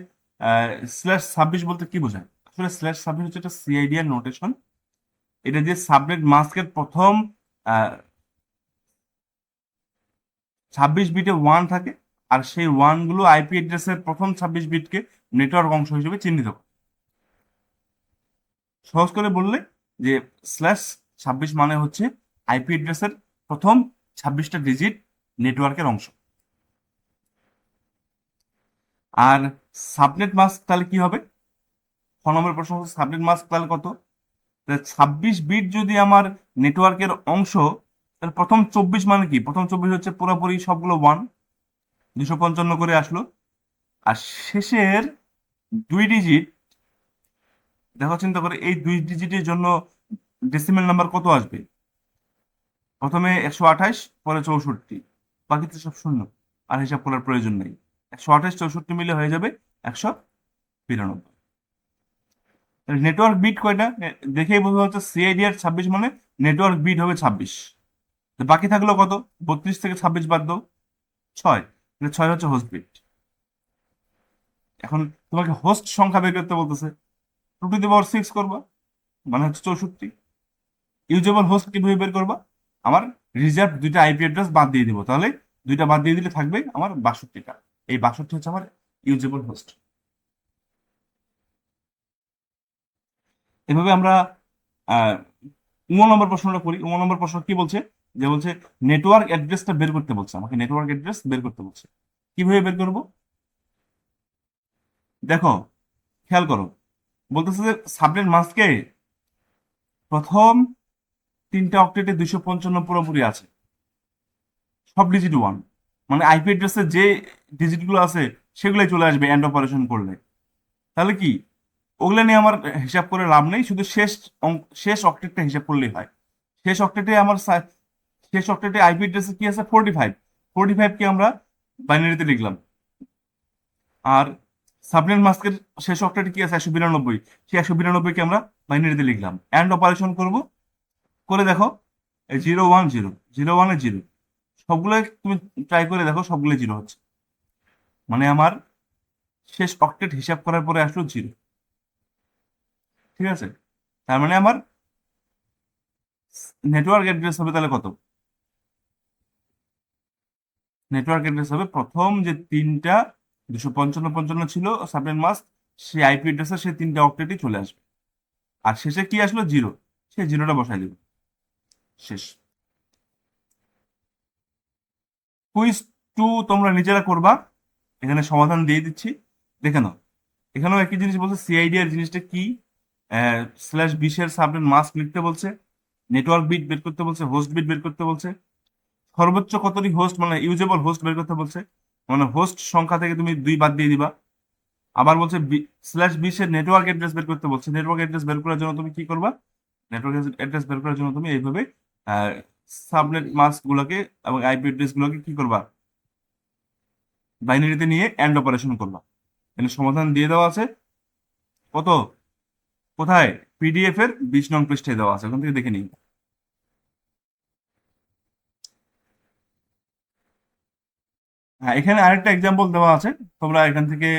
/26 বলতে কি বোঝায়? আসলে /26 হচ্ছে একটা সিআইডিআর নোটেশন। এটা দিয়ে সাবনেট মাস্কের প্রথম 26 বিটে 1 থাকে, আর সেই 1 গুলো আইপি অ্যাড্রেসের প্রথম 26 বিটকে নেটওয়ার্ক অংশ হিসেবে চিহ্নিত করে। সহজ করে বললে যে /26 মানে হচ্ছে আইপি অ্যাড্রেসের প্রথম 26টা ডিজিট নেটওয়ার্কের অংশ। আর সাবনেট মাস্ক তাহলে কি হবে? 6 নম্বর প্রশ্ন হচ্ছে সাবনেট মাস্ক তাহলে কত? 26 বিট যদি আমার নেটওয়ার্কের অংশ, তাহলে প্রথম 24 মানে কি? প্রথম 24 হচ্ছে পুরোপুরি সবগুলো 1, 255 করে আসলো। আর শেষের 2 ডিজিট, দেখো চিন্তা করে, এই 2 ডিজিটের জন্য ডেসিমেল নাম্বার কত আসবে? প্রথমে 128, পরে 64, বাকিতে সব শূন্য, আর হিসাব করার প্রয়োজন নেই। 128 64 মিলে হয়ে যাবে 192। নেটওয়ার্ক বিট কয়টা দেখেই বোঝা যাচ্ছে সিআইডিআর 26 মানে নেটওয়ার্ক বিট হবে 26। বাকি থাকলো কত? 32 থেকে 26 বাদ দাও, 6। 6 হচ্ছে হোস্ট বিট। এখন তোমাকে হোস্ট সংখ্যা বের করতে বলতেছে, 2 to the power 6 করবা, মানে হচ্ছে 64। ইউজেবল হোস্ট কিভাবে বের করবা? আমার রিজার্ভ 2টা আইপি অ্যাড্রেস বাদ দিয়ে দিব, তাহলে 2টা বাদ দিয়ে দিলে থাকবে আমার 62টা। এই 62 হচ্ছে আমার ইউজেবল হোস্ট। এভাবে আমরা 9 নম্বর প্রশ্নটা করি। 9 নম্বর প্রশ্ন কি বলছে? যে বলছে নেটওয়ার্ক অ্যাড্রেসটা বের করতে বলছে, আমাকে নেটওয়ার্ক অ্যাড্রেস বের করতে বলছে। কিভাবে বের করব? দেখো, খেয়াল করো, বলতেছে যে সাবনেট মাস্কে প্রথম 3টা অক্টেটে 255 পুরোপুরি আছে, সব ডিজিট 1, মানে আইপি অ্যাড্রেসে যে ডিজিটগুলো আছে সেগুলোই চলে আসবে এন্ড অপারেশন করলে। তাহলে কি ওগুলো নিয়ে আমার হিসাব করে লাভ নেই, শুধু শেষ অক্টেটটা হিসাব করলেই হয়। শেষ অক্টেটে আমার শেষ অক্টেটে আইপি অ্যাড্রেসে কি আছে? 45। 45 কে আমরা বাইনারিতে লিখলাম। আর সাবনেট মাস্কের শেষ অক্টেটে কি আছে? 192। সেই 192 কে আমরা বাইনারিতে লিখলাম, এন্ড অপারেশন করব। করে দেখো, 0 1 0, 0 1 0, সবগুলো তুমি ট্রাই করে দেখো, সবগুলো 0 হচ্ছে, মানে আমার শেষ অক্টেট হিসাব করার পরে আসলো 0। ঠিক আছে, তার মানে আমার নেটওয়ার্ক অ্যাড্রেস হবে তাহলে কত? নেটওয়ার্ক অ্যাড্রেস হবে প্রথম যে 3টা 255 ছিল সাবনেট মাস্ক, সেই আইপি অ্যাড্রেসে সেই 3টা অক্টেটই চলে আসবে। আর শেষে কি আসলো? 0, সেই 0টা বসাই দেবে, শেষ। কুইজ 2 তোমরা নিজেরা করবা, এখানে সমাধান দিয়ে দিচ্ছি, দেখে নাও। এখানেও একই জিনিস বলছে, সিআইডিআর জিনিসটা কি, /20 সাবনেট মাস্ক লিখতে বলছে, নেটওয়ার্ক বিট বের করতে বলছে, হোস্ট বিট বের করতে বলছে, সর্বোচ্চ কতটি হোস্ট মানে ইউজেবল হোস্ট বের করতে বলছে, মানে হোস্ট সংখ্যা থেকে তুমি 2 বাদ দিয়ে দিবা। আবার বলছে /20 নেটওয়ার্ক অ্যাড্রেস বের করতে বলছে। নেটওয়ার্ক অ্যাড্রেস বের করার জন্য তুমি কি করবা? নেটওয়ার্ক অ্যাড্রেস বের করার জন্য তুমি এইভাবে সাবনেট মাস্ক গুলোকে এবং আইপি অ্যাড্রেস গুলোকে কি করবা? বাইনারিতে নিয়ে অ্যান্ড অপারেশন করবা। এখানে সমাধান দিয়ে দেওয়া আছে, কত, কোথায়, পিডিএফ এর 20 নং পৃষ্ঠায় দেওয়া আছে, ওখান থেকে দেখে নিই। হ্যাঁ, এখানে আরেকটা এক্সাম্পল দেওয়া আছে, তোমরা এখান থেকে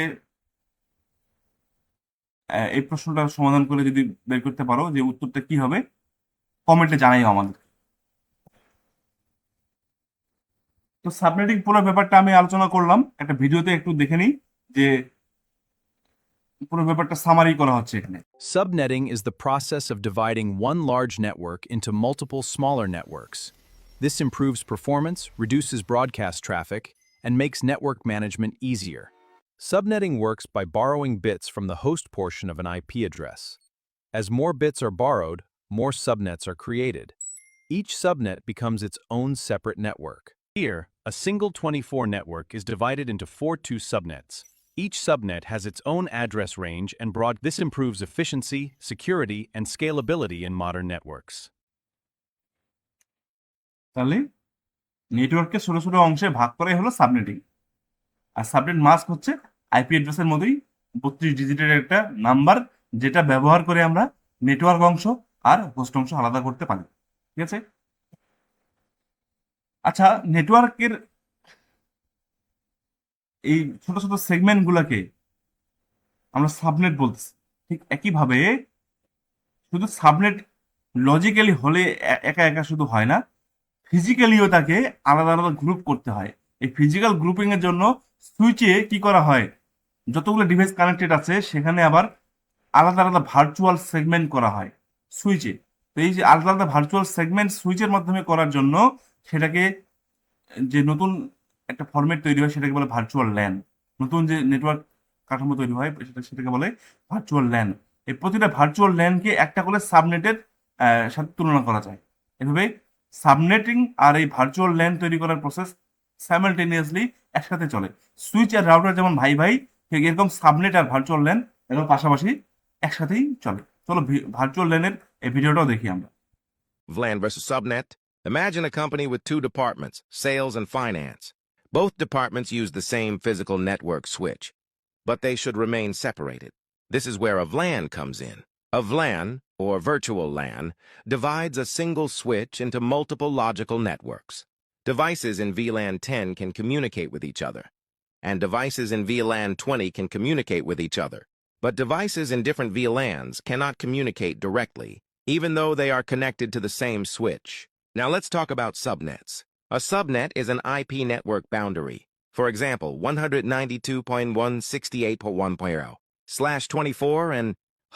এই প্রশ্নটা সমাধান করে যদি বের করতে পারো যে উত্তরটা কি হবে, কমেন্টে জানাইও আমাদের। তো সাবনেটিং পুরো ব্যাপারটা আমি আলোচনা করলাম, একটা ভিডিওতে একটু দেখে নিই যে পুরো ব্যাপারটা সামারি করা হচ্ছে এখানে। Subnetting is the process of dividing one large network into multiple smaller networks. This improves performance, reduces broadcast traffic, and makes network management easier. Subnetting works by borrowing bits from the host portion of an IP address. As more bits are borrowed, more subnets are created. Each subnet becomes its own separate network. Here, a single 24 network is divided into 4 subnets. Each subnet has its own address range and this improves efficiency, security, and scalability in modern networks. তাহলে নেটওয়ার্ককে ছোট ছোট অংশে ভাগ করাই হলো subnetting. আর subnet mask হচ্ছে IP অ্যাড্রেসের মতোই 32 ডিজিটের একটা নাম্বার, যেটা ব্যবহার করে আমরা নেটওয়ার্ক অংশ আর হোস্ট অংশ আলাদা করতে পারি। ঠিক আছে। আচ্ছা, নেটওয়ার্কের এই ছোট ছোট সেগমেন্ট গুলাকে আমরা সাবনেট বলতেছি। ঠিক একইভাবে শুধু সাবনেট লজিক্যালি হলে একা একা শুধু হয় না, ফিজিক্যালিও তাকে আলাদা আলাদা গ্রুপ করতে হয়। এই ফিজিক্যাল গ্রুপিং এর জন্য সুইচে কি করা হয়, যতগুলো ডিভাইস কানেক্টেড আছে সেখানে আবার আলাদা আলাদা ভার্চুয়াল সেগমেন্ট করা হয় সুইচে। তো এই যে আলাদা আলাদা ভার্চুয়াল সেগমেন্ট সুইচের মাধ্যমে করার জন্য সেটাকে যে নতুন একটা ফরম্যাট তৈরি হয় সেটাকে বলে ভার্চুয়াল ল্যান। নতুন যে নেটওয়ার্ক কাঠামো তৈরি হয় সেটাকে বলে ভার্চুয়াল ল্যান। এই প্রতিটা ভার্চুয়াল ল্যানকে একটা করে সাবনেটের সাথে তুলনা করা যায়। এভাবে সাবনেটিং আর এই ভার্চুয়াল ল্যান তৈরি করার প্রসেস সাইমালটেনিয়াসলি একসাথে চলে। সুইচ আর রাউটার যেমন ভাই ভাই, ঠিক এরকম সাবনেট আর ভার্চুয়াল ল্যান এরকম পাশাপাশি একসাথেই চলে। চলো ভার্চুয়াল ল্যানের এই ভিডিওটাও দেখি আমরা। VLAN versus subnet. Imagine a company with two departments, sales and finance. Both departments use the same physical network switch, but they should remain separated. This is where a VLAN comes in. A VLAN, or virtual LAN, divides a single switch into multiple logical networks. Devices in VLAN 10 can communicate with each other, and devices in VLAN 20 can communicate with each other. But devices in different VLANs cannot communicate directly, even though they are connected to the same switch. Now let's talk about subnets. A subnet is an IP network boundary. For example, 192.168.1.0/24 and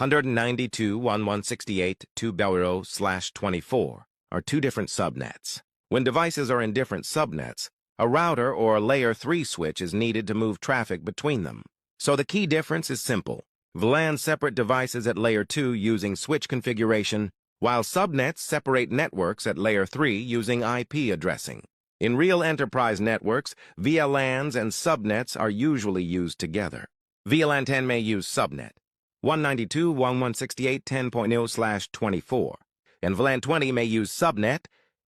192.168.2.0/24 are two different subnets. When devices are in different subnets, a router or a layer 3 switch is needed to move traffic between them. So the key difference is simple. VLAN separate devices at layer 2 using switch configuration, while subnets separate networks at layer 3 using IP addressing. In real enterprise networks, VLANs and subnets are usually used together. VLAN 10 may use subnet 192.168.10.0/24, and VLAN 20 may use subnet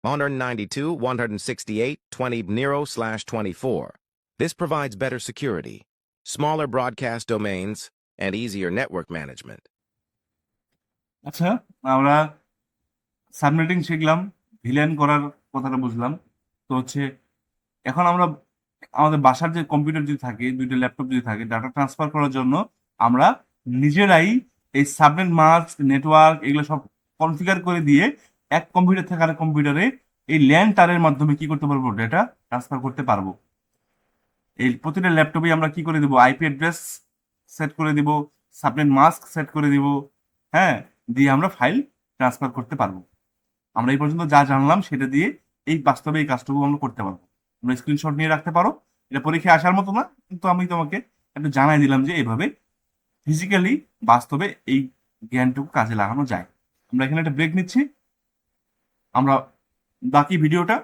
192.168.20.0/24. This provides better security, smaller broadcast domains, and easier network management. আচ্ছা, আমরা subnetting শিখলাম, villain করার কথাটা বুঝলাম। তো হচ্ছে এখন আমরা আমাদের বাসার যে কম্পিউটার যদি থাকে, দুইটা ল্যাপটপ যদি থাকে, ডাটা ট্রান্সফার করার জন্য আমরা নিজেরাই এই সাবনেট মাস্ক নেটওয়ার্ক এগুলো সব কনফিগার করে দিয়ে এক কম্পিউটার থেকে আরেক কম্পিউটারে এই ল্যান তারের মাধ্যমে কি করতে পারবো, ডেটা ট্রান্সফার করতে পারবো। এই প্রতিটা ল্যাপটপে আমরা কি করে দিব, আইপি অ্যাড্রেস সেট করে দিব, সাবনেট মাস্ক সেট করে দিব, হ্যাঁ, দিয়ে আমরা ফাইল ট্রান্সফার করতে পারবো। আমরা এই পর্যন্ত যা জানলাম সেটা দিয়ে এই বাস্তবে এই কাজটুকু আমরা করতে পারবো। তোমরা স্ক্রিনশট নিয়ে রাখতে পারো, এটা পরীক্ষায় আসার মতো না, কিন্তু আমি তোমাকে একটু জানাই দিলাম যে এইভাবে ফিজিক্যালি বাস্তবে এই জ্ঞানটুকু কাজে লাগানো যায়। আমরা এখানে একটা ব্রেক নিচ্ছি, আমরা বাকি ভিডিওটা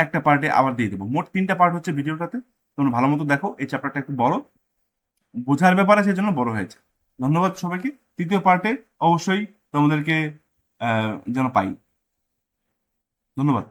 একটা পার্টে আবার দিয়ে দেবো। মোট 3টা পার্ট হচ্ছে ভিডিওটাতে, তোমরা ভালো মতো দেখো। এই চ্যাপ্টারটা একটু বড়, বোঝার ব্যাপারে সেজন্য বড় হয়েছে। ধন্যবাদ সবাইকে। তৃতীয় পার্টে অবশ্যই তোমাদেরকে যেন পাই। ধন্যবাদ।